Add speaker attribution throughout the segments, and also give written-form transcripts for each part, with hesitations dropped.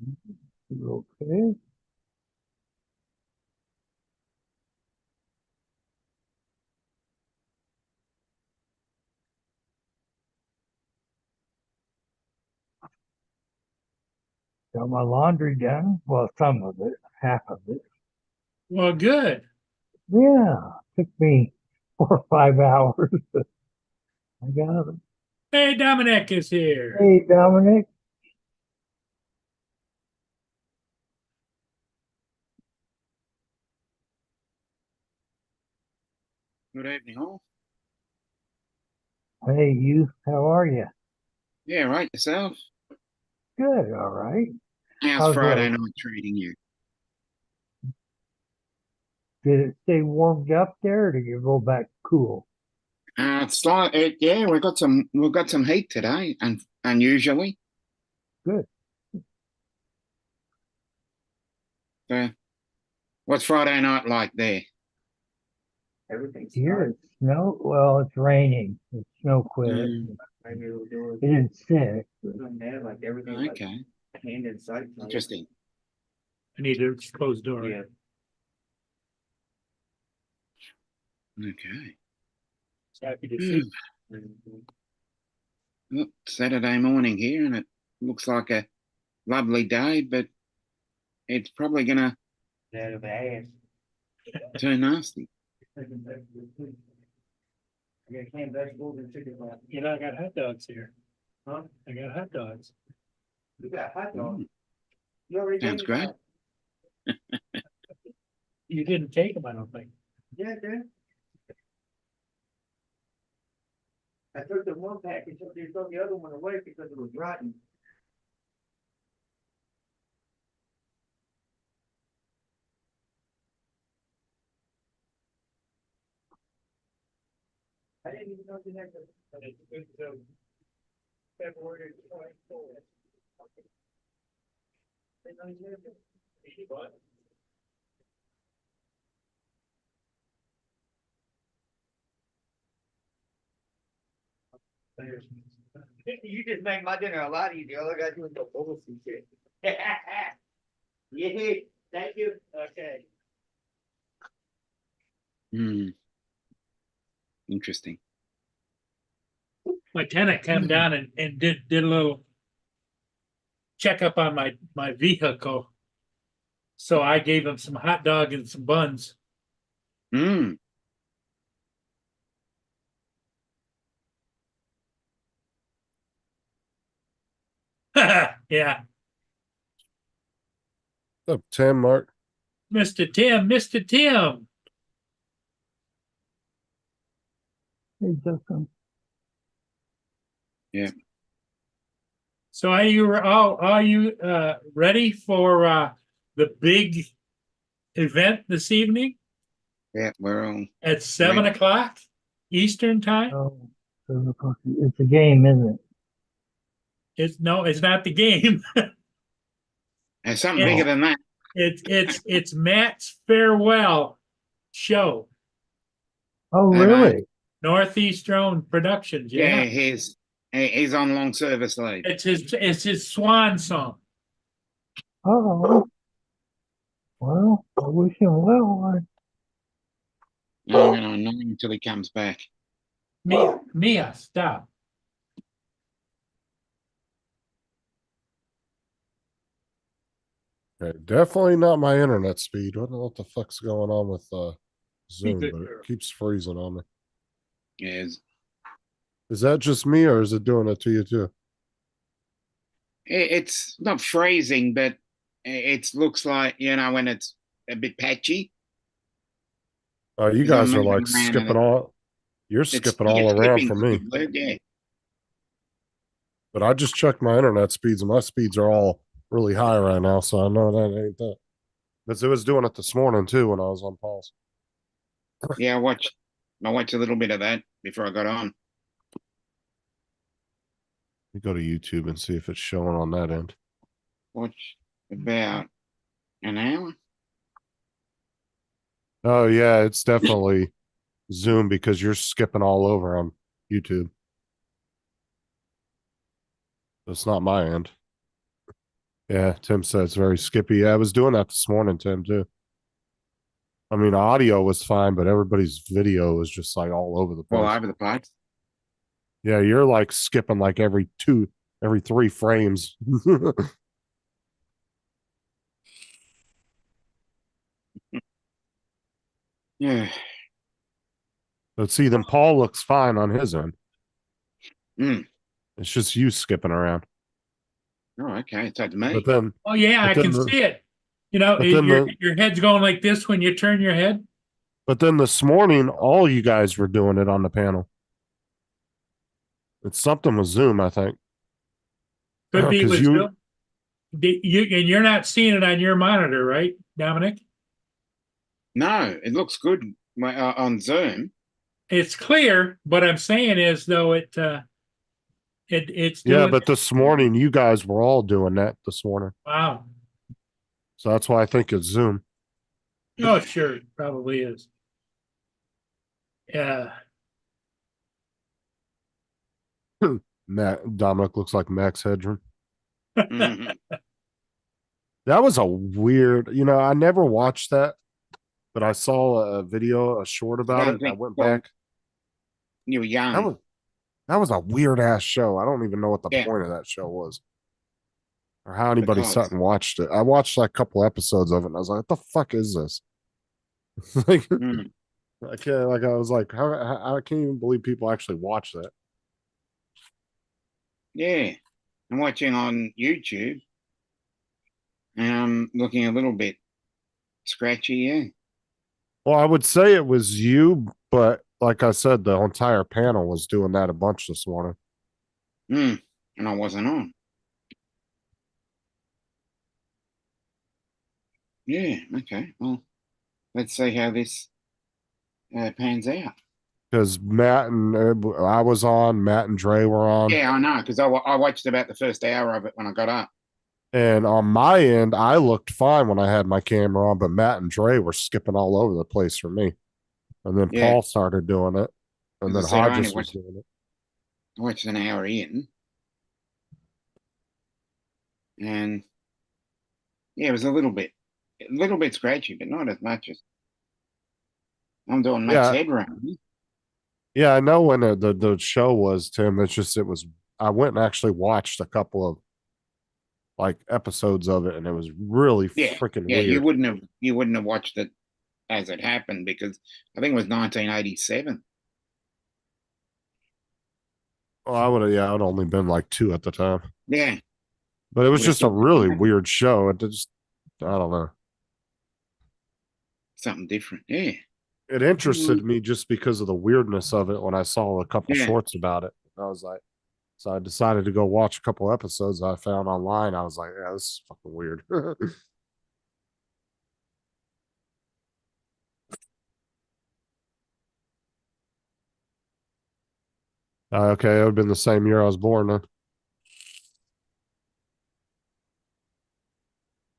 Speaker 1: Okay. Got my laundry done. Well, some of it, half of it.
Speaker 2: Well, good.
Speaker 1: Yeah, took me 4 or 5 hours. I got it.
Speaker 2: Hey, Dominic is here.
Speaker 1: Hey, Dominic.
Speaker 3: Good evening, all.
Speaker 1: Hey, you. How are you?
Speaker 3: Yeah, right, yourself?
Speaker 1: Good. All right.
Speaker 3: How's
Speaker 1: How's
Speaker 3: Friday night treating you?
Speaker 1: did it stay warmed up there, or did you go back cool?
Speaker 3: It's like yeah, we've got some heat today, and unusually.
Speaker 1: Good.
Speaker 3: So, what's Friday night like there?
Speaker 4: Everything's
Speaker 1: Here
Speaker 4: started.
Speaker 1: it's snow. Well, it's raining. It's snow quit.
Speaker 4: Maybe we'll do
Speaker 1: It didn't stick.
Speaker 4: it there, like everything, like
Speaker 3: Okay,
Speaker 4: hand in sight. like-
Speaker 3: interesting.
Speaker 2: I need to close the door.
Speaker 4: Yeah.
Speaker 3: Okay.
Speaker 2: Happy to see.
Speaker 3: Well, Saturday morning here, and it looks like a lovely day, but it's probably gonna
Speaker 4: Out of the ass.
Speaker 3: turn nasty.
Speaker 4: I got canned vegetables and chicken wrap.
Speaker 2: You know, I got hot dogs here.
Speaker 4: Huh?
Speaker 2: I got hot dogs.
Speaker 4: You got hot dog.
Speaker 3: Mm,
Speaker 4: You already
Speaker 3: Sounds
Speaker 4: made
Speaker 3: great.
Speaker 4: that.
Speaker 2: You didn't take them, I don't think.
Speaker 4: Yeah, dude. I took the one package, up there, throw the other one away because it was rotten. I didn't even know you had to. February 24th. You just make my dinner a lot easier. All I gotta do is go bubble some shit. Yeah, thank you. Okay.
Speaker 3: Hmm. Interesting.
Speaker 2: My tenant came down and did a little checkup on my vehicle. So I gave him some hot dog and some buns.
Speaker 3: Hmm.
Speaker 2: Yeah.
Speaker 5: What's up, Tim, Mark?
Speaker 2: Mr. Tim, Mr. Tim.
Speaker 1: Hey, Justin.
Speaker 3: Yeah.
Speaker 2: So are you ready for the big event this evening
Speaker 3: Yeah, we're all.
Speaker 2: at 7 o'clock Eastern time?
Speaker 1: Oh, 7 o'clock. It's a game, isn't it?
Speaker 2: It's not the game.
Speaker 3: There's something
Speaker 2: Yeah.
Speaker 3: bigger than that.
Speaker 2: It's Matt's farewell show.
Speaker 1: Oh,
Speaker 3: Hey, mate.
Speaker 1: really?
Speaker 2: Northeastern Productions.
Speaker 3: Yeah,
Speaker 2: Yeah.
Speaker 3: he's on long service leave.
Speaker 2: It's his swan song.
Speaker 1: Oh, well, I wish him well.
Speaker 3: I'm gonna annoy him until he comes back.
Speaker 2: Mia, stop.
Speaker 5: Okay, definitely not my internet speed. What the fuck's going on with Zoom?
Speaker 2: good
Speaker 5: But
Speaker 2: girl.
Speaker 5: it keeps freezing on me.
Speaker 3: Yes.
Speaker 5: Is that just me, or is it doing it to you too?
Speaker 3: It's not freezing, but it looks like, when it's a bit patchy.
Speaker 5: Oh, you
Speaker 3: 'Cause I'm
Speaker 5: guys are
Speaker 3: moving
Speaker 5: like
Speaker 3: around
Speaker 5: skipping
Speaker 3: and
Speaker 5: all. You're
Speaker 3: it's
Speaker 5: skipping all around
Speaker 3: skipping
Speaker 5: for
Speaker 3: is a
Speaker 5: me.
Speaker 3: good word, yeah.
Speaker 5: But I just checked my internet speeds, and my speeds are all really high right now. So I know that ain't that. Because it was doing it this morning too when I was on pause.
Speaker 3: Yeah, I watched a little bit of that before I got on.
Speaker 5: You go to YouTube and see if it's showing on that end.
Speaker 3: Watch about an hour.
Speaker 5: Oh yeah, it's definitely Zoom because you're skipping all over on YouTube. It's not my end. Yeah, Tim said it's very skippy. Yeah, I was doing that this morning, Tim, too. I mean, audio was fine, but everybody's video was just like all over the
Speaker 3: all
Speaker 5: place.
Speaker 3: over the place.
Speaker 5: Yeah, you're like skipping like every 3 frames.
Speaker 3: Yeah.
Speaker 5: But see, then Paul looks fine on his end.
Speaker 3: Mm.
Speaker 5: It's just you skipping around.
Speaker 3: Oh, okay. It's up to me.
Speaker 5: But then,
Speaker 2: Oh yeah,
Speaker 5: But
Speaker 2: I
Speaker 5: then
Speaker 2: can
Speaker 5: the-
Speaker 2: see it. You know,
Speaker 5: but then
Speaker 2: your head's going like this when you turn your head.
Speaker 5: but then this morning, all you guys were doing it on the panel. It's something with Zoom, I think.
Speaker 2: Could be
Speaker 5: 'Cause
Speaker 2: with
Speaker 5: you-
Speaker 2: Zoom. And you're not seeing it on your monitor, right, Dominic?
Speaker 3: No, it looks good on Zoom.
Speaker 2: It's clear. What I'm saying is, though, it's
Speaker 5: Yeah,
Speaker 2: doing.
Speaker 5: but this morning you guys were all doing that this morning.
Speaker 2: Wow.
Speaker 5: So that's why I think it's Zoom.
Speaker 2: Oh, sure, it probably is. Yeah.
Speaker 5: Dominic looks like Max Hedron.
Speaker 3: Mhm.
Speaker 5: That was a weird, I never watched that, but I saw a video, a short about
Speaker 3: don't
Speaker 5: it. And I
Speaker 3: think
Speaker 5: went
Speaker 3: so.
Speaker 5: back.
Speaker 3: You were young.
Speaker 5: That was a weird ass show. I don't even know what the
Speaker 3: Yeah.
Speaker 5: point of that show was. Or how anybody
Speaker 3: Because-
Speaker 5: sat and watched it. I watched like a couple episodes of it and I was like, what the fuck is this? like
Speaker 3: Mm.
Speaker 5: I was like, how I can't even believe people actually watch that.
Speaker 3: Yeah. I'm watching on YouTube. And I'm looking a little bit scratchy, yeah.
Speaker 5: Well, I would say it was you, but like I said, the entire panel was doing that a bunch this morning.
Speaker 3: Mm. And I wasn't on. Yeah, okay. Well, let's see how this pans out.
Speaker 5: Because Matt and I was on, Matt and Dre were on.
Speaker 3: Yeah, I know, because I watched about the first hour of it when I got up.
Speaker 5: And on my end, I looked fine when I had my camera on, but Matt and Dre were skipping all over the place for me. And then
Speaker 3: Yeah.
Speaker 5: Paul started doing it. And then
Speaker 3: As I said, I only
Speaker 5: Hodges was
Speaker 3: watched-
Speaker 5: doing it.
Speaker 3: I watched an hour in. And yeah, it was a little bit scratchy, but not as much as I'm doing Max
Speaker 5: Yeah.
Speaker 3: Headroom.
Speaker 5: Yeah, I know when the show was, Tim. I went and actually watched a couple of like episodes of it, and it was really
Speaker 3: Yeah,
Speaker 5: freaking
Speaker 3: Yeah,
Speaker 5: weird.
Speaker 3: you wouldn't have watched it as it happened because I think it was 1987.
Speaker 5: Well, I would have, yeah, I'd only been like 2 at the time.
Speaker 3: Yeah,
Speaker 5: But it was
Speaker 3: Would've
Speaker 5: just a
Speaker 3: thought-
Speaker 5: really weird show. It just, I don't know.
Speaker 3: something different. Yeah.
Speaker 5: It interested me just because of the weirdness of it when I saw a couple
Speaker 3: Yeah.
Speaker 5: shorts about it. I was like, so I decided to go watch a couple episodes I found online. I was like, yeah, this is fucking weird. Okay, it would have been the same year I was born then.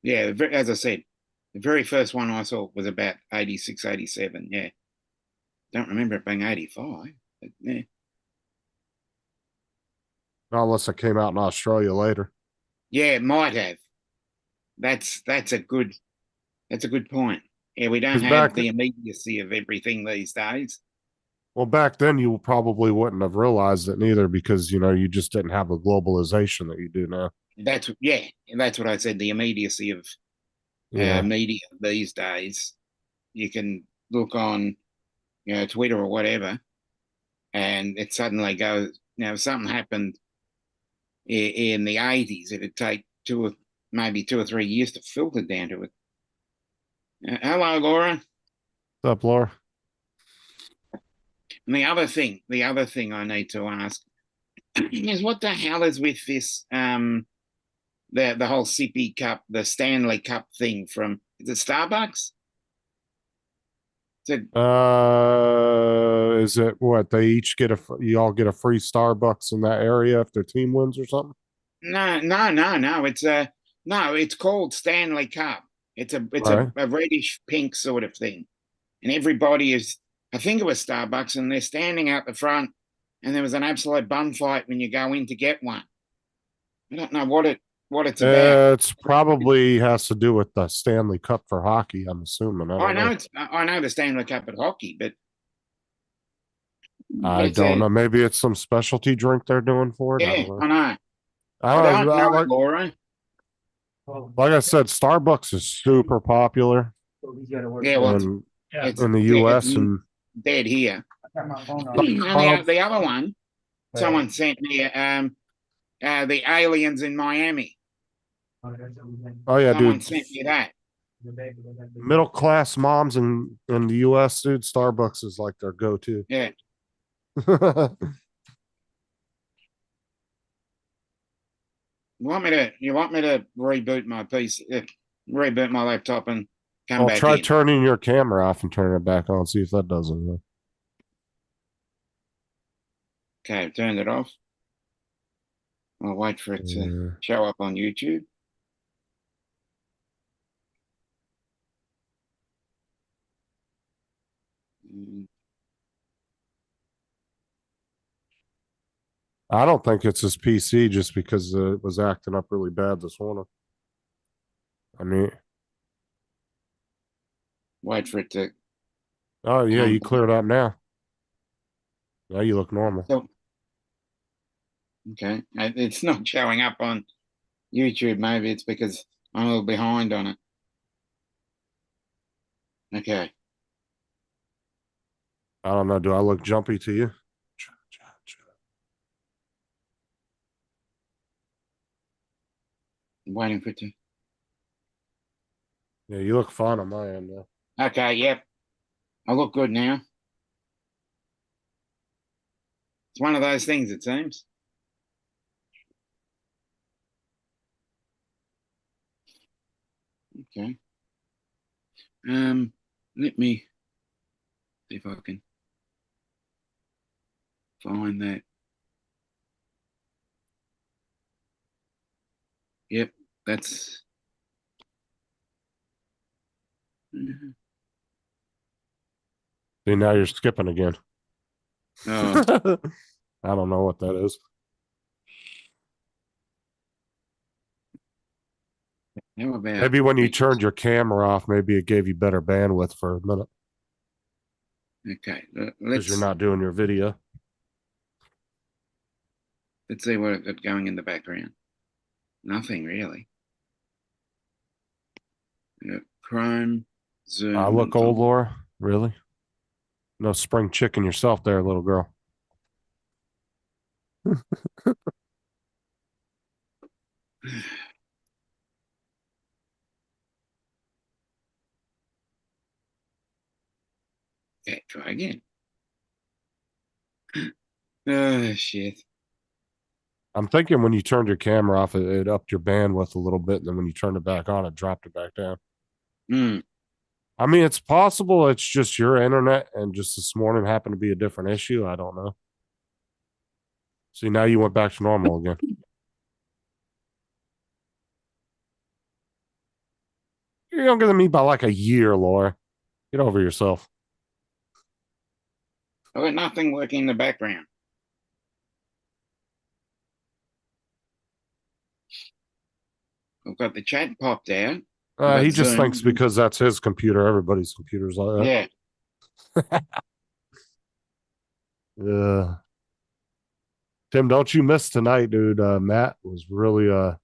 Speaker 3: Yeah, as I said, the very first one I saw was about 86, 87. Yeah. Don't remember it being 85. But yeah.
Speaker 5: Not unless it came out in Australia later.
Speaker 3: Yeah, it might have. That's a good point. Yeah, we don't
Speaker 5: 'Cause
Speaker 3: have
Speaker 5: back-
Speaker 3: the immediacy of everything these days.
Speaker 5: Well, back then you probably wouldn't have realized it neither because you just didn't have the globalization that you do now.
Speaker 3: That's what I said. The immediacy of
Speaker 5: Yeah.
Speaker 3: media these days. You can look on, Twitter or whatever, and it suddenly goes. Now, if something happened in the 80s, it'd take maybe 2 or 3 years to filter down to it. Hello, Laura.
Speaker 5: What's up, Laura?
Speaker 3: And the other thing I need to ask is what the hell is with this the whole Sippy Cup, the Stanley Cup thing from, is it Starbucks?
Speaker 5: Is it what they each get you all get a free Starbucks in that area if their team wins or something?
Speaker 3: No. It's called Stanley Cup. It's
Speaker 5: Right.
Speaker 3: a reddish pink sort of thing, and everybody is. I think it was Starbucks, and they're standing out the front, and there was an absolute bun fight when you go in to get one. I don't know what what it's about.
Speaker 5: It's probably has to do with the Stanley Cup for hockey, I'm assuming.
Speaker 3: I know I know the Stanley Cup at hockey, but
Speaker 5: I
Speaker 3: it's
Speaker 5: don't
Speaker 3: a
Speaker 5: know. Maybe it's some specialty drink they're doing for it. I
Speaker 3: yeah.
Speaker 5: don't know.
Speaker 3: I know.
Speaker 5: I
Speaker 3: I
Speaker 5: don't
Speaker 3: don't know,
Speaker 5: like,
Speaker 3: Laura.
Speaker 4: Oh,
Speaker 5: like I said, Starbucks is super popular
Speaker 4: so he's gotta work.
Speaker 3: Yeah, well,
Speaker 5: in,
Speaker 2: Yeah.
Speaker 3: it's
Speaker 5: in the
Speaker 3: yeah,
Speaker 5: US
Speaker 3: it's
Speaker 5: and
Speaker 3: dead here.
Speaker 4: I got my phone on.
Speaker 3: And the other one, someone sent me the aliens in Miami.
Speaker 5: oh yeah,
Speaker 3: Someone
Speaker 5: dude,
Speaker 3: sent me that.
Speaker 5: middle class moms in the US, dude, Starbucks is like their go-to.
Speaker 3: Yeah. You want me to reboot my PC, reboot my laptop and come
Speaker 5: I'll
Speaker 3: back
Speaker 5: try
Speaker 3: in?
Speaker 5: turning your camera off and turning it back on, see if that does it.
Speaker 3: Okay, I've turned it off. I'll wait for it to
Speaker 5: Yeah.
Speaker 3: show up on YouTube. Mm,
Speaker 5: I don't think it's his PC just because it was acting up really bad this morning. I mean,
Speaker 3: Wait for it to.
Speaker 5: oh yeah, you cleared up now. Now you look normal.
Speaker 3: So, okay, it's not showing up on YouTube. Maybe it's because I'm a little behind on it. Okay.
Speaker 5: I don't know. Do I look jumpy to you?
Speaker 3: I'm waiting for it to.
Speaker 5: Yeah, you look fine on my end now.
Speaker 3: Okay, yep. I look good now. It's one of those things, it seems. Okay. Let me see if I can find that. Yep, that's. Mhm.
Speaker 5: See, now you're skipping again.
Speaker 3: Oh,
Speaker 5: I don't know what that is.
Speaker 3: how about
Speaker 5: Maybe when you turned your camera off, maybe it gave you better bandwidth for a minute
Speaker 3: Okay,
Speaker 5: because
Speaker 3: let's
Speaker 5: you're not doing your video.
Speaker 3: let's see what I've got going in the background. Nothing really. Chrome, Zoom.
Speaker 5: I look old, Laura. Really? No spring chicken yourself there, little girl.
Speaker 3: Okay, try again. Oh shit.
Speaker 5: I'm thinking when you turned your camera off, it upped your bandwidth a little bit, and then when you turned it back on, it dropped it back down.
Speaker 3: Hmm.
Speaker 5: I mean, it's possible it's just your internet, and just this morning happened to be a different issue. I don't know. See, now you went back to normal again. You're younger than me by like a year, Laura. Get over yourself.
Speaker 3: I've got nothing working in the background. I've got the chat popped out.
Speaker 5: He just
Speaker 3: Zoom.
Speaker 5: thinks because that's his computer, everybody's computer's like that.
Speaker 3: Yeah.
Speaker 5: Yeah. Tim, don't you miss tonight, dude. Matt was really
Speaker 2: Oh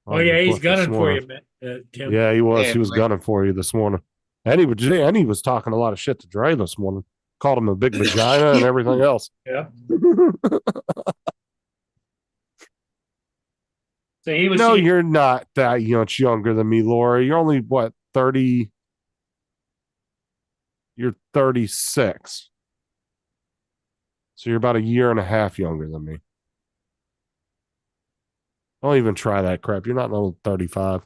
Speaker 5: on
Speaker 2: yeah,
Speaker 5: your
Speaker 2: he's
Speaker 5: foot this
Speaker 2: gunning for
Speaker 5: morning.
Speaker 2: you, Tim.
Speaker 5: Yeah, he was.
Speaker 3: Yeah,
Speaker 5: He was
Speaker 3: like-
Speaker 5: gunning for you this morning. And he was talking a lot of shit to Dre this morning. Called him a big vagina and everything else.
Speaker 2: Yeah. So he was.
Speaker 5: No, you're not that much younger than me, Laura. You're only what, 30? You're 36. So you're about a year and a half younger than me. Don't even try that crap. You're not no 35.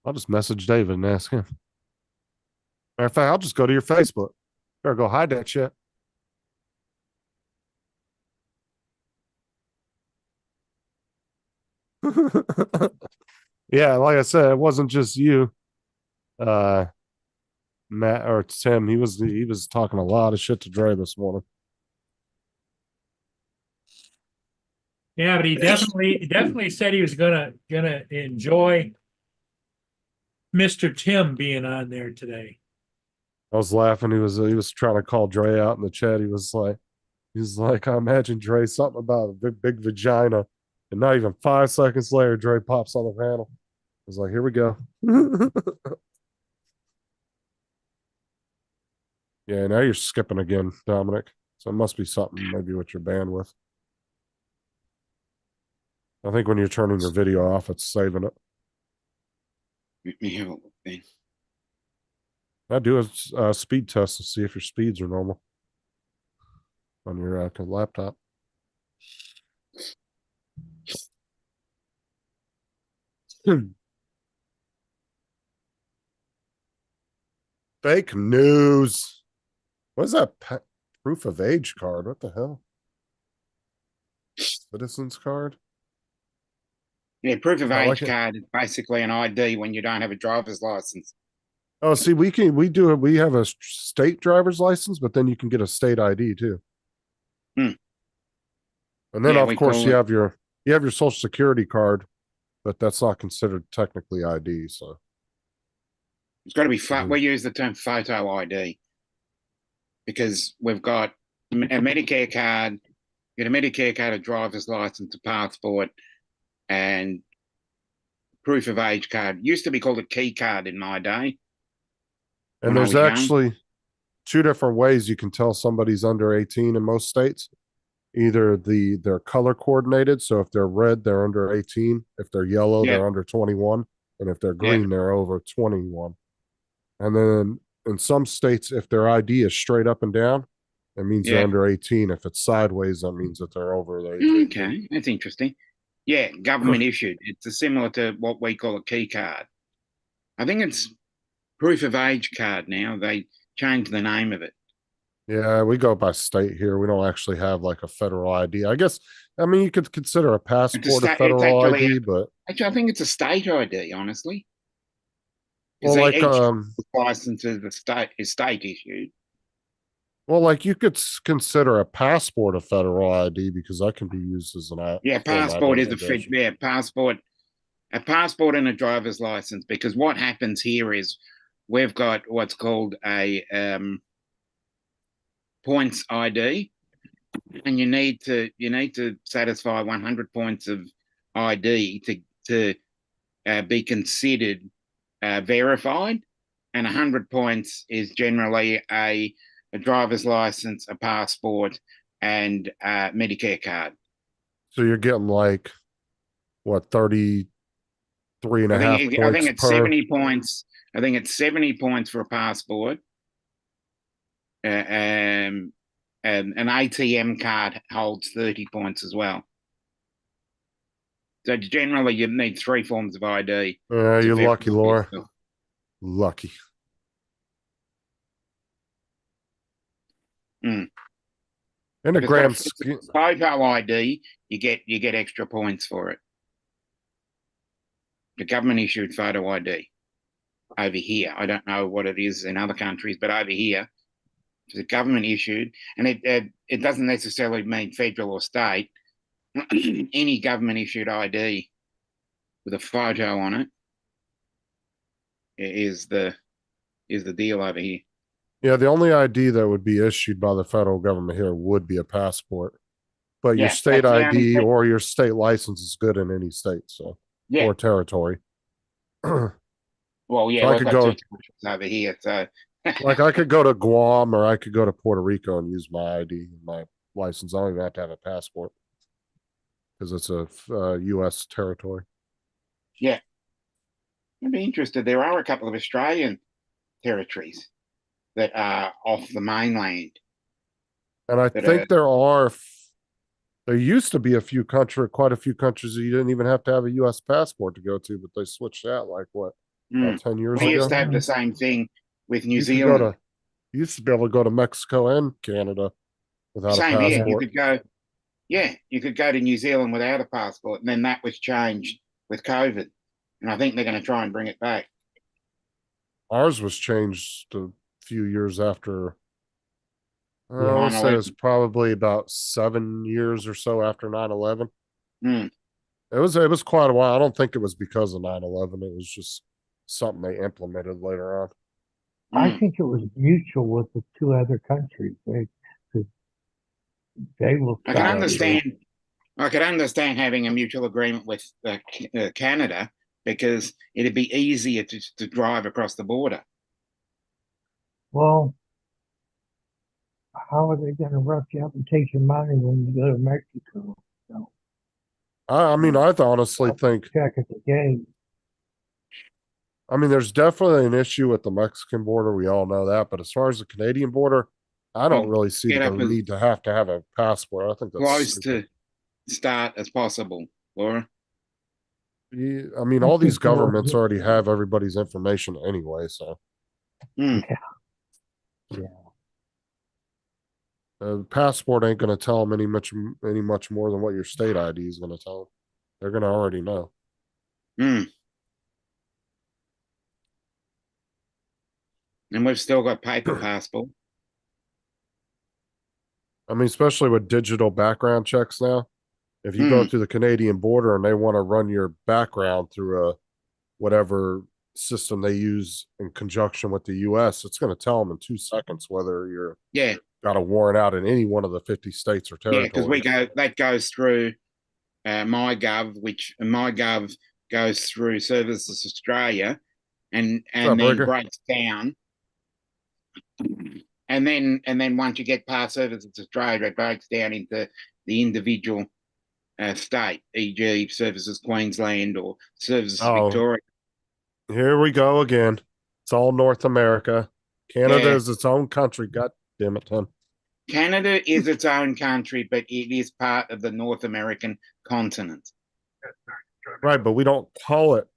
Speaker 5: I'll just message David and ask him. Matter of fact, I'll just go to your Facebook. Better go hide that shit. Yeah, like I said, it wasn't just you. Matt or Tim, he was talking a lot of shit to Dre this morning.
Speaker 2: Yeah, but he definitely said he was gonna enjoy Mr. Tim being on there today.
Speaker 5: I was laughing. He was trying to call Dre out in the chat. He's like, I imagine Dre something about a big vagina, and not even 5 seconds later, Dre pops on the panel. I was like, here we go. Yeah, now you're skipping again, Dominic. So it must be something maybe with your bandwidth. I think when you're turning your video off, it's saving it.
Speaker 3: Let me have a look then.
Speaker 5: I do a speed test to see if your speeds are normal on your laptop. Fake news. What is that proof of age card? What the hell? Citizens card?
Speaker 3: Yeah, proof of
Speaker 5: I
Speaker 3: age
Speaker 5: like it.
Speaker 3: card is basically an ID when you don't have a driver's license.
Speaker 5: Oh, see, we have a state driver's license, but then you can get a state ID too.
Speaker 3: Hmm.
Speaker 5: And then
Speaker 3: Yeah,
Speaker 5: of
Speaker 3: we
Speaker 5: course
Speaker 3: call
Speaker 5: you
Speaker 3: it-
Speaker 5: have your social security card, but that's not considered technically ID. So
Speaker 3: It's got to be.
Speaker 5: Mhm.
Speaker 3: We use the term photo ID because we've got a Medicare card, you get a Medicare card, a driver's license, a passport, and proof of age card. Used to be called a key card in my day.
Speaker 5: and
Speaker 3: When I
Speaker 5: there's
Speaker 3: was young.
Speaker 5: actually two different ways you can tell somebody's under 18 in most states. Either they're color coordinated, so if they're red, they're under 18. If they're yellow,
Speaker 3: Yeah.
Speaker 5: they're under 21, and if they're
Speaker 3: Yeah.
Speaker 5: green, they're over 21. And then in some states, if their ID is straight up and down, it means they're
Speaker 3: Yeah.
Speaker 5: under 18. If it's sideways, that means that they're over the age of 18.
Speaker 3: Okay, that's interesting. Yeah, government issued. It's similar to what we call a key card. I think it's proof of age card now. They changed the name of it.
Speaker 5: Yeah, we go by state here. We don't actually have like a federal ID. I guess, I mean, you could consider a passport a
Speaker 3: it's
Speaker 5: federal
Speaker 3: actually
Speaker 5: ID, but
Speaker 3: Actually, I think it's a state ID, honestly.
Speaker 5: well, like,
Speaker 3: Each license is state issued.
Speaker 5: well, like you could consider a passport a federal ID because that can be used as an
Speaker 3: Yeah,
Speaker 5: form of
Speaker 3: passport is
Speaker 5: identification.
Speaker 3: a passport and a driver's license. Because what happens here is we've got what's called a points ID, and you need to satisfy 100 points of ID to be considered verified, and 100 points is generally a driver's license, a passport, and a Medicare card.
Speaker 5: So you're getting like what 33 and a half points
Speaker 3: I think it's
Speaker 5: per
Speaker 3: 70 points. I think it's 70 points for a passport. And an ATM card holds 30 points as well. So generally, you need 3 forms of ID.
Speaker 5: Yeah,
Speaker 3: to
Speaker 5: you're
Speaker 3: verify
Speaker 5: lucky, Laura.
Speaker 3: yourself.
Speaker 5: Lucky.
Speaker 3: Mm.
Speaker 5: In a
Speaker 3: If it's got
Speaker 5: grand
Speaker 3: a
Speaker 5: scheme,
Speaker 3: photo ID, you get extra points for it. The government issued photo ID over here. I don't know what it is in other countries, but over here, the government issued, and it doesn't necessarily mean federal or state. Any government issued ID with a photo on it is the deal over here.
Speaker 5: yeah, the only ID that would be issued by the federal government here would be a passport. But your
Speaker 3: Yeah,
Speaker 5: state
Speaker 3: that's the only
Speaker 5: ID
Speaker 3: thing.
Speaker 5: or your state license is good in any state, so
Speaker 3: Yeah.
Speaker 5: or territory.
Speaker 3: Well, yeah,
Speaker 5: So I
Speaker 3: we've
Speaker 5: could
Speaker 3: got
Speaker 5: go-
Speaker 3: 2 countries over here, so
Speaker 5: Like I could go to Guam or I could go to Puerto Rico and use my ID, my license. I don't even have to have a passport because it's a U.S. territory.
Speaker 3: yeah. I'd be interested. There are a couple of Australian territories that are off the mainland.
Speaker 5: And I
Speaker 3: But,
Speaker 5: think there used to be quite a few countries that you didn't even have to have a U.S. passport to go to, but they switched that like what, about 10 years
Speaker 3: We used
Speaker 5: ago?
Speaker 3: to have the same thing with New
Speaker 5: You could
Speaker 3: Zealand.
Speaker 5: you used to be able to go to Mexico and Canada without
Speaker 3: Same
Speaker 5: a
Speaker 3: here.
Speaker 5: passport.
Speaker 3: You could go to New Zealand without a passport, and then that was changed with COVID. And I think they're going to try and bring it back.
Speaker 5: Ours was changed a few years after. I
Speaker 3: Yeah,
Speaker 5: would say it was
Speaker 3: 9/11.
Speaker 5: probably about 7 years or so after 9/11.
Speaker 3: Hmm.
Speaker 5: It was quite a while. I don't think it was because of 9/11. It was just something they implemented later on.
Speaker 1: I
Speaker 3: Hmm.
Speaker 1: think it was mutual with the two other countries. They will
Speaker 3: I can
Speaker 1: stop.
Speaker 3: understand. I could understand having a mutual agreement with Canada because it'd be easier to drive across the border.
Speaker 1: Well, how are they going to rough you up and take your money when you go to Mexico? So
Speaker 5: I mean, I honestly think,
Speaker 1: check at the gate.
Speaker 5: I mean, there's definitely an issue with the Mexican border. We all know that. But as far as the Canadian border, I don't
Speaker 3: Well,
Speaker 5: really see
Speaker 3: get
Speaker 5: the
Speaker 3: up as
Speaker 5: need to have a passport. I think that's
Speaker 3: close
Speaker 5: stupid.
Speaker 3: to start as possible, Laura.
Speaker 5: I mean,
Speaker 1: I
Speaker 5: all these
Speaker 1: think more
Speaker 5: governments already have everybody's information anyway. So
Speaker 3: Hmm.
Speaker 1: yeah.
Speaker 5: passport ain't going to tell them any much more than what your state ID is going to tell them. They're going to already know.
Speaker 3: Hmm. And we've still got paper passport.
Speaker 5: I mean, especially with digital background checks now. If you go
Speaker 3: Hmm.
Speaker 5: through the Canadian border and they want to run your background through a whatever system they use in conjunction with the US, it's going to tell them in 2 seconds whether you're
Speaker 3: Yeah,
Speaker 5: got a warrant out in any one of the 50 states or
Speaker 3: yeah, because
Speaker 5: territories.
Speaker 3: that goes through MyGov, which MyGov goes through Services Australia, and
Speaker 5: What's up,
Speaker 3: then
Speaker 5: Rigger?
Speaker 3: breaks down, and then once you get past Services Australia, it breaks down into the individual state, e.g., Services Queensland or Services
Speaker 5: Oh,
Speaker 3: Victoria.
Speaker 5: here we go again. It's all North America. Canada
Speaker 3: Yeah.
Speaker 5: is its own country. God damn it, Tim.
Speaker 3: Canada is its own country, but it is part of the North American continent.
Speaker 5: Right, but we don't call it.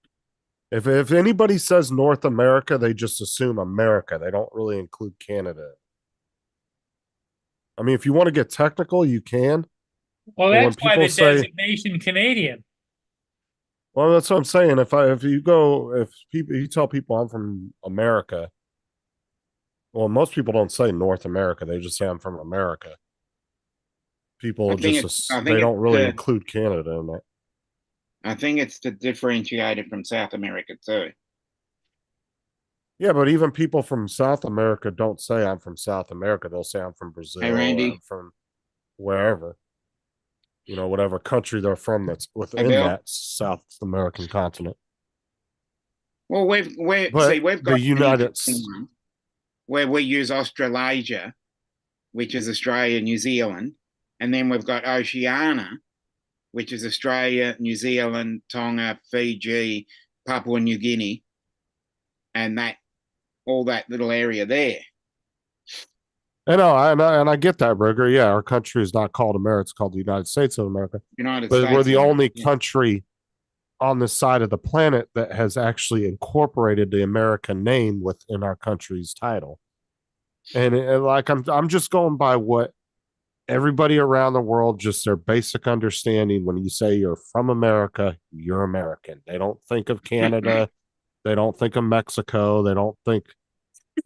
Speaker 5: If anybody says North America, they just assume America. They don't really include Canada. I mean, if you want to get technical, you can.
Speaker 2: Well,
Speaker 5: But when
Speaker 2: that's why
Speaker 5: people
Speaker 2: the
Speaker 5: say,
Speaker 2: designation Canadian.
Speaker 5: well, that's what I'm saying. If you tell people I'm from America, well, most people don't say North America. They just say I'm from America. People
Speaker 3: I
Speaker 5: they
Speaker 3: think
Speaker 5: don't
Speaker 3: it's
Speaker 5: really include Canada in that.
Speaker 3: I think it's to differentiate it from South America too.
Speaker 5: Yeah, but even people from South America don't say I'm from South America. They'll say I'm from Brazil
Speaker 3: Hey,
Speaker 5: or I'm
Speaker 3: Randy.
Speaker 5: from wherever, whatever country they're from that's
Speaker 3: Hey,
Speaker 5: within
Speaker 3: Bill.
Speaker 5: that South American continent.
Speaker 3: Well,
Speaker 5: But
Speaker 3: we've
Speaker 5: the
Speaker 3: got an
Speaker 5: United
Speaker 3: interesting one where we use Australasia, which is Australia, New Zealand, and then we've got Oceania, which is Australia, New Zealand, Tonga, Fiji, Papua New Guinea, and all that little area there.
Speaker 5: and I get that, Burger. Yeah, our country is not called America; it's called the United States of America.
Speaker 3: United
Speaker 5: But we're
Speaker 3: States.
Speaker 5: the only
Speaker 3: Yeah.
Speaker 5: country on this side of the planet that has actually incorporated the American name within our country's title. And like I'm just going by what everybody around the world, just their basic understanding. When you say you're from America, you're American. They don't think of Canada. They don't think of Mexico. They don't think,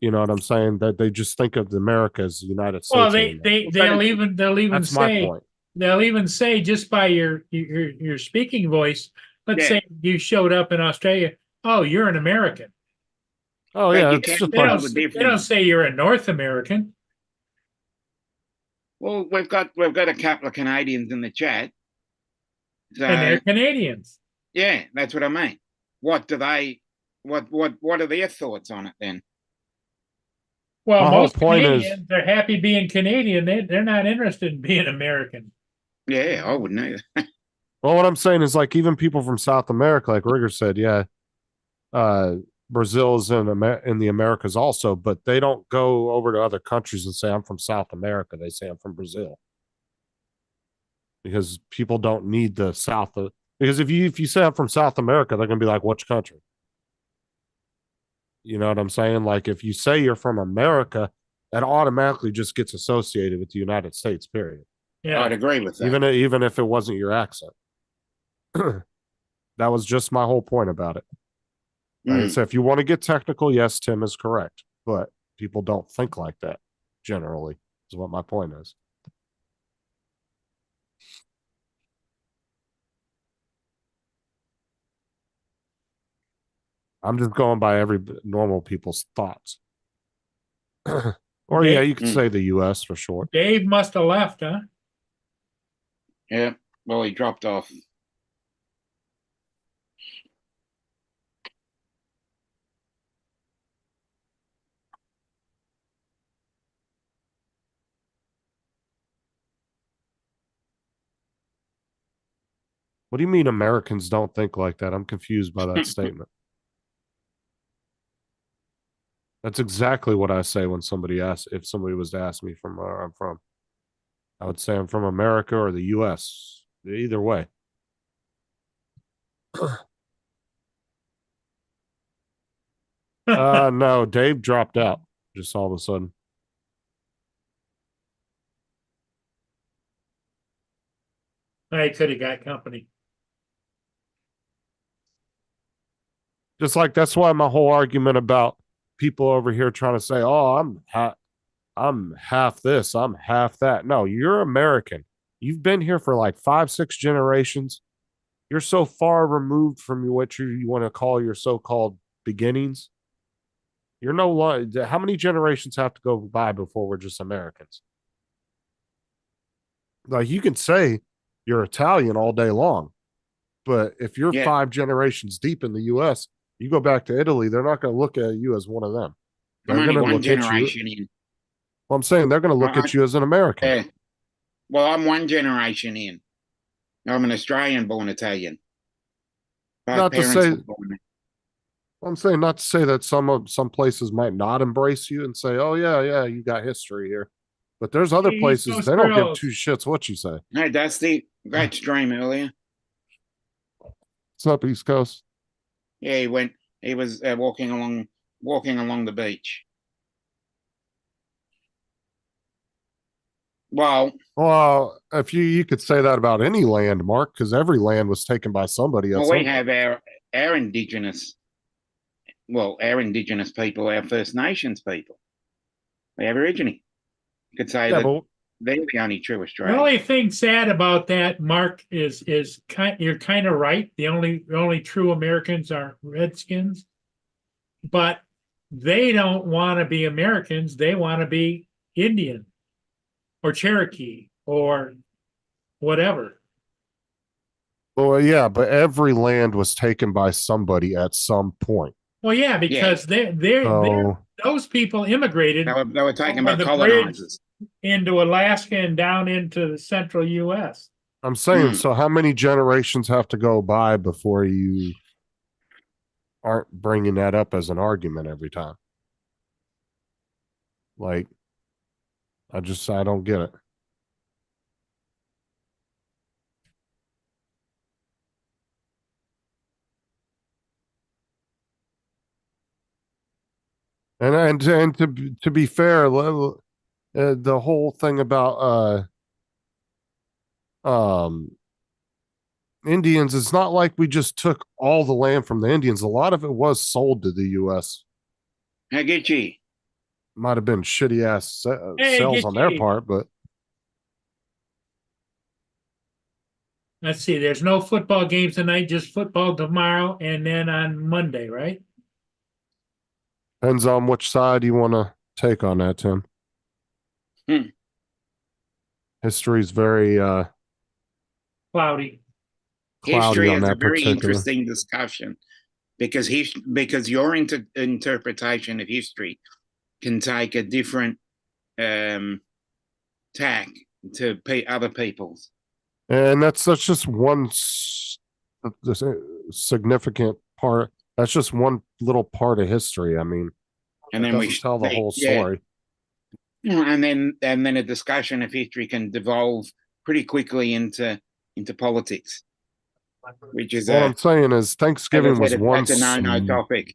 Speaker 5: you know what I'm saying? That they just think of America as the United
Speaker 2: Well,
Speaker 5: States of America.
Speaker 2: they'll even
Speaker 5: That's my
Speaker 2: say
Speaker 5: point.
Speaker 2: they'll even say just by your speaking voice. Let's
Speaker 3: Yeah.
Speaker 2: say you showed up in Australia. Oh, you're an American.
Speaker 5: Oh
Speaker 3: But
Speaker 5: yeah,
Speaker 3: you
Speaker 5: it's
Speaker 3: can't
Speaker 5: just
Speaker 2: They
Speaker 5: like
Speaker 3: tell
Speaker 2: don't.
Speaker 3: the
Speaker 2: They don't
Speaker 3: difference.
Speaker 2: say you're a North American.
Speaker 3: Well, we've got a couple of Canadians in the chat. So
Speaker 2: And they're Canadians.
Speaker 3: yeah, that's what I mean. What do they what are their thoughts on it then?
Speaker 2: Well,
Speaker 5: my whole
Speaker 2: most
Speaker 5: point is,
Speaker 2: Canadians they're happy being Canadian. They're not interested in being American.
Speaker 3: Yeah, I wouldn't either.
Speaker 5: well, what I'm saying is like even people from South America, like Rigger said, yeah, uh, Brazil is in the Americas also, but they don't go over to other countries and say I'm from South America. They say I'm from Brazil because people don't need the South. Because if you say I'm from South America, they're gonna be like, which country? You know what I'm saying? Like if you say you're from America, that automatically just gets associated with the United States. Period.
Speaker 2: Yeah.
Speaker 3: I'd agree with that.
Speaker 5: Even if it wasn't your accent. That was just my whole point about it. Right.
Speaker 3: Mm.
Speaker 5: So if you want to get technical, yes, Tim is correct, but people don't think like that generally, is what my point is. I'm just going by normal people's thoughts. Or
Speaker 2: Dave-
Speaker 5: yeah, you could
Speaker 3: Mm.
Speaker 5: say the U.S. for short.
Speaker 2: Dave must have left, huh?
Speaker 3: Yeah. Well, he dropped off.
Speaker 5: What do you mean Americans don't think like that? I'm confused by that statement. That's exactly what I say when somebody asks, if somebody was to ask me from where I'm from. I would say I'm from America or the US. Either way. No, Dave dropped out just all of a sudden.
Speaker 2: I could have got company.
Speaker 5: Just like that's why my whole argument about people over here trying to say, "Oh, I'm half this, I'm half that." No, you're American. You've been here for like 5, 6 generations. You're so far removed from what you want to call your so-called beginnings. You're no longer. How many generations have to go by before we're just Americans? Like you can say you're Italian all day long, but if you're
Speaker 3: Yeah.
Speaker 5: 5 generations deep in the U.S., you go back to Italy, they're not going to look at you as one of them.
Speaker 3: I'm
Speaker 5: They're
Speaker 3: only
Speaker 5: going to
Speaker 3: one
Speaker 5: look at you.
Speaker 3: generation in.
Speaker 5: Well, I'm saying they're going to look
Speaker 3: I-
Speaker 5: at you as an American.
Speaker 3: Yeah. Well, I'm one generation in. I'm an Australian-born Italian. Both
Speaker 5: Not to
Speaker 3: parents
Speaker 5: say-
Speaker 3: were born there.
Speaker 5: I'm saying not to say that some places might not embrace you and say, "Oh yeah, you got history here," but there's other
Speaker 2: East
Speaker 5: places
Speaker 2: Coast
Speaker 5: they don't give
Speaker 2: girls.
Speaker 5: 2 shits what you say.
Speaker 3: No, Dusty, great stream earlier.
Speaker 5: It's up East Coast.
Speaker 3: Yeah, he was walking along the beach. Well,
Speaker 5: If you could say that about any land, Mark, because every land was taken by somebody else.
Speaker 3: we have our indigenous people, our First Nations people, the Aborigine. You could say
Speaker 5: Yeah,
Speaker 3: that
Speaker 5: but
Speaker 3: they're the only true
Speaker 2: The
Speaker 3: Australians.
Speaker 2: only thing sad about that, Mark, is you're kind of right. The only true Americans are Redskins, but they don't want to be Americans. They want to be Indian or Cherokee or whatever.
Speaker 5: well, yeah, but every land was taken by somebody at some point.
Speaker 2: Well, yeah, because they're
Speaker 5: So
Speaker 2: those people immigrated
Speaker 3: They were taken
Speaker 2: over
Speaker 3: by
Speaker 2: the
Speaker 3: colonizers.
Speaker 2: into Alaska and down into the central U.S.
Speaker 5: I'm saying,
Speaker 3: Hmm.
Speaker 5: so how many generations have to go by before you aren't bringing that up as an argument every time? Like, I don't get it. And to be fair, the whole thing about Indians, it's not like we just took all the land from the Indians. A lot of it was sold to the U.S.
Speaker 3: Hagichi.
Speaker 5: Might have been shitty ass
Speaker 2: Hey,
Speaker 5: sales
Speaker 2: get
Speaker 5: on their
Speaker 2: ye.
Speaker 5: part, but
Speaker 2: Let's see. There's no football games tonight. Just football tomorrow, and then on Monday, right?
Speaker 5: depends on which side you want to take on that, Tim.
Speaker 3: Hmm.
Speaker 5: History's very
Speaker 2: Cloudy.
Speaker 5: cloudy
Speaker 3: History
Speaker 5: on
Speaker 3: is a
Speaker 5: that
Speaker 3: very
Speaker 5: particular.
Speaker 3: interesting discussion because your interpretation of history can take a different tack to other people's.
Speaker 5: And that's just one significant part. That's just one little part of history. I mean,
Speaker 3: And
Speaker 5: it
Speaker 3: then we
Speaker 5: doesn't tell the whole
Speaker 3: yeah.
Speaker 5: story.
Speaker 3: And then a discussion of history can devolve pretty quickly into politics, which is
Speaker 5: What I'm saying is Thanksgiving was one
Speaker 3: that's a no topic.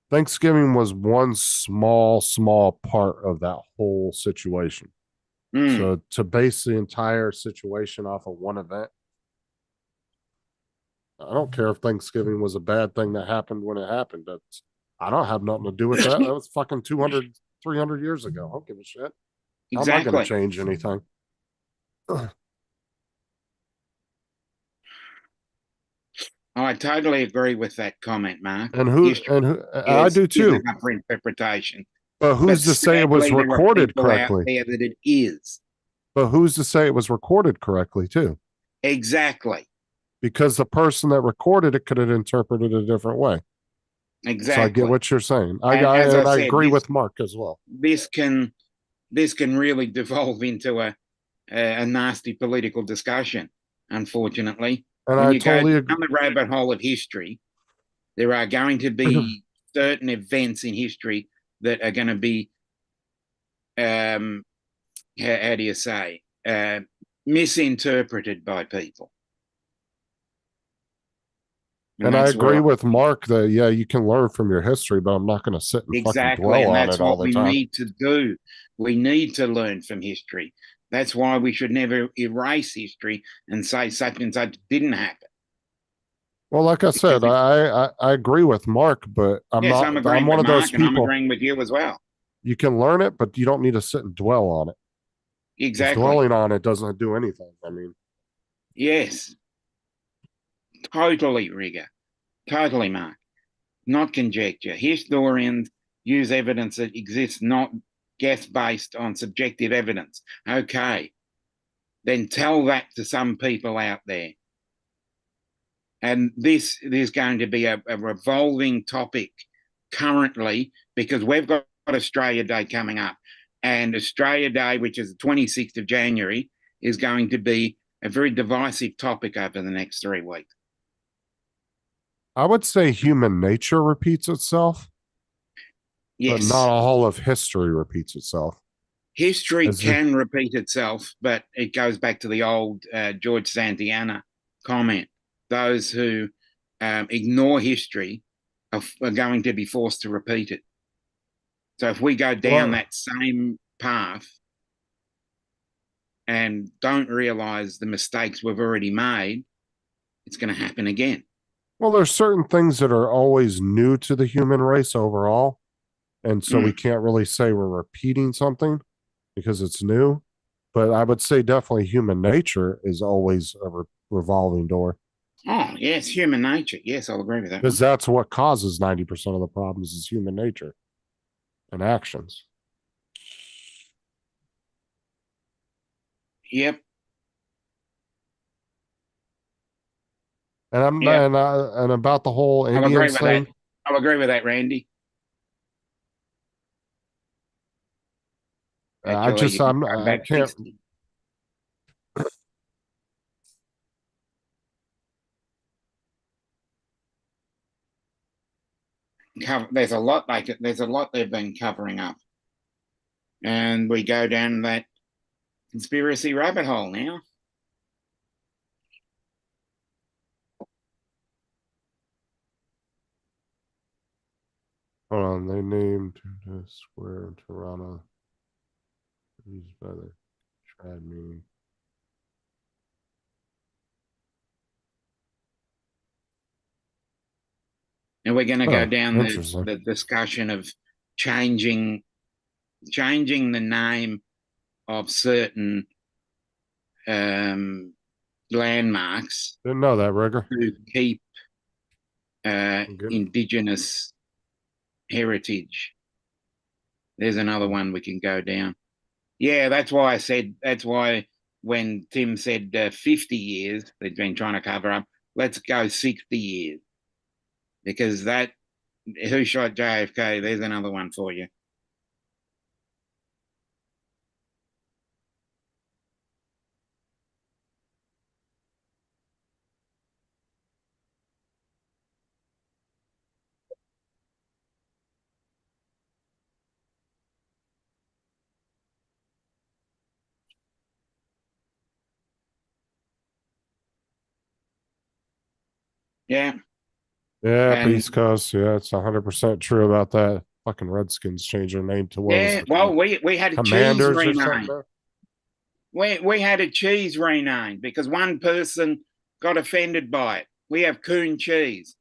Speaker 5: Thanksgiving was one small part of that whole situation.
Speaker 3: Mm.
Speaker 5: So to base the entire situation off of one event, I don't care if Thanksgiving was a bad thing that happened when it happened. I don't have nothing to do with that. That was fucking 200, 300 years ago. I don't give a shit. How am I going
Speaker 3: Exactly.
Speaker 5: to change anything?
Speaker 3: I totally agree with that comment, Mark.
Speaker 5: And who
Speaker 3: History
Speaker 5: and who, I do too.
Speaker 3: isn't up for interpretation.
Speaker 5: But who's
Speaker 3: But
Speaker 5: to say it was
Speaker 3: sadly, there are
Speaker 5: recorded
Speaker 3: people out
Speaker 5: correctly?
Speaker 3: there that it is.
Speaker 5: But who's to say it was recorded correctly too?
Speaker 3: Exactly.
Speaker 5: Because the person that recorded it could have interpreted it a different way.
Speaker 3: Exactly.
Speaker 5: So I get what you're saying.
Speaker 3: And as I
Speaker 5: I
Speaker 3: said,
Speaker 5: agree
Speaker 3: this-
Speaker 5: with Mark as well.
Speaker 3: This can really devolve into a nasty political discussion, unfortunately.
Speaker 5: And
Speaker 3: When
Speaker 5: I
Speaker 3: you
Speaker 5: totally
Speaker 3: go
Speaker 5: agree.
Speaker 3: down the rabbit hole of history, there are going to be certain events in history that are going to be, how do you say, misinterpreted by people.
Speaker 5: And I
Speaker 3: that's
Speaker 5: agree
Speaker 3: what-
Speaker 5: with Mark that, yeah, you can learn from your history, but I'm not going to sit and fucking
Speaker 3: exactly,
Speaker 5: dwell
Speaker 3: and
Speaker 5: on
Speaker 3: that's
Speaker 5: it all
Speaker 3: what
Speaker 5: the
Speaker 3: we
Speaker 5: time.
Speaker 3: need to do. We need to learn from history. That's why we should never erase history and say such and such didn't happen.
Speaker 5: Well, like I said,
Speaker 3: Because
Speaker 5: I agree with Mark, but I'm
Speaker 3: yes,
Speaker 5: not.
Speaker 3: I'm agreeing
Speaker 5: I'm one
Speaker 3: with
Speaker 5: of those
Speaker 3: Mark, and I'm
Speaker 5: people.
Speaker 3: agreeing with you as well.
Speaker 5: You can learn it, but you don't need to sit and dwell on it. 'Cause
Speaker 3: Exactly.
Speaker 5: dwelling on it doesn't do anything. I mean,
Speaker 3: Yes. Totally, Rigger. Totally, Mark. Not conjecture. Historians use evidence that exists, not guess based on subjective evidence. Okay. Then tell that to some people out there. And this is going to be a revolving topic currently because we've got Australia Day coming up. And Australia Day, which is the 26th of January, is going to be a very divisive topic over the next 3 weeks.
Speaker 5: I would say human nature repeats itself,
Speaker 3: Yes.
Speaker 5: but not all of history repeats itself.
Speaker 3: History
Speaker 5: As the-
Speaker 3: can repeat itself, but it goes back to the old George Santayana comment. Those who ignore history are going to be forced to repeat it. So if we go down
Speaker 5: Well-
Speaker 3: that same path and don't realize the mistakes we've already made, it's going to happen again.
Speaker 5: Well, there's certain things that are always new to the human race overall. And so we can't really say we're repeating something because it's new. But I would say definitely human nature is always a revolving door
Speaker 3: Oh, yes, human nature. Yes, I'll agree with that.
Speaker 5: because that's what causes 90% of the problems is human nature and actions.
Speaker 3: Yep.
Speaker 5: And
Speaker 3: Yeah.
Speaker 5: and about the whole
Speaker 3: I'll agree
Speaker 5: Indian
Speaker 3: with
Speaker 5: thing.
Speaker 3: that. I'll agree with that, Randy.
Speaker 5: I
Speaker 3: Actually,
Speaker 5: just
Speaker 3: you can
Speaker 5: I'm
Speaker 3: go
Speaker 5: I
Speaker 3: back
Speaker 5: can't
Speaker 3: 60. There's a lot there's a lot they've been covering up, and we go down that conspiracy rabbit hole now.
Speaker 5: hold on. They named the square in Toronto used by the trad meeting.
Speaker 3: And we're going to
Speaker 5: Oh,
Speaker 3: go down
Speaker 5: interesting.
Speaker 3: the discussion of changing the name of certain landmarks
Speaker 5: Didn't know that, Rigger.
Speaker 3: to keep
Speaker 5: Good.
Speaker 3: indigenous heritage. There's another one we can go down. Yeah, that's why when Tim said 50 years, they've been trying to cover up, let's go 60 years. Because who shot JFK? There's another one for you. Yeah.
Speaker 5: Yeah,
Speaker 3: And-
Speaker 5: East Coast. Yeah, it's 100% true about that. Fucking Redskins changed their name to what was
Speaker 3: Yeah.
Speaker 5: it,
Speaker 3: Well, we had a
Speaker 5: Commanders
Speaker 3: cheese
Speaker 5: or
Speaker 3: rename.
Speaker 5: something.
Speaker 3: We had a cheese rename because one person got offended by it. We have Coon cheese.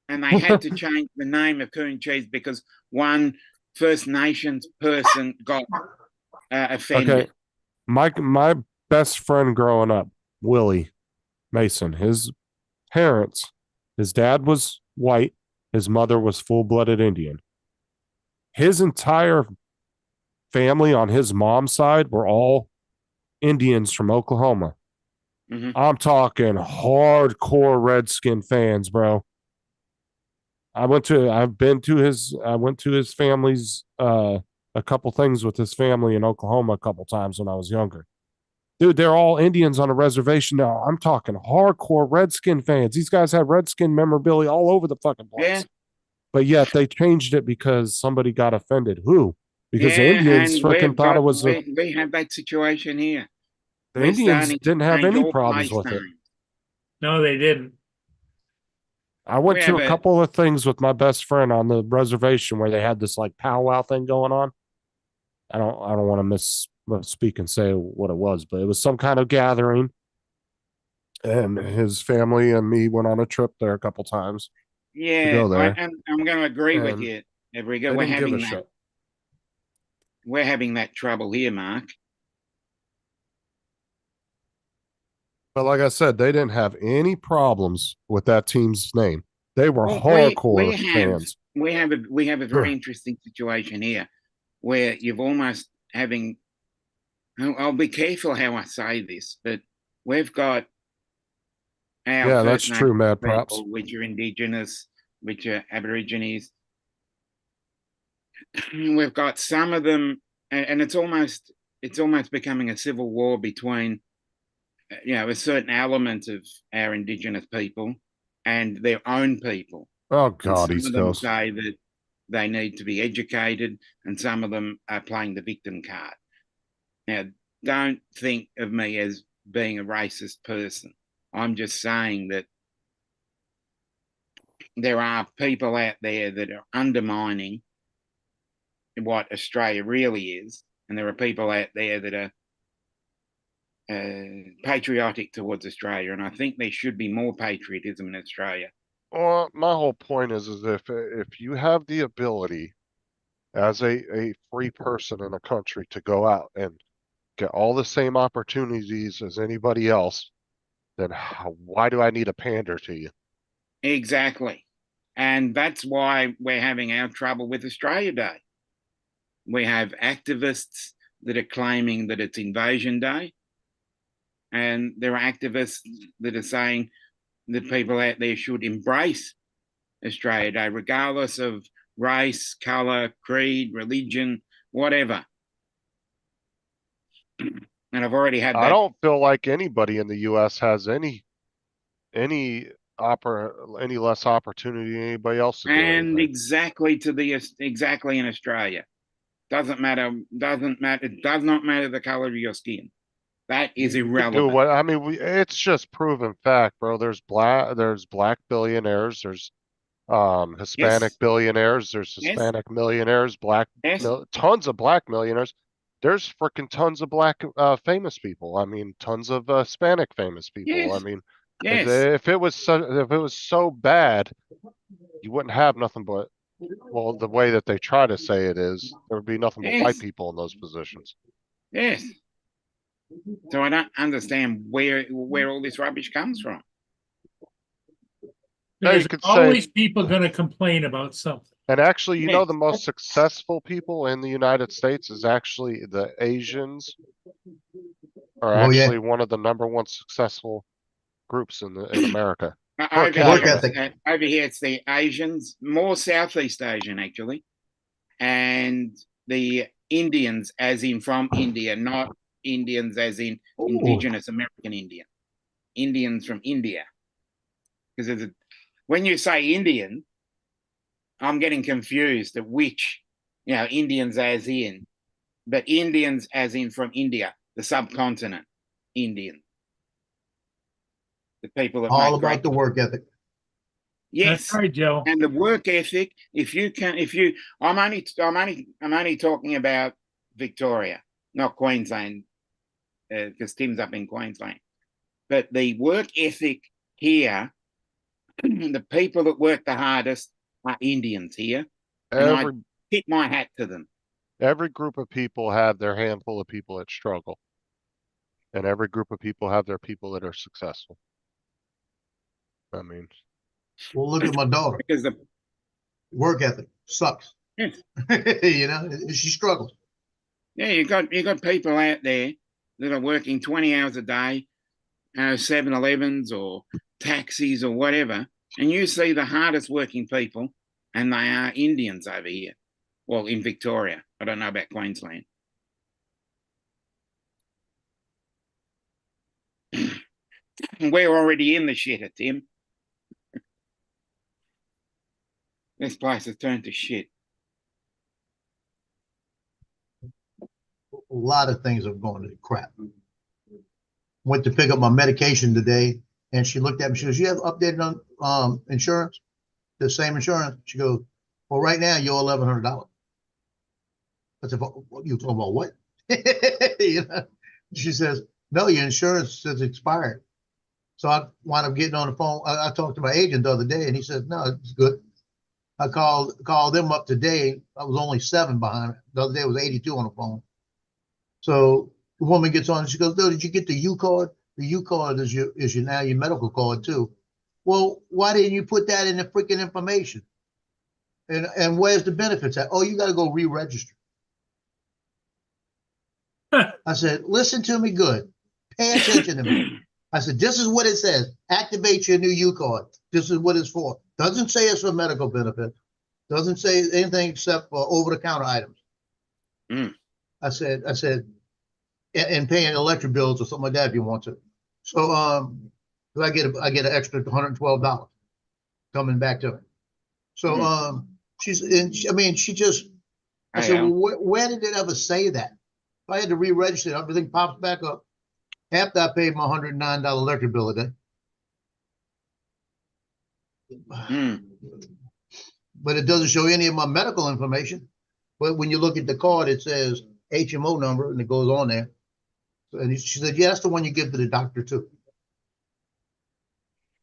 Speaker 3: And they had to change the name of Coon cheese because one First Nations person got offended.
Speaker 5: Okay, my best friend growing up, Willie Mason, his parents His dad was white. His mother was full-blooded Indian. His entire family on his mom's side were all Indians from Oklahoma.
Speaker 3: Mhm.
Speaker 5: I'm talking hardcore Redskin fans, bro. I went to his family's a couple things with his family in Oklahoma a couple times when I was younger. Dude, they're all Indians on a reservation now. I'm talking hardcore Redskin fans. These guys have Redskin memorabilia all over the fucking place.
Speaker 3: Yeah.
Speaker 5: But yet they changed it because somebody got offended. Who? Because the
Speaker 3: Yeah,
Speaker 5: Indians
Speaker 3: and
Speaker 5: freaking thought it was
Speaker 3: we have that situation here.
Speaker 5: the
Speaker 3: We're
Speaker 5: Indians
Speaker 3: starting to
Speaker 5: didn't have
Speaker 3: change
Speaker 5: any
Speaker 3: all
Speaker 5: problems
Speaker 3: place
Speaker 5: with it.
Speaker 3: names.
Speaker 2: No, they didn't.
Speaker 5: I went
Speaker 3: We
Speaker 5: to
Speaker 3: have
Speaker 5: a
Speaker 3: a-
Speaker 5: couple of things with my best friend on the reservation where they had this like powwow thing going on. I don't want to misspeak and say what it was, but it was some kind of gathering. And his family and me went on a trip there a couple times.
Speaker 3: Yeah,
Speaker 5: go there.
Speaker 3: and I'm going to agree with
Speaker 5: And
Speaker 3: you,
Speaker 5: They
Speaker 3: Everett. We're
Speaker 5: didn't give a
Speaker 3: having that.
Speaker 5: shit.
Speaker 3: We're having that trouble here, Mark.
Speaker 5: But like I said, they didn't have any problems with that team's name. They were
Speaker 3: Well,
Speaker 5: hardcore fans.
Speaker 3: we have a very
Speaker 5: Sure.
Speaker 3: interesting situation here, where you've almost having. I'll be careful how I say this, but we've got our
Speaker 5: Yeah,
Speaker 3: First
Speaker 5: that's
Speaker 3: Nations
Speaker 5: true, Mad
Speaker 3: people,
Speaker 5: Props.
Speaker 3: which are Indigenous, which are Aborigines. We've got some of them, and it's almost becoming a civil war between, a certain element of our Indigenous people and their own people.
Speaker 5: Oh
Speaker 3: And
Speaker 5: God,
Speaker 3: some
Speaker 5: East
Speaker 3: of them
Speaker 5: Coast.
Speaker 3: say that they need to be educated, and some of them are playing the victim card. Now, don't think of me as being a racist person. I'm just saying that there are people out there that are undermining what Australia really is, and there are people out there that are patriotic towards Australia, and I think there should be more patriotism in Australia.
Speaker 5: Well, my whole point is if you have the ability as a free person in a country to go out and get all the same opportunities as anybody else, then why do I need to pander to you?
Speaker 3: Exactly. And that's why we're having our trouble with Australia Day. We have activists that are claiming that it's Invasion Day, and there are activists that are saying that people out there should embrace Australia Day, regardless of race, colour, creed, religion, whatever. And I've already had that.
Speaker 5: I don't feel like anybody in the U.S. has any less opportunity than anybody else to do
Speaker 3: And
Speaker 5: anything.
Speaker 3: exactly in Australia. Doesn't matter. It does not matter the color of your skin. That is
Speaker 5: You can do
Speaker 3: irrelevant.
Speaker 5: what I mean. It's just proven fact, bro. There's black billionaires. There's Hispanic
Speaker 3: Yes.
Speaker 5: billionaires. There's
Speaker 3: Yes.
Speaker 5: Hispanic millionaires.
Speaker 3: Yes.
Speaker 5: Tons of black millionaires. There's freaking tons of black famous people. I mean, tons of Hispanic famous people. I
Speaker 3: Yes.
Speaker 5: mean,
Speaker 3: Yes.
Speaker 5: if it was so bad, you wouldn't have nothing but, well, the way that they try to say it is, there would be nothing but white
Speaker 3: Yes.
Speaker 5: people in those positions.
Speaker 3: Yes. So I don't understand where all this rubbish comes from.
Speaker 5: Now you
Speaker 2: There's
Speaker 5: could say-
Speaker 2: always people going to complain about something.
Speaker 5: And actually, you know,
Speaker 3: Yes.
Speaker 5: the most successful people in the United States is actually the Asians are
Speaker 1: Oh, yeah.
Speaker 5: actually one of the number one successful groups in America. Per
Speaker 3: Over
Speaker 5: capita.
Speaker 3: here, over here, it's the Asians, more Southeast Asian actually, and the Indians, as in from India, not Indians as in indigenous American Indian. Indians from India, because when you say Indian, I'm getting confused at which, Indians as in, but Indians as in from India, the subcontinent Indian. The people that
Speaker 1: All
Speaker 3: migrate.
Speaker 1: about the work ethic.
Speaker 3: Yes.
Speaker 2: That's right, Joe.
Speaker 3: And the work ethic, I'm only talking about Victoria, not Queensland, because Tim's up in Queensland. But the work ethic here, the people that work the hardest are Indians here. And I tip my hat to them.
Speaker 5: Every group of people have their handful of people that struggle. And every group of people have their people that are successful. I mean,
Speaker 6: Well, look at my daughter.
Speaker 3: because the
Speaker 6: Work ethic sucks.
Speaker 3: Yes.
Speaker 6: You know, she struggles.
Speaker 3: yeah, you got people out there that are working 20 hours a day, 7-Elevens or taxis or whatever, and you see the hardest working people, and they are Indians over here. Well, in Victoria, I don't know about Queensland. We're already in the shitter, Tim. This place has turned to shit.
Speaker 6: A lot of things have gone to crap. Went to pick up my medication today, and she looked at me. She goes, "You have updated on insurance? The same insurance?" She goes, "Well, right now you're $1,100." I said, "What you talking about? What?" You know? She says, "No, your insurance has expired." So I wound up getting on the phone. I talked to my agent the other day, and he said, "No, it's good." I called them up today. I was only 7 behind. The other day it was 82 on the phone. So the woman gets on. She goes, "No, did you get the U card? The U card is your now your medical card too." Well, why didn't you put that in the freaking information? And where's the benefits at? Oh, you got to go re-register. I said, "Listen to me good. Pay attention to me." I said, "This is what it says. Activate your new U card. This is what it's for. Doesn't say it's for medical benefits. Doesn't say anything except for over-the-counter items."
Speaker 3: Mm.
Speaker 6: I said, and paying electric bills or something like that if you want to. So, I get an extra $112 coming back to me. So, she just, I said, "Well, where did it ever say that?" If I had to re-register, everything pops back up. After I paid my $109 electric bill a day.
Speaker 3: Mm.
Speaker 6: But it doesn't show any of my medical information. But when you look at the card, it says HMO number and it goes on there. And she said, "Yeah, that's the one you give to the doctor too."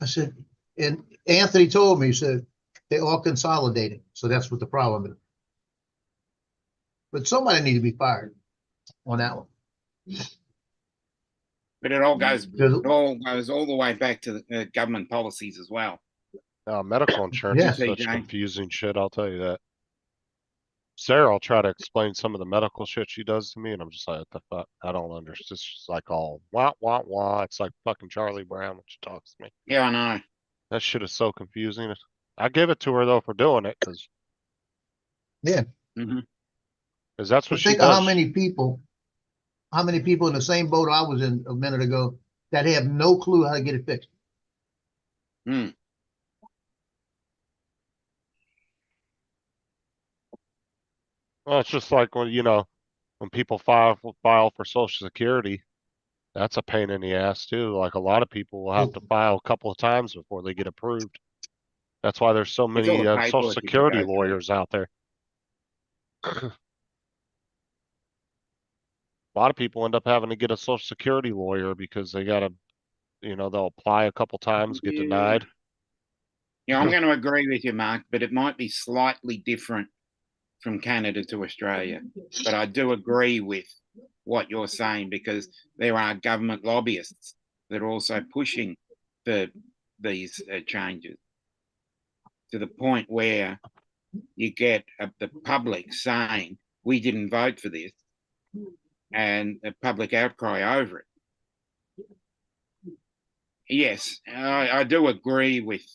Speaker 6: I said, and Anthony told me, he said, "They're all consolidating." So that's what the problem is. But somebody need to be fired on that one.
Speaker 3: But it all goes
Speaker 6: Because-
Speaker 3: all the way back to the government policies as well.
Speaker 5: Medical insurance
Speaker 6: Yeah.
Speaker 5: is such
Speaker 3: TJ.
Speaker 5: confusing shit, I'll tell you that. Sarah will try to explain some of the medical shit she does to me, and I'm just like, what the fuck? I don't understand. It's just like all wah, wah, wah. It's like fucking Charlie Brown when she talks to me.
Speaker 3: Yeah, I know.
Speaker 5: That shit is so confusing. I give it to her, though, for doing it, because
Speaker 6: Yeah.
Speaker 3: Mhm.
Speaker 5: that's what she
Speaker 6: think of
Speaker 5: does.
Speaker 6: how many people in the same boat I was in a minute ago that have no clue how to get it fixed.
Speaker 3: Mm.
Speaker 5: Well, it's just like when people file for Social Security, that's a pain in the ass too. Like a lot of people will have to file a couple of times before they get approved. That's why there's so
Speaker 3: It's all
Speaker 5: many
Speaker 3: the
Speaker 5: Social
Speaker 3: paperwork you
Speaker 5: Security
Speaker 3: go through.
Speaker 5: lawyers out there. A lot of people end up having to get a Social Security lawyer because they gotta, they'll apply a couple times, get denied.
Speaker 3: Yeah, I'm going to agree with you, Mark, but it might be slightly different from Canada to Australia. But I do agree with what you're saying because there are government lobbyists that are also pushing for these changes to the point where you get the public saying, "We didn't vote for this," and a public outcry over it. Yes, I do agree with,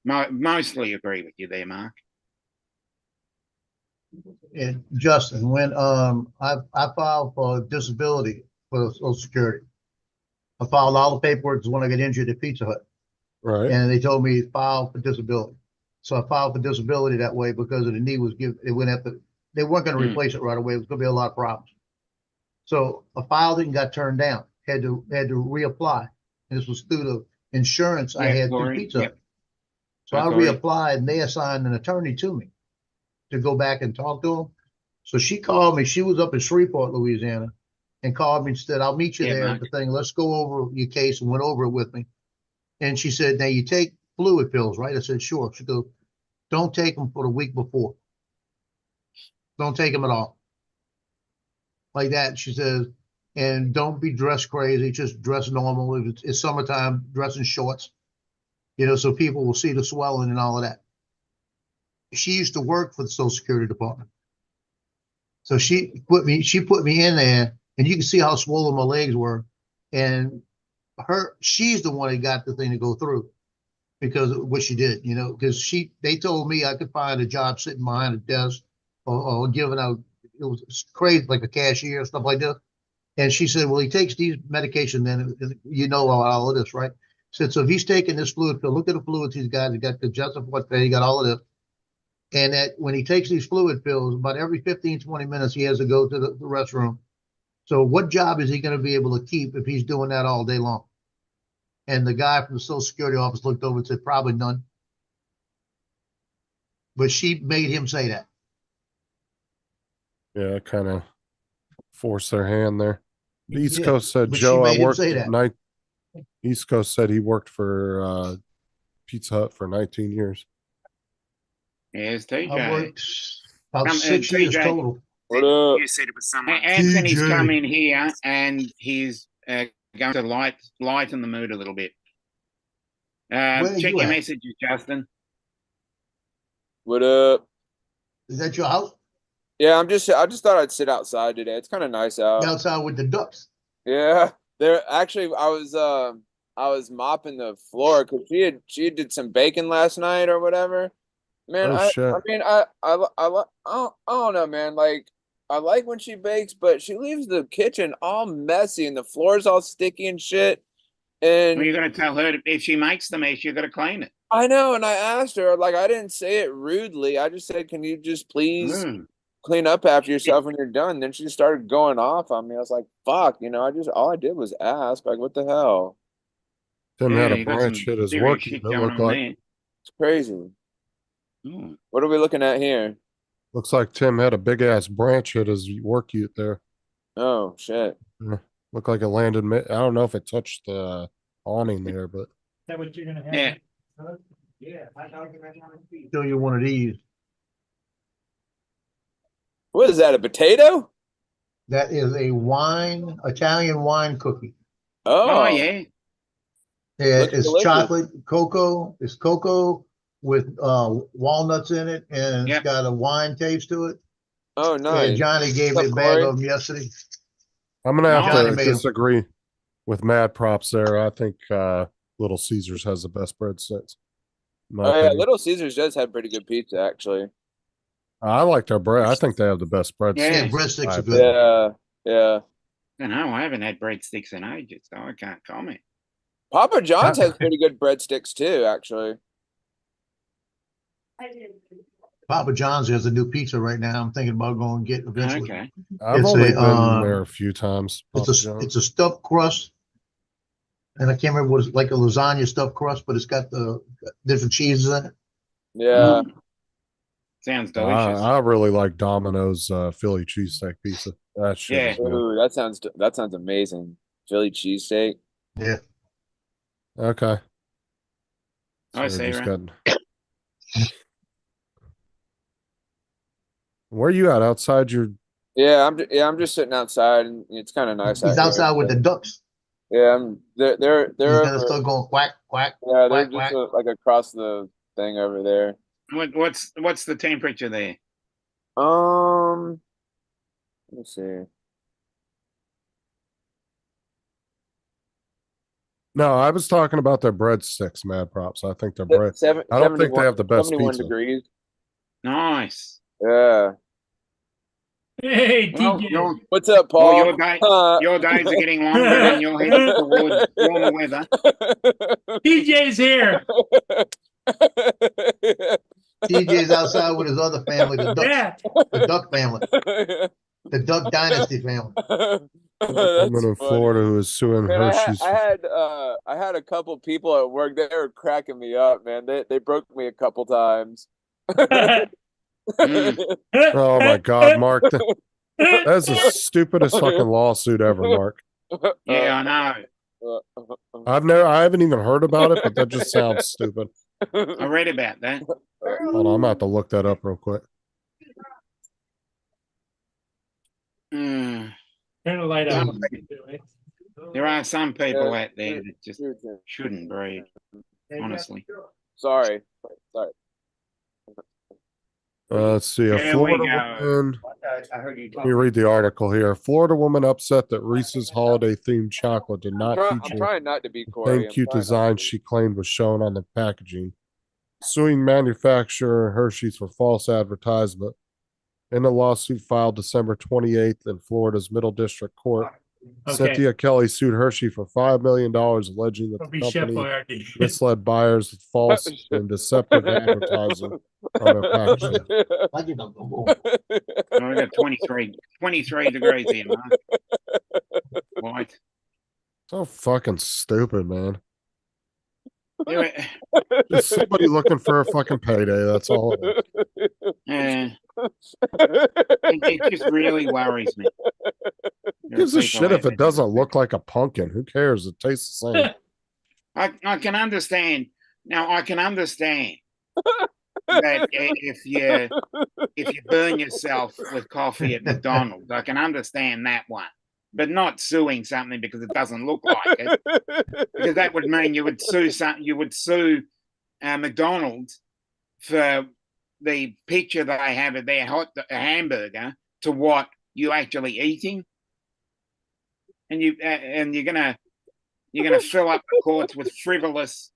Speaker 3: mostly agree with you there, Mark.
Speaker 6: And Justin, when I filed for disability for Social Security, I filed all the paperwork when I got injured at Pizza Hut,
Speaker 5: Right.
Speaker 6: and they told me file for disability. So I filed for disability that way because of the knee was given. They weren't going to replace it right away. It was going to be a lot of problems. So I filed it and got turned down. Had to reapply. And this was through the insurance I had through Pizza Hut. So I reapplied and they assigned an attorney to me to go back and talk to him. So she called me. She was up in Shreveport, Louisiana, and called me and said, "I'll meet you there at the thing. Let's go over your case," and went over it with me. And she said, "Now you take fluid pills, right?" I said, "Sure." She goes, "Don't take them for the week before. Don't take them at all." Like that. She says, "And don't be dressed crazy. Just dress normal. If it's summertime, dress in shorts. you know, so people will see the swelling and all of that. She used to work for the Social Security Department. So she put me in there, and you can see how swollen my legs were. And she's the one that got the thing to go through because of what she did, you know, because they told me I could find a job sitting behind a desk or giving out, it was crazy, like a cashier, stuff like that. And she said, well, he takes these medication, then you know all of this, right? Said, so if he's taking this fluid pill, look at the fluids he's got. He got congestive heart failure, he got all of this. And that when he takes these fluid pills, about every 15, 20 minutes, he has to go to the restroom. So what job is he going to be able to keep if he's doing that all day long? And the guy from the Social Security office looked over and said, probably none. But she made him say that.
Speaker 5: Yeah, kind of forced their hand there. The East
Speaker 6: Yeah,
Speaker 5: Coast said,
Speaker 6: but she
Speaker 5: Joe, I
Speaker 6: made him
Speaker 5: worked
Speaker 6: say
Speaker 5: at
Speaker 6: that.
Speaker 5: night. East Coast said he worked for Pizza Hut for 19 years.
Speaker 3: Yes,
Speaker 6: I
Speaker 3: TJ.
Speaker 6: worked about
Speaker 3: Come,
Speaker 6: 6 years
Speaker 3: TJ.
Speaker 6: total.
Speaker 7: What up?
Speaker 3: You said it was someone. Anthony's
Speaker 6: TJ.
Speaker 3: come in here and he's going to lighten the mood a little bit.
Speaker 6: Where
Speaker 3: Check
Speaker 6: you
Speaker 3: your
Speaker 6: at?
Speaker 3: messages, Justin.
Speaker 7: What up?
Speaker 6: Is that your house?
Speaker 7: Yeah, I just thought I'd sit outside today. It's kind of nice out.
Speaker 6: You outside with the ducks?
Speaker 7: Yeah. There actually I was mopping the floor because she did some bacon last night or whatever. Man,
Speaker 5: Oh,
Speaker 7: I
Speaker 5: shit.
Speaker 7: mean I don't know, man. Like I like when she bakes, but she leaves the kitchen all messy and the floor's all sticky and shit. And
Speaker 3: Well, you're going to tell her if she makes the mess, you're going to clean it.
Speaker 7: I know, and I asked her, like I didn't say it rudely. I just said, "Can you just please clean up after yourself when you're done?" Then she started going off on me. I was like, "Fuck," you know. All I did was ask, like, "What the hell?"
Speaker 5: Tim had a
Speaker 3: you got
Speaker 5: branch
Speaker 3: some
Speaker 5: hit his
Speaker 3: serious
Speaker 5: work.
Speaker 3: shit
Speaker 5: It
Speaker 3: going
Speaker 5: looked
Speaker 3: on
Speaker 5: like
Speaker 3: there.
Speaker 7: It's crazy.
Speaker 3: Ooh.
Speaker 7: What are we looking at here?
Speaker 5: looks like Tim had a big ass branch hit his work ute there.
Speaker 7: Oh shit!
Speaker 5: Looked like it landed. I don't know if it touched the awning there, but
Speaker 2: Is that what you're gonna have?
Speaker 3: Yeah.
Speaker 4: Yeah, I talked about it on the feet.
Speaker 6: Show you one of these.
Speaker 7: What is that? A potato?
Speaker 6: That is a Italian wine cookie.
Speaker 3: Oh, yeah.
Speaker 6: Yeah,
Speaker 7: Looks
Speaker 6: it's
Speaker 7: delicious.
Speaker 6: chocolate, cocoa. It's cocoa with walnuts in it, and it's
Speaker 3: Yep.
Speaker 6: got a wine taste to it.
Speaker 7: Oh
Speaker 6: Yeah,
Speaker 7: nice.
Speaker 6: Johnny gave
Speaker 7: What's
Speaker 6: me a
Speaker 7: up,
Speaker 6: bag
Speaker 7: Corey?
Speaker 6: of them yesterday.
Speaker 5: I'm gonna have
Speaker 6: Johnny
Speaker 5: to
Speaker 6: made 'em.
Speaker 5: disagree with Mad Props there. I think Little Caesars has the best breadsticks. in my
Speaker 7: Oh yeah,
Speaker 5: opinion.
Speaker 7: Little Caesars does have pretty good pizza actually.
Speaker 5: I like their bread. I think they have the best breadsticks.
Speaker 3: Yeah.
Speaker 6: Yeah, breadsticks
Speaker 5: I-
Speaker 6: are good.
Speaker 7: Yeah.
Speaker 3: I don't know. I haven't had breadsticks in ages, so I can't comment.
Speaker 7: Papa John's has pretty good breadsticks too, actually.
Speaker 6: Papa John's has a new pizza right now. I'm thinking about going and get eventually.
Speaker 3: Okay.
Speaker 5: I've
Speaker 6: It's
Speaker 5: only
Speaker 6: a,
Speaker 5: been there a few times. Papa
Speaker 6: It's
Speaker 5: John's.
Speaker 6: a stuffed crust, and I can't remember what it's like, a lasagna stuffed crust, but it's got the different cheeses in it.
Speaker 7: Yeah.
Speaker 3: Sounds delicious.
Speaker 5: I really like Domino's Philly cheesesteak pizza. That shit
Speaker 3: Yeah.
Speaker 5: is good.
Speaker 7: Ooh, that sounds amazing. Philly cheesesteak.
Speaker 6: Yeah.
Speaker 5: Okay.
Speaker 3: Hi,
Speaker 5: So just
Speaker 3: Sarah.
Speaker 5: Where are you at? Outside your
Speaker 7: Yeah, I'm just sitting outside and it's kind of nice
Speaker 6: He's
Speaker 7: out
Speaker 6: outside
Speaker 7: here.
Speaker 6: with the ducks.
Speaker 7: Yeah, they're
Speaker 6: He's gonna
Speaker 7: over,
Speaker 6: start going quack, quack.
Speaker 7: yeah, they're
Speaker 6: quack,
Speaker 7: just
Speaker 6: quack.
Speaker 7: like across the thing over there.
Speaker 3: What's the temperature there?
Speaker 7: Let me see.
Speaker 5: No, I was talking about their breadsticks, Mad Props. I think their bread. I don't think they have the best
Speaker 7: 71
Speaker 5: pizza.
Speaker 7: degrees.
Speaker 3: Nice.
Speaker 7: Yeah.
Speaker 2: Hey,
Speaker 3: Well,
Speaker 2: TJ.
Speaker 7: What's up,
Speaker 3: well,
Speaker 7: Paul?
Speaker 3: your days are getting longer and you're heading towards warmer weather.
Speaker 2: TJ's here.
Speaker 6: TJ's outside with his other family, the ducks,
Speaker 2: Yeah.
Speaker 6: the duck family, the duck dynasty family.
Speaker 5: Woman in Florida who is suing
Speaker 7: Man,
Speaker 5: Hershey's.
Speaker 7: I had a couple people at work. They were cracking me up, man. They broke me a couple times.
Speaker 5: Oh my God, Mark! That's the stupidest fucking lawsuit ever, Mark.
Speaker 3: Yeah, I know.
Speaker 5: I haven't even heard about it, but that just sounds stupid.
Speaker 3: I read about that.
Speaker 5: Hold on, I'm about to look that up real quick.
Speaker 3: Mm,
Speaker 2: Turn the light on.
Speaker 3: there are some people out there that just shouldn't breed. honestly.
Speaker 7: Sorry.
Speaker 5: Let's see. A
Speaker 3: There we
Speaker 5: Florida
Speaker 3: go.
Speaker 5: woman.
Speaker 4: I heard you
Speaker 5: Let
Speaker 4: talk.
Speaker 5: me read the article here. A Florida woman upset that Reese's holiday themed chocolate did not
Speaker 7: I'm
Speaker 5: feature
Speaker 7: trying not to be Corey.
Speaker 5: same
Speaker 7: I'm
Speaker 5: cute
Speaker 7: trying not to
Speaker 5: design
Speaker 7: be.
Speaker 5: she claimed was shown on the packaging, suing manufacturer Hershey's for false advertisement. In a lawsuit filed December 28th in Florida's Middle District Court,
Speaker 2: Okay.
Speaker 5: Cynthia Kelly sued Hershey for $5 million, alleging that
Speaker 2: Don't
Speaker 5: the
Speaker 2: be Chef
Speaker 5: company
Speaker 2: Boyardee.
Speaker 5: misled buyers with false and deceptive advertising on their packaging.
Speaker 6: I get up.
Speaker 3: Oh, we got 23 degrees here, Mark. What?
Speaker 5: So fucking stupid, man.
Speaker 3: Yeah,
Speaker 5: Just somebody looking for a fucking payday. That's all.
Speaker 3: it just really worries me.
Speaker 5: Who gives a shit if it doesn't look like a pumpkin? Who cares? It tastes the same.
Speaker 3: I can understand. Now I can understand that if you burn yourself with coffee at McDonald's, I can understand that one. But not suing something because it doesn't look like it, because that would mean you would sue something. You would sue McDonald's for the picture that I have of their hamburger to what you actually eating, and you're gonna fill up the courts with frivolous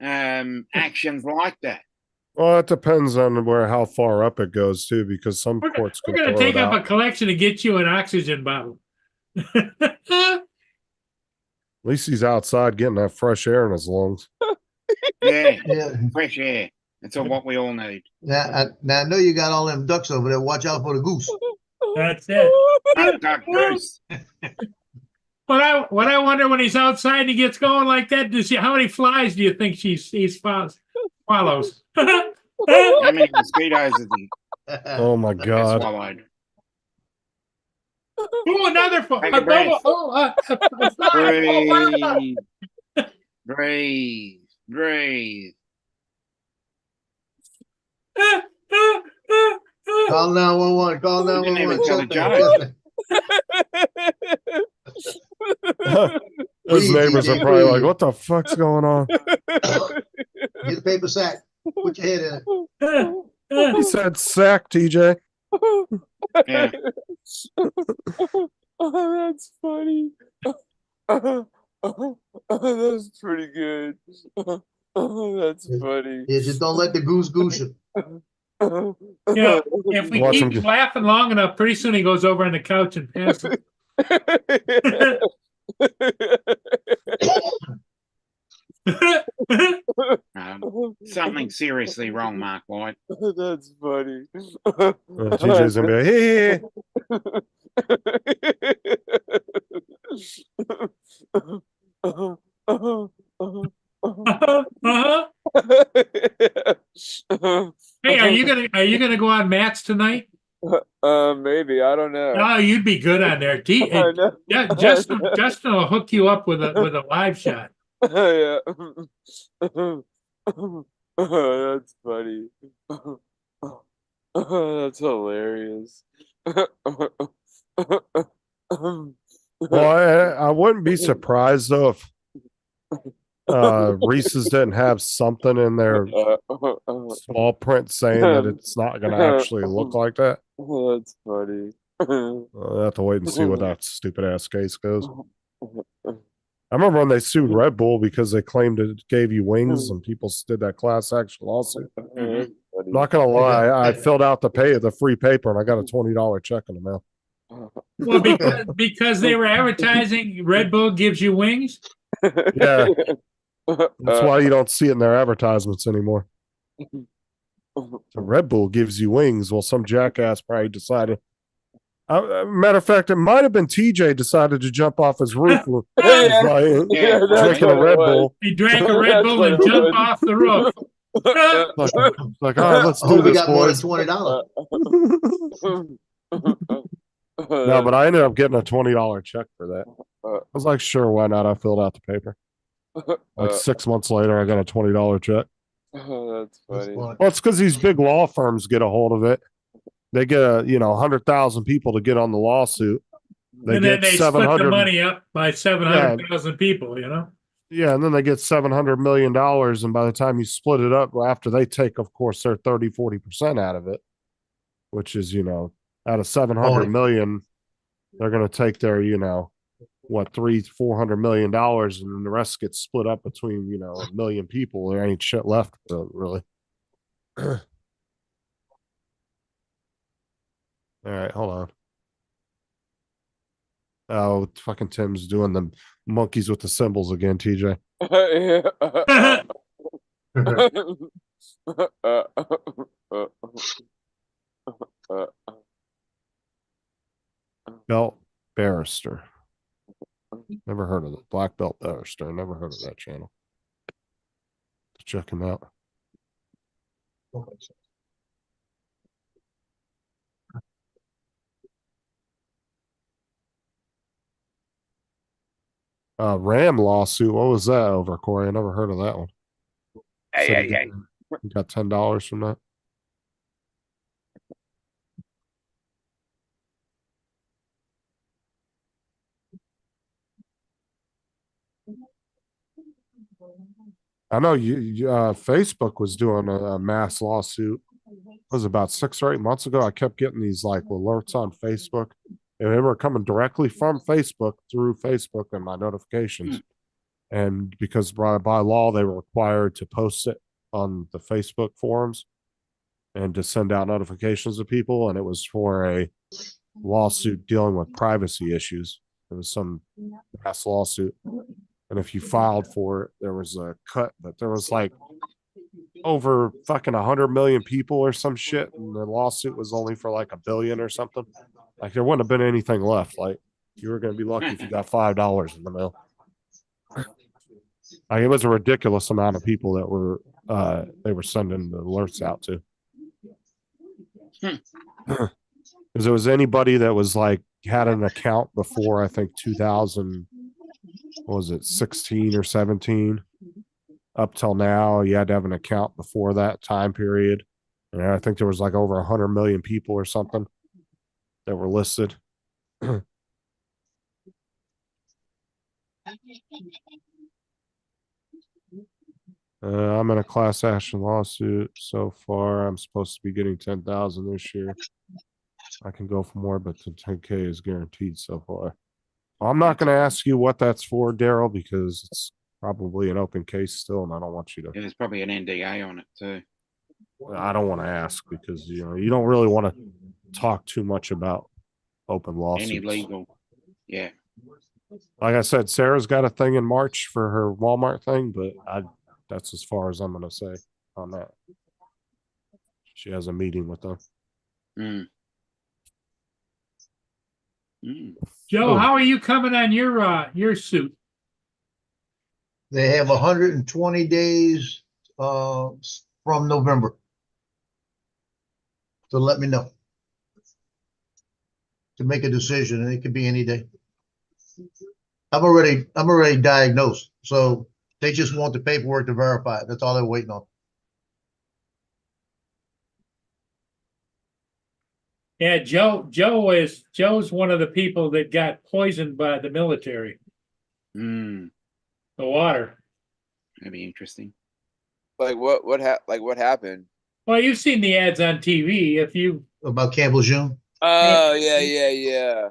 Speaker 3: actions like that.
Speaker 5: Well, it depends on how far up it goes too, because some courts
Speaker 2: We're
Speaker 5: could
Speaker 2: gonna
Speaker 5: throw
Speaker 2: take
Speaker 5: it
Speaker 2: up a
Speaker 5: out.
Speaker 2: collection to get you an oxygen bottle.
Speaker 5: At least he's outside getting that fresh air in his lungs.
Speaker 3: Yeah,
Speaker 6: Yeah.
Speaker 3: fresh air. That's all what we all need.
Speaker 6: Now I know you got all them ducks over there. Watch out for the goose.
Speaker 2: That's it.
Speaker 3: Duck goose.
Speaker 2: What I wonder when he's outside and he gets going like that, how many flies do you think he swallows?
Speaker 3: How many mosquitoes has he
Speaker 5: Oh my god!
Speaker 3: swallowed?
Speaker 2: Oh, another fly.
Speaker 3: Take a breath.
Speaker 2: A fly.
Speaker 3: Breathe. Breathe.
Speaker 6: Call 911. Call
Speaker 3: You didn't even
Speaker 6: 911.
Speaker 3: tell a
Speaker 5: His
Speaker 6: Breathe,
Speaker 5: neighbors are
Speaker 6: DJ,
Speaker 5: probably like,
Speaker 6: breathe.
Speaker 5: "What the fuck's going on?"
Speaker 6: Get a paper sack. Put your head in it.
Speaker 5: He said, "Sack, TJ."
Speaker 3: Yeah.
Speaker 7: Oh, that's funny. That's pretty good. That's funny.
Speaker 6: Yeah, just don't let the goose you.
Speaker 2: Yeah, if we
Speaker 5: Watch
Speaker 2: keep
Speaker 5: him
Speaker 2: laughing long enough, pretty soon he goes over on the couch and passes.
Speaker 3: Something seriously wrong, Mark White.
Speaker 7: That's funny.
Speaker 5: TJ's gonna be like, "Hey,
Speaker 2: Uh-huh. Hey, are you gonna go on Matt's tonight?
Speaker 7: Maybe, I don't know.
Speaker 2: Oh, you'd be good on there.
Speaker 7: I know.
Speaker 2: Yeah, Justin will hook you up with a live shot.
Speaker 7: Yeah. That's funny. That's hilarious.
Speaker 5: well, I wouldn't be surprised though if Reese's didn't have something in their small print saying that it's not going to actually look like that.
Speaker 7: That's funny.
Speaker 5: I'll have to wait and see what that stupid ass case goes. I remember when they sued Red Bull because they claimed it gave you wings, and people did that class action lawsuit. Not gonna lie, I filled out the free paper, and I got a $20 check in the mail.
Speaker 2: Well, because they were advertising Red Bull gives you wings.
Speaker 5: Yeah, that's why you don't see it in their advertisements anymore. So Red Bull gives you wings. Well, some jackass probably decided. Matter of fact, it might have been TJ decided to jump off his roof drinking a Red Bull.
Speaker 2: He drank a Red Bull and jumped off the roof.
Speaker 5: Like, all right, let's
Speaker 6: I hope
Speaker 5: do
Speaker 6: we
Speaker 5: this,
Speaker 6: got more than
Speaker 5: boys.
Speaker 6: $20.
Speaker 5: No, but I ended up getting a $20 check for that. I was like, sure, why not? I filled out the paper. Like 6 months later, I got a $20 check.
Speaker 7: That's funny.
Speaker 5: Well, it's because these big law firms get a hold of it. They get 100,000 people to get on the lawsuit.
Speaker 2: And then they split the money up by 700,000 people.
Speaker 5: Yeah, and then they get $700 million. And by the time you split it up, well, after they take, of course, their 30-40% out of it, which is, out of 700 million, they're going to take their, what, $300-400 million, and then the rest gets split up between, a million people. There ain't shit left, really. All right, hold on. Oh, fucking Tim's doing the monkeys with the symbols again, TJ. Belt barrister. Never heard of it. Black belt barrister. Never heard of that channel. Check him out. Ram lawsuit. What was that over, Corey? I never heard of that one. You got $10 from that. I know Facebook was doing a mass lawsuit. It was about 6 or 8 months ago. I kept getting these like alerts on Facebook, and they were coming directly from Facebook through Facebook and my notifications. And because by law they were required to post it on the Facebook forums and to send out notifications to people, and it was for a lawsuit dealing with privacy issues. It was some mass lawsuit. And if you filed for it, there was a cut, but there was like over fucking 100 million people or some shit, and the lawsuit was only for like $1 billion or something. Like there wouldn't have been anything left. Like you were going to be lucky if you got $5 in the mail. Like, it was a ridiculous amount of people that were they were sending the alerts out to. Because it was anybody that was like had an account before, I think 2000. What was it, 16 or 17 up till now, you had to have an account before that time period. And I think there was like over 100 million people or something that were listed. I'm in a class action lawsuit so far. I'm supposed to be getting 10,000 this year. I can go for more, but the 10K is guaranteed so far. I'm not going to ask you what that's for, Daryl, because it's probably an open case still, and I don't want you to.
Speaker 3: Yeah, there's probably an NDA on it too.
Speaker 5: I don't want to ask because you don't really want to talk too much about open lawsuits.
Speaker 3: Any legal, yeah.
Speaker 5: Like I said, Sarah's got a thing in March for her Walmart thing, but that's as far as I'm going to say on that. She has a meeting with them.
Speaker 2: Joe, how are you coming on your suit?
Speaker 6: They have 120 days from November to let me know, to make a decision, and it could be any day. I'm already diagnosed, so they just want the paperwork to verify it. That's all they're waiting on.
Speaker 2: Yeah, Joe's one of the people that got poisoned by the military. The water.
Speaker 3: That'd be interesting.
Speaker 7: Like what happened?
Speaker 2: Well, you've seen the ads on TV. If you
Speaker 6: About Campbell's June.
Speaker 7: Oh yeah.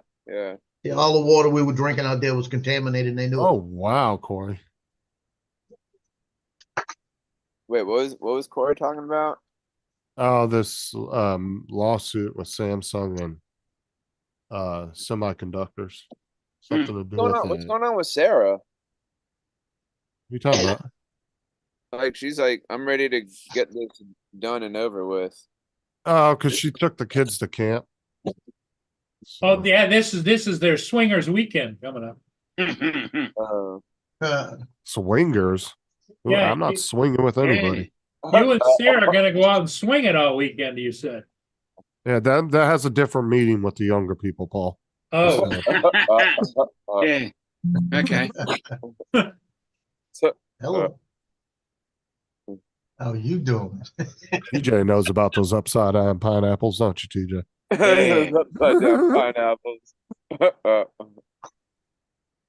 Speaker 6: Yeah, all the water we were drinking out there was contaminated, and they knew
Speaker 5: Oh
Speaker 6: it.
Speaker 5: wow, Corey.
Speaker 7: Wait, what was Corey talking about?
Speaker 5: Oh, this lawsuit with Samsung and semiconductors. Something to do with
Speaker 7: What's going on with Sarah?
Speaker 5: What are you talking about?
Speaker 7: Like she's like, I'm ready to get this done and over with.
Speaker 5: Oh, because she took the kids to camp.
Speaker 2: Oh yeah, this is their swingers weekend coming up.
Speaker 5: Swingers.
Speaker 2: Yeah,
Speaker 5: I'm not swinging with anybody.
Speaker 2: You and Sarah are gonna go out and swing it all weekend, you said.
Speaker 5: Yeah, that has a different meaning with the younger people, Paul.
Speaker 2: Oh,
Speaker 3: Yeah. Okay.
Speaker 6: Hello. How you doing?
Speaker 5: TJ knows about those upside down pineapples, don't you, TJ?
Speaker 7: Upside down pineapples.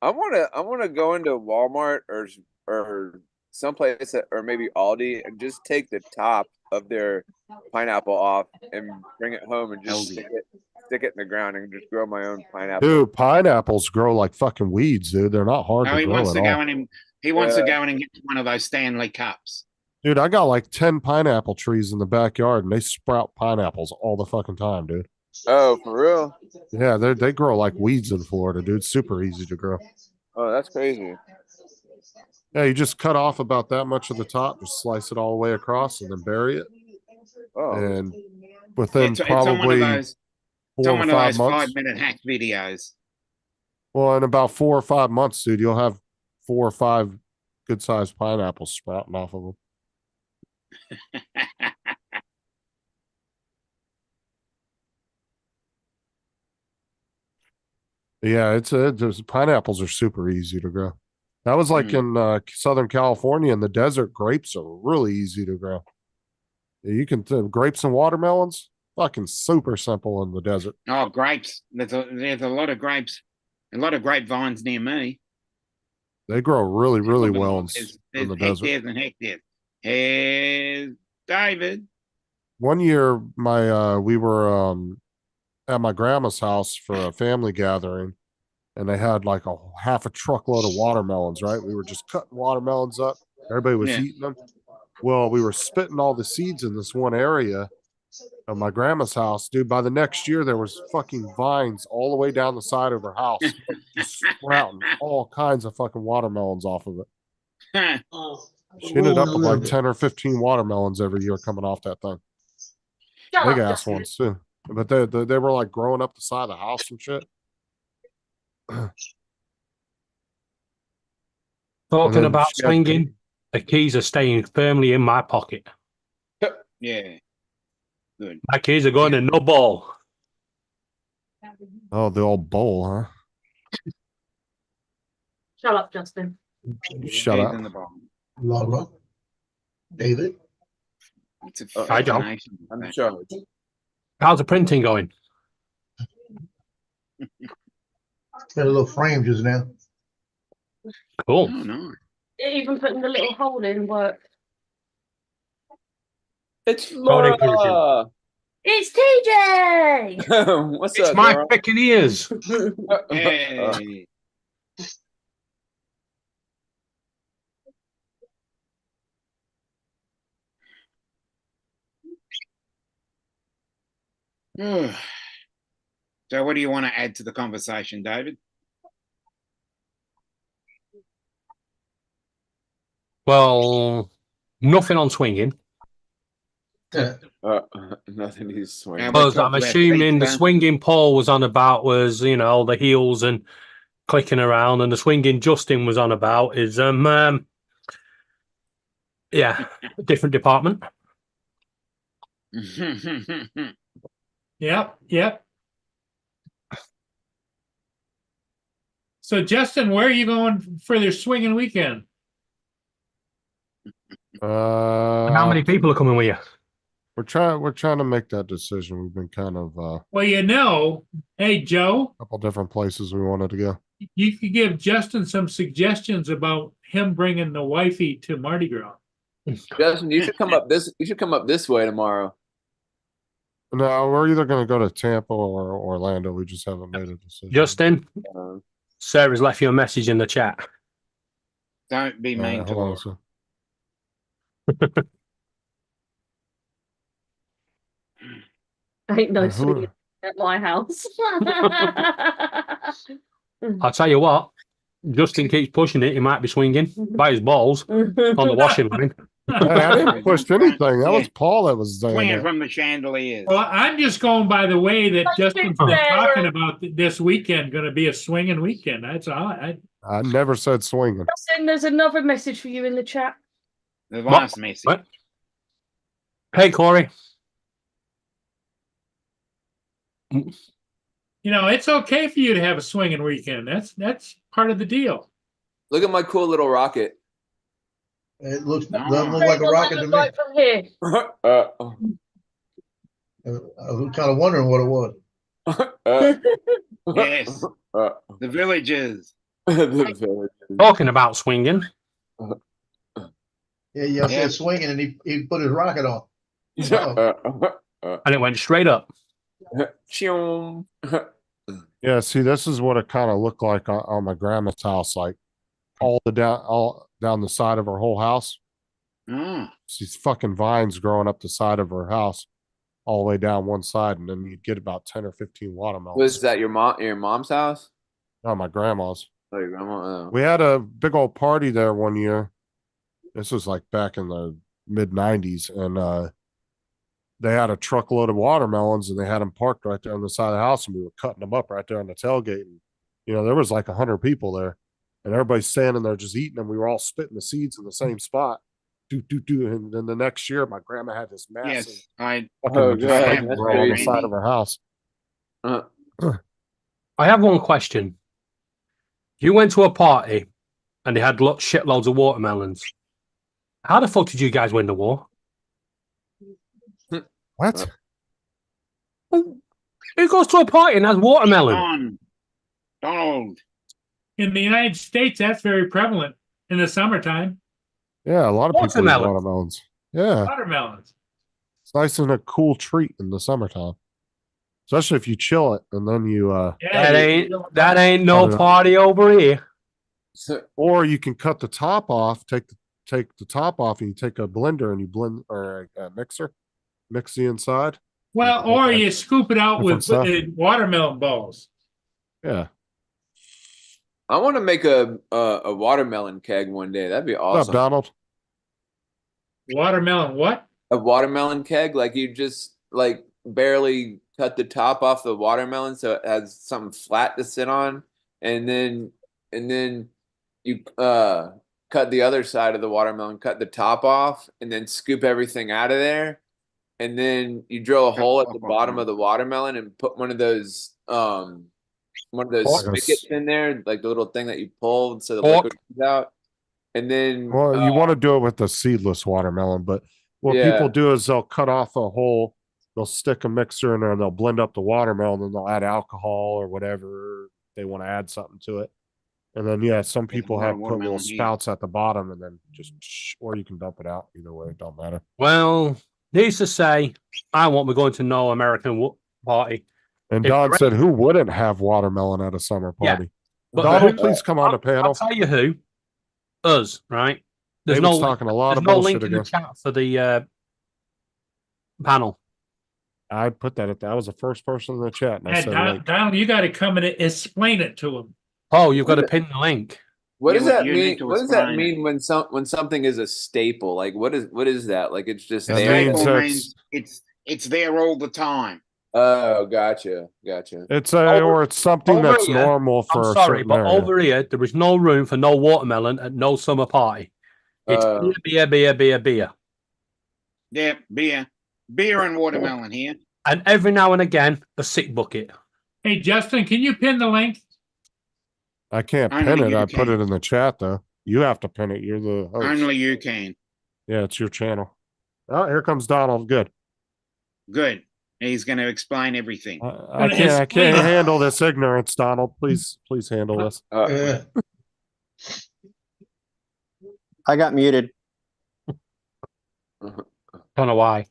Speaker 7: I wanna go into Walmart or or someplace or maybe Aldi and just take the top of their pineapple off and bring it home and just
Speaker 3: Aldi.
Speaker 7: stick it in the ground and just grow my own pineapple.
Speaker 5: Dude, pineapples grow like fucking weeds, dude. They're not hard
Speaker 3: No,
Speaker 5: to
Speaker 3: he
Speaker 5: grow
Speaker 3: wants
Speaker 5: at
Speaker 3: to
Speaker 5: all.
Speaker 3: go in and he wants to
Speaker 7: Yeah.
Speaker 3: go in and get one of those Stanley cups.
Speaker 5: Dude, I got like 10 pineapple trees in the backyard and they sprout pineapples all the fucking time, dude.
Speaker 7: Oh, for real?
Speaker 5: Yeah, they grow like weeds in Florida, dude. Super easy to grow.
Speaker 7: Oh, that's crazy.
Speaker 5: Yeah, you just cut off about that much of the top, just slice it all the way across and then bury it.
Speaker 7: Oh,
Speaker 5: And within
Speaker 3: It's on one of
Speaker 5: probably
Speaker 3: those. It's
Speaker 5: 4
Speaker 3: on
Speaker 5: or
Speaker 3: one of
Speaker 5: 5
Speaker 3: those
Speaker 5: months.
Speaker 3: 5-minute hack videos.
Speaker 5: Well, in about 4 or 5 months, dude, you'll have 4 or 5 good sized pineapples sprouting off of them. Yeah, pineapples are super easy to grow. That was like in Southern California in the desert. Grapes are really easy to grow. You can grapes and watermelons, fucking super simple in the desert.
Speaker 3: Oh, grapes. There's a lot of grapes, a lot of grapevines near me.
Speaker 5: They grow really, really
Speaker 3: There's-
Speaker 5: well in
Speaker 3: there's
Speaker 5: the desert.
Speaker 3: hectares and hectares. Here's David.
Speaker 5: One year, we were at my grandma's house for a family gathering, and they had like a half a truckload of watermelons. Right, we were just cutting watermelons up. Everybody was
Speaker 3: Yeah.
Speaker 5: eating them. Well, we were spitting all the seeds in this one area of my grandma's house, dude. By the next year, there was fucking vines all the way down the side of her house, just sprouting all kinds of fucking watermelons off of it. She ended up with like 10 or 15 watermelons every year coming off that thing. Big ass ones too. But they were like growing up the side of the house and shit.
Speaker 8: Talking
Speaker 5: then
Speaker 8: about
Speaker 5: she had-
Speaker 8: swinging, the keys are staying firmly in my pocket.
Speaker 3: Yeah. Good.
Speaker 8: My keys are going in no ball.
Speaker 5: Oh, the old bowl, huh?
Speaker 9: Shut up, Justin.
Speaker 5: Shut
Speaker 3: He's
Speaker 5: up.
Speaker 3: in the bottom.
Speaker 6: Laura, David,
Speaker 3: It's a
Speaker 7: Hi,
Speaker 8: Joe.
Speaker 3: fascination
Speaker 7: I'm
Speaker 3: thing.
Speaker 7: sure.
Speaker 8: How's the printing going?
Speaker 6: got a little frame just now.
Speaker 8: Cool.
Speaker 3: Oh, no.
Speaker 9: Even putting the little hole in work.
Speaker 7: It's
Speaker 8: Sorry,
Speaker 7: Laura.
Speaker 9: It's TJ!
Speaker 7: What's
Speaker 8: It's
Speaker 7: up,
Speaker 8: my
Speaker 7: Laura?
Speaker 8: freaking ears.
Speaker 3: Hey. So, what do you want to add to the conversation, David?
Speaker 8: Well, nothing on swinging.
Speaker 7: Nothing he's swinging.
Speaker 3: Yeah,
Speaker 8: Because
Speaker 3: talked
Speaker 8: I'm
Speaker 3: about
Speaker 8: assuming the
Speaker 3: pizza.
Speaker 8: swinging Paul was on about was, the heels and clicking around, and the swinging Justin was on about is, yeah, a different department.
Speaker 2: Yep. So, Justin, where are you going for their swinging weekend?
Speaker 8: And how many people are coming with you?
Speaker 5: We're trying to make that decision. We've been kind of
Speaker 2: Well, hey, Joe,
Speaker 5: a couple different places we wanted to go.
Speaker 2: you could give Justin some suggestions about him bringing the wifey to Mardi Gras.
Speaker 7: Justin, you should come up this. You should come up this way tomorrow.
Speaker 5: No, we're either going to go to Tampa or Orlando. We just haven't made a decision.
Speaker 8: Justin,
Speaker 7: Uh,
Speaker 8: Sarah's left you a message in the chat.
Speaker 3: Don't be
Speaker 5: All
Speaker 3: mean
Speaker 5: right,
Speaker 3: to
Speaker 5: hold on
Speaker 3: her.
Speaker 5: a second.
Speaker 9: Ain't no
Speaker 5: Who-
Speaker 9: swinging at my house.
Speaker 8: I'll tell you what, Justin keeps pushing it. He might be swinging by his balls on the washing line.
Speaker 5: Hey, I didn't push anything. That was Paul that was saying
Speaker 3: Swinging
Speaker 5: that.
Speaker 3: from the chandeliers.
Speaker 2: Well, I'm just going by the way that Justin's been
Speaker 9: Sarah.
Speaker 2: talking about this weekend going to be a swinging weekend. That's all.
Speaker 5: I never said swinging.
Speaker 9: Justin, there's another message for you in the chat.
Speaker 3: The last message.
Speaker 8: What? Hey, Corey.
Speaker 2: It's okay for you to have a swinging weekend. That's part of the deal.
Speaker 7: look at my cool little rocket.
Speaker 6: It looks
Speaker 3: No.
Speaker 6: doesn't look like a
Speaker 9: What
Speaker 6: rocket
Speaker 9: that
Speaker 6: to
Speaker 9: look
Speaker 6: me.
Speaker 9: like from here.
Speaker 6: I was kind of wondering what it was.
Speaker 3: Yes. The villagers.
Speaker 7: The village.
Speaker 8: Talking about swinging,
Speaker 6: Yeah, you see
Speaker 3: Yeah.
Speaker 6: it swinging and he put his rocket on.
Speaker 8: And it went straight up.
Speaker 7: Chum.
Speaker 5: Yeah, see, this is what it kind of looked like on my grandma's house, like all down the side of her whole house.
Speaker 3: Oh,
Speaker 5: These fucking vines growing up the side of her house, all the way down one side, and then you'd get about 10 or 15 watermelons.
Speaker 7: Was that your mom's house?
Speaker 5: Oh, my grandma's.
Speaker 7: Oh, your grandma. Oh.
Speaker 5: We had a big old party there one year. This was like back in the mid 90s, and they had a truckload of watermelons, and they had them parked right there on the side of the house, and we were cutting them up right there on the tailgate. And there was like 100 people there, and everybody's standing there just eating them. We were all spitting the seeds in the same spot. And then the next year, my grandma had this massive
Speaker 3: yes. I
Speaker 5: fucking
Speaker 7: God, that's
Speaker 5: grow on the
Speaker 7: crazy.
Speaker 5: side of her house.
Speaker 8: I have one question. You went to a party and they had shitloads of watermelons. How the fuck did you guys win the war?
Speaker 5: What?
Speaker 8: Who goes to a party and has watermelon?
Speaker 3: Donald.
Speaker 2: In the United States, that's very prevalent in the summertime.
Speaker 5: Yeah, a lot of people eat
Speaker 8: Watermelon.
Speaker 5: watermelons. Yeah,
Speaker 2: Watermelons.
Speaker 5: it's nice and a cool treat in the summertime, especially if you chill it and then you
Speaker 2: Yeah,
Speaker 8: That ain't no
Speaker 5: Cut it up.
Speaker 8: party over here.
Speaker 5: or you can cut the top off, take the top off, and you take a blender and you blend, or a mixer, mix the inside.
Speaker 2: Well, or you scoop it out with
Speaker 5: Different stuff.
Speaker 2: watermelon balls.
Speaker 5: Yeah.
Speaker 7: I want to make a watermelon keg one day. That'd be
Speaker 5: What's
Speaker 7: awesome.
Speaker 5: up, Donald?
Speaker 2: Watermelon what?
Speaker 7: A watermelon keg, like you just like barely cut the top off the watermelon so it has something flat to sit on, and then you cut the other side of the watermelon, cut the top off, and then scoop everything out of there, and then you drill a hole at the bottom of the watermelon and put one of those spigots in there, like the little thing that you pull so the liquid comes out. And then
Speaker 5: Well, you want to do it with the seedless watermelon, but what people do is they'll cut off a hole, they'll stick a mixer in there, and they'll blend up the watermelon, and they'll add alcohol or whatever they want to add something to it. And then some people have put little spouts at the bottom, and then or you can dump it out. Either way, it don't matter.
Speaker 8: Well, needs to say, I won't be going to no American party.
Speaker 5: And Don said, who wouldn't have watermelon at a summer party?
Speaker 8: But
Speaker 5: Donald, please come on the panel.
Speaker 8: I'll tell you who. Us, right? There's
Speaker 5: David's
Speaker 8: no
Speaker 5: talking a lot of
Speaker 8: no
Speaker 5: bullshit
Speaker 8: link in the
Speaker 5: again.
Speaker 8: chat for the panel.
Speaker 5: I put that I was the first person in the chat, and I
Speaker 2: And
Speaker 5: said,
Speaker 2: Donald, you got to come in and explain it to him.
Speaker 8: Oh, you've got to pin the link.
Speaker 7: What does that
Speaker 3: you
Speaker 7: mean?
Speaker 3: need to
Speaker 7: What does that
Speaker 3: explain
Speaker 7: mean when something is a staple? Like what is that? Like it's just
Speaker 5: That
Speaker 7: there.
Speaker 5: means
Speaker 3: Staple
Speaker 5: it's-
Speaker 3: means it's there all the time.
Speaker 7: Oh, gotcha.
Speaker 5: it's or it's something
Speaker 8: over
Speaker 5: that's
Speaker 8: here,
Speaker 5: normal for
Speaker 8: I'm
Speaker 5: a
Speaker 8: sorry,
Speaker 5: certain
Speaker 8: but
Speaker 5: area.
Speaker 8: over here there is no room for no watermelon at no summer party. It's beer.
Speaker 3: Yeah, beer and watermelon here.
Speaker 8: And every now and again, a sick bucket.
Speaker 2: Hey, Justin, can you pin the link?
Speaker 5: I can't
Speaker 3: Only
Speaker 5: pin it.
Speaker 3: you
Speaker 5: I put
Speaker 3: can.
Speaker 5: it in the chat though. You have to pin it. You're the host.
Speaker 3: Only you can.
Speaker 5: Yeah, it's your channel. Oh, here comes Donald. Good.
Speaker 3: Good. He's going to explain everything.
Speaker 5: I can't handle this ignorance, Donald. Please handle this.
Speaker 6: Yeah.
Speaker 10: I got muted.
Speaker 8: Don't know why.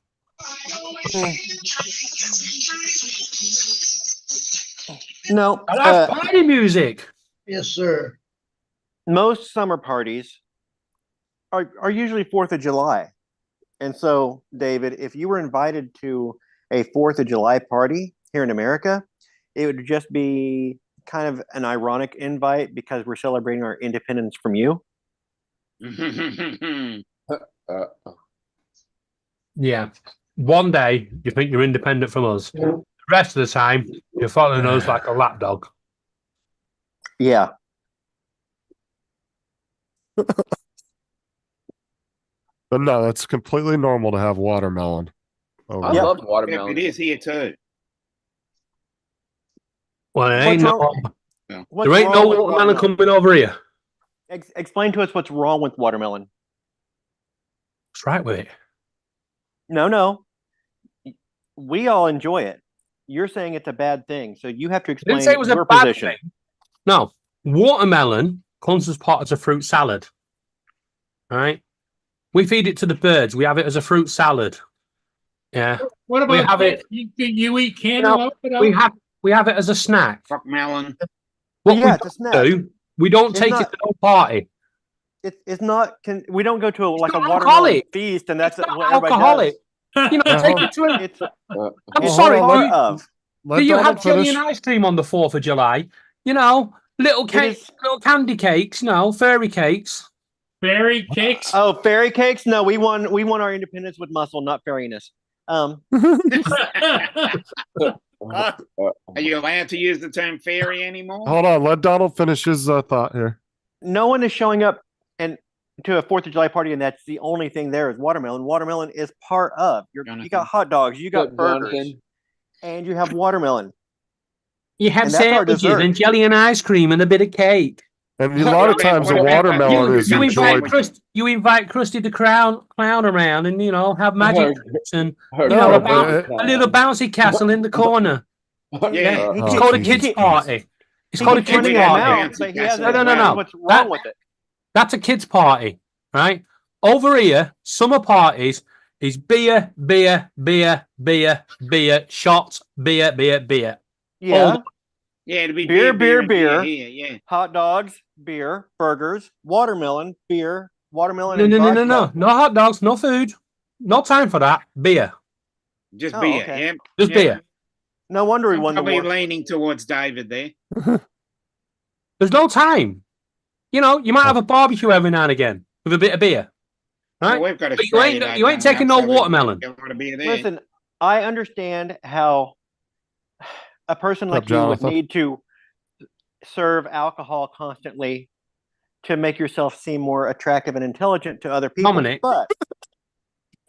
Speaker 10: No,
Speaker 8: And that's party music.
Speaker 6: Yes, sir.
Speaker 10: most summer parties are usually 4th of July. And so, David, if you were invited to a 4th of July party here in America, it would just be kind of an ironic invite because we're celebrating our independence from you.
Speaker 8: Yeah. One day you think you're independent from us. The rest of the time you're following us like a lapdog.
Speaker 10: Yeah.
Speaker 5: But no, it's completely normal to have watermelon. over
Speaker 7: I
Speaker 5: there.
Speaker 7: love
Speaker 3: Yep,
Speaker 7: watermelon.
Speaker 3: it is here too.
Speaker 8: Well, it ain't
Speaker 10: What's
Speaker 8: no,
Speaker 10: What's
Speaker 8: there ain't
Speaker 10: wrong
Speaker 8: no
Speaker 10: with
Speaker 8: watermelon coming over here.
Speaker 10: Explain to us what's wrong with watermelon.
Speaker 8: What's right with it?
Speaker 10: No. We all enjoy it. You're saying it's a bad thing, so you have to
Speaker 8: I
Speaker 10: explain
Speaker 8: didn't say it was
Speaker 10: your
Speaker 8: a bad
Speaker 10: position.
Speaker 8: thing. No, watermelon comes as part of a fruit salad. right? We feed it to the birds. We have it as a fruit salad. Yeah.
Speaker 2: What
Speaker 8: We
Speaker 2: about
Speaker 8: have it-
Speaker 2: you eat cantaloupe?
Speaker 8: We have it as a snack.
Speaker 3: Fuck melon.
Speaker 8: What
Speaker 10: Yeah, it's a
Speaker 8: we
Speaker 10: snack.
Speaker 8: do, we don't
Speaker 10: It's
Speaker 8: take
Speaker 10: not-
Speaker 8: it to no party.
Speaker 10: It's not. We don't go to like a
Speaker 8: not
Speaker 10: watermelon
Speaker 8: alcoholic.
Speaker 10: feast, and that's
Speaker 8: It's not
Speaker 10: what everybody
Speaker 8: alcoholic.
Speaker 10: does.
Speaker 8: You know,
Speaker 5: Yeah,
Speaker 8: take
Speaker 5: hold-
Speaker 8: it to a,
Speaker 10: It's
Speaker 8: I'm
Speaker 5: Well,
Speaker 8: sorry,
Speaker 5: hold on,
Speaker 8: do you,
Speaker 10: of.
Speaker 5: Let
Speaker 8: do you have
Speaker 5: Donald
Speaker 8: jelly
Speaker 5: finish.
Speaker 8: and ice cream on the 4th of July? You know, little cakes,
Speaker 10: is-
Speaker 8: little candy cakes, fairy cakes.
Speaker 2: Berry cakes.
Speaker 10: Oh, fairy cakes? No, we won our independence with muscle, not fairiness.
Speaker 3: Are you allowed to use the term fairy anymore?
Speaker 5: Hold on, let Donald finish his thought here.
Speaker 10: No one is showing up and to a 4th of July party, and that's the only thing there is watermelon. Watermelon is part of. You
Speaker 3: Jonathan.
Speaker 10: got hot dogs, you got
Speaker 7: Good,
Speaker 10: burgers,
Speaker 7: Jonathan.
Speaker 10: and you have watermelon.
Speaker 8: You have
Speaker 10: And that's our
Speaker 8: sandwiches
Speaker 10: dessert.
Speaker 8: and jelly and ice cream and a bit of cake.
Speaker 5: And a lot of times a
Speaker 3: What about-
Speaker 5: watermelon is
Speaker 8: You invite
Speaker 5: enjoyed.
Speaker 8: Krusty the clown around and have magic tricks and
Speaker 7: Her-
Speaker 8: No,
Speaker 5: No,
Speaker 8: about-
Speaker 5: but
Speaker 8: a little bouncy castle in the corner.
Speaker 3: Yeah.
Speaker 8: It's
Speaker 5: Oh,
Speaker 8: called a
Speaker 5: Jesus
Speaker 8: kids'
Speaker 5: Christ.
Speaker 8: party. It's
Speaker 10: He
Speaker 8: called a
Speaker 10: keeps
Speaker 8: kids'
Speaker 10: running
Speaker 3: Yeah,
Speaker 10: them
Speaker 8: party.
Speaker 10: out, but he hasn't
Speaker 3: No,
Speaker 10: explained what's
Speaker 8: That-
Speaker 10: wrong with it.
Speaker 8: That's a kids' party, right? Over here, summer parties is beer, shots, beer.
Speaker 10: Yeah,
Speaker 3: Yeah, it'd be
Speaker 10: Beer,
Speaker 3: and
Speaker 10: beer.
Speaker 3: here, yeah.
Speaker 10: hot dogs, beer, burgers, watermelon, beer, watermelon.
Speaker 8: No,
Speaker 10: and
Speaker 8: no, no, no,
Speaker 10: vodka.
Speaker 8: no. No hot dogs, no food. No time for that. Beer.
Speaker 3: Just
Speaker 10: Oh,
Speaker 3: beer.
Speaker 10: okay.
Speaker 3: Yeah.
Speaker 8: Just
Speaker 3: Yeah.
Speaker 8: beer.
Speaker 10: No wonder we
Speaker 3: I'm
Speaker 10: won the
Speaker 3: probably
Speaker 10: war.
Speaker 3: leaning towards David there.
Speaker 8: There's no time. You might have a barbecue every now and again with a bit of beer. Right?
Speaker 3: Well, we've got
Speaker 8: But you ain't
Speaker 3: Australia Day
Speaker 8: taking
Speaker 3: coming
Speaker 8: no
Speaker 3: up, so we've
Speaker 8: watermelon.
Speaker 3: got to be there.
Speaker 10: Listen, I understand how a person
Speaker 5: What's
Speaker 10: like
Speaker 5: up,
Speaker 10: you would
Speaker 5: Jonathan?
Speaker 10: need to serve alcohol constantly to make yourself seem more attractive and intelligent to other people.
Speaker 8: Dominic.
Speaker 10: But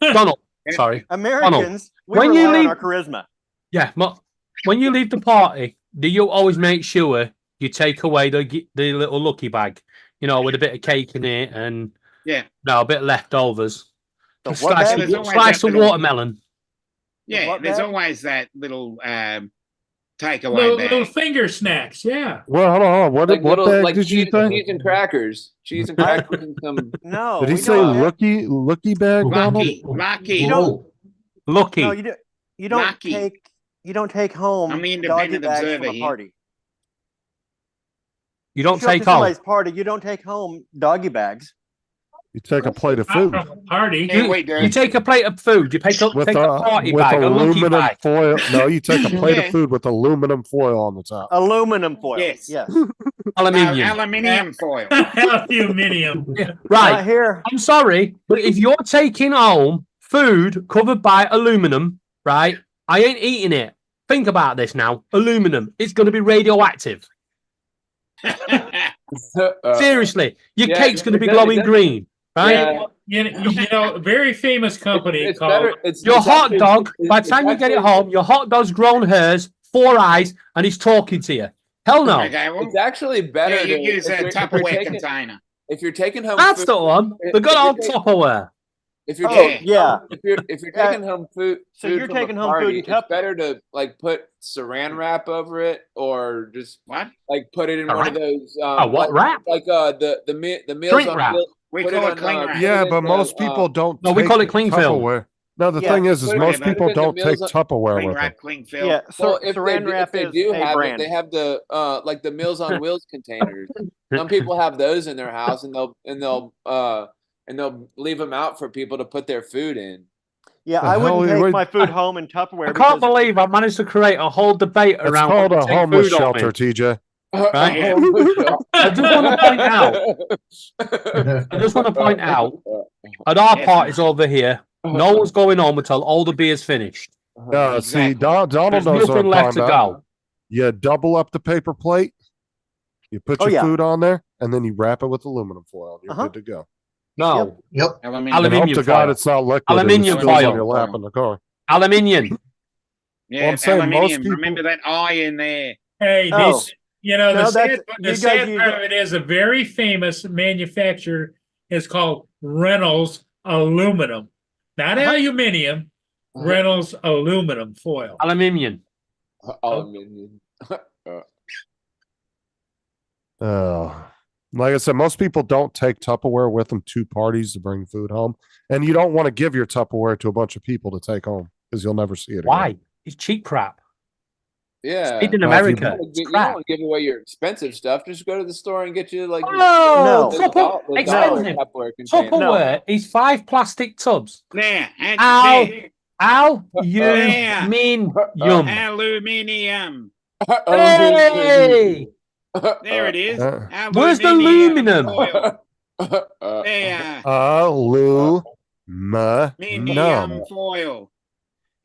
Speaker 8: Donald. Sorry.
Speaker 10: Americans, we
Speaker 8: when
Speaker 10: rely
Speaker 8: you
Speaker 10: on
Speaker 8: leave-
Speaker 10: our charisma.
Speaker 8: Yeah. When you leave the party, do you always make sure you take away the little lucky bag, with a bit of cake in it and
Speaker 3: Yeah.
Speaker 8: a bit of leftovers?
Speaker 10: The
Speaker 8: Just
Speaker 10: what
Speaker 8: slice,
Speaker 10: bag?
Speaker 3: There's always
Speaker 8: slice
Speaker 3: that
Speaker 8: of
Speaker 3: little-
Speaker 8: watermelon.
Speaker 3: Yeah,
Speaker 10: what
Speaker 3: there's
Speaker 10: bag?
Speaker 3: always that little takeaway
Speaker 2: Little
Speaker 3: bag.
Speaker 2: finger snacks. Yeah.
Speaker 5: Well, hold on. What,
Speaker 7: Like
Speaker 5: what
Speaker 7: little,
Speaker 5: bag
Speaker 7: like
Speaker 5: did you
Speaker 7: cheese,
Speaker 5: think?
Speaker 7: cheese and crackers. Cheese and crackers and some.
Speaker 10: No,
Speaker 5: Did he
Speaker 10: we
Speaker 5: say
Speaker 10: don't have-
Speaker 5: looky bag, Donald?
Speaker 3: Lucky.
Speaker 10: You don't.
Speaker 8: Lucky.
Speaker 10: No, you don't
Speaker 3: Lucky.
Speaker 10: take home
Speaker 3: I'm the
Speaker 10: doggy
Speaker 3: independent
Speaker 10: bags from
Speaker 3: observer
Speaker 10: a
Speaker 3: here.
Speaker 10: party.
Speaker 8: You don't
Speaker 10: Show up
Speaker 8: take
Speaker 10: to
Speaker 8: home.
Speaker 10: somebody's party. You don't take home doggy bags.
Speaker 5: You take a plate of
Speaker 2: Not
Speaker 5: food
Speaker 2: from a party.
Speaker 3: Yeah, we do.
Speaker 8: You take a plate of food. You take a
Speaker 5: with
Speaker 8: party
Speaker 5: with
Speaker 8: bag, a lucky
Speaker 5: aluminum
Speaker 8: bag.
Speaker 5: foil. No, you take a plate
Speaker 3: Yeah.
Speaker 5: of food with aluminum foil on the top.
Speaker 10: Aluminum foil.
Speaker 3: Yes.
Speaker 10: Yes.
Speaker 8: Aluminium.
Speaker 3: Aluminium foil.
Speaker 2: Aluminium.
Speaker 10: Not
Speaker 8: Right.
Speaker 10: here.
Speaker 8: I'm sorry, but if you're taking home food covered by aluminum, right? I ain't eating it. Think about this now. Aluminum. It's going to be radioactive. Seriously. Your
Speaker 7: yeah,
Speaker 8: cake's going to be
Speaker 7: exactly,
Speaker 8: glowing
Speaker 7: exactly.
Speaker 8: green, right?
Speaker 2: Yeah. A very famous company
Speaker 7: It's
Speaker 2: called
Speaker 7: better. It's
Speaker 8: Your
Speaker 7: it's
Speaker 8: hot
Speaker 7: actually-
Speaker 8: dog, by the
Speaker 7: it's
Speaker 8: time you get it
Speaker 7: actually-
Speaker 8: home, your hot dog's grown hairs, 4 eyes, and he's talking to you. Hell no.
Speaker 3: Okay, well,
Speaker 7: It's actually better.
Speaker 3: yeah, you
Speaker 7: to-
Speaker 3: use
Speaker 7: if
Speaker 3: a
Speaker 7: you're- if you're
Speaker 3: Tupperware
Speaker 7: taking-
Speaker 3: container.
Speaker 7: If you're taking home,
Speaker 8: That's
Speaker 7: food,
Speaker 8: the one.
Speaker 7: if-
Speaker 8: The good
Speaker 7: if you're
Speaker 8: old
Speaker 7: taking-
Speaker 8: Tupperware.
Speaker 7: If you're
Speaker 10: Oh,
Speaker 7: taking,
Speaker 10: yeah.
Speaker 7: if you're
Speaker 10: Yeah.
Speaker 7: taking home food,
Speaker 10: So
Speaker 7: food
Speaker 10: you're
Speaker 7: from a
Speaker 10: taking home food
Speaker 7: party,
Speaker 10: in cup-
Speaker 7: it's better to put saran wrap over it or just
Speaker 3: What?
Speaker 7: put it in
Speaker 8: A
Speaker 7: one of
Speaker 8: wrap?
Speaker 7: those.
Speaker 8: What wrap?
Speaker 7: The meals
Speaker 8: Shrink
Speaker 7: on
Speaker 8: wrap.
Speaker 7: wheels.
Speaker 3: We
Speaker 7: Put
Speaker 3: call
Speaker 7: it
Speaker 3: it
Speaker 7: on,
Speaker 3: clean wrap.
Speaker 5: Yeah,
Speaker 7: it
Speaker 5: but
Speaker 7: in
Speaker 5: most
Speaker 7: the,
Speaker 5: people don't.
Speaker 8: No, we
Speaker 5: take
Speaker 8: call it cling film.
Speaker 5: Tupperware. No, the
Speaker 10: Yeah,
Speaker 5: thing is
Speaker 7: put it-
Speaker 5: most
Speaker 7: put it
Speaker 5: people
Speaker 7: in the
Speaker 5: don't take
Speaker 7: meals on-
Speaker 5: Tupperware
Speaker 3: Clean
Speaker 5: with them.
Speaker 3: wrap, clean fill.
Speaker 10: Yeah.
Speaker 7: Well, if
Speaker 10: Saran
Speaker 7: they,
Speaker 10: wrap
Speaker 7: if they
Speaker 10: is
Speaker 7: do
Speaker 10: a
Speaker 7: have
Speaker 10: brand.
Speaker 7: it, they have the like the Meals on Wheels containers. Some people have those in their house, and they'll leave them out for people to put their food in.
Speaker 10: Yeah,
Speaker 5: The
Speaker 10: I
Speaker 5: hell
Speaker 10: wouldn't
Speaker 5: you-
Speaker 10: take my food home in Tupperware.
Speaker 8: I can't
Speaker 10: because-
Speaker 8: believe I managed to create a whole debate
Speaker 5: It's
Speaker 8: around
Speaker 5: called
Speaker 8: what
Speaker 5: a
Speaker 8: to take
Speaker 5: homeless
Speaker 8: food home
Speaker 5: shelter,
Speaker 8: in.
Speaker 5: TJ.
Speaker 8: Right? I just want to point out, I just want to point out, at our
Speaker 3: Yes,
Speaker 8: parties over here, no one's going home until all the beer's finished.
Speaker 5: No, see,
Speaker 3: Exactly.
Speaker 5: Donald
Speaker 8: There's
Speaker 5: knows what
Speaker 8: nothing
Speaker 5: I'm
Speaker 8: left
Speaker 5: talking
Speaker 8: to
Speaker 5: about.
Speaker 8: go.
Speaker 5: You double up the paper plate, you put
Speaker 10: Oh,
Speaker 5: your
Speaker 10: yeah.
Speaker 5: food on there, and then you wrap it with aluminum foil. You're
Speaker 10: Uh-huh.
Speaker 5: good to go.
Speaker 8: No,
Speaker 6: Yep.
Speaker 3: Aluminium.
Speaker 5: And hope
Speaker 8: Aluminium
Speaker 5: to God
Speaker 8: foil.
Speaker 5: it's not liquid
Speaker 8: Aluminium
Speaker 5: and it spills
Speaker 8: foil.
Speaker 5: on your lap in the car.
Speaker 8: aluminium.
Speaker 3: Yeah,
Speaker 5: I'm saying most
Speaker 3: aluminium.
Speaker 5: people-
Speaker 3: Remember that eye in there.
Speaker 2: Hey,
Speaker 10: Oh.
Speaker 2: this, the
Speaker 10: No,
Speaker 2: sad,
Speaker 10: that's-
Speaker 2: the
Speaker 10: you
Speaker 2: sad
Speaker 10: guys use
Speaker 2: part
Speaker 10: it-
Speaker 2: of it is a very famous manufacturer is called Reynolds Aluminum, not aluminium. Reynolds Aluminum foil.
Speaker 8: Aluminium.
Speaker 5: Oh, Like I said, most people don't take Tupperware with them to parties to bring food home, and you don't want to give your Tupperware to a bunch of people to take home because you'll never see it again.
Speaker 8: Why? It's cheap crap.
Speaker 7: Yeah.
Speaker 8: Made in
Speaker 5: Well, if you-
Speaker 8: America.
Speaker 7: You
Speaker 8: It's
Speaker 7: don't
Speaker 8: crap.
Speaker 7: want to give away your expensive stuff. Just go to the store and get you like
Speaker 8: Oh,
Speaker 7: the
Speaker 8: Tupperware, expensive.
Speaker 7: Tupperware container.
Speaker 8: Tupperware is 5 plastic tubs.
Speaker 3: There, and
Speaker 8: Ow.
Speaker 3: there.
Speaker 8: Aluminium.
Speaker 3: Aluminium.
Speaker 8: Hey!
Speaker 3: There it is.
Speaker 8: Where's the aluminum?
Speaker 3: foil. There.
Speaker 5: Aluminum.
Speaker 3: Aluminium foil.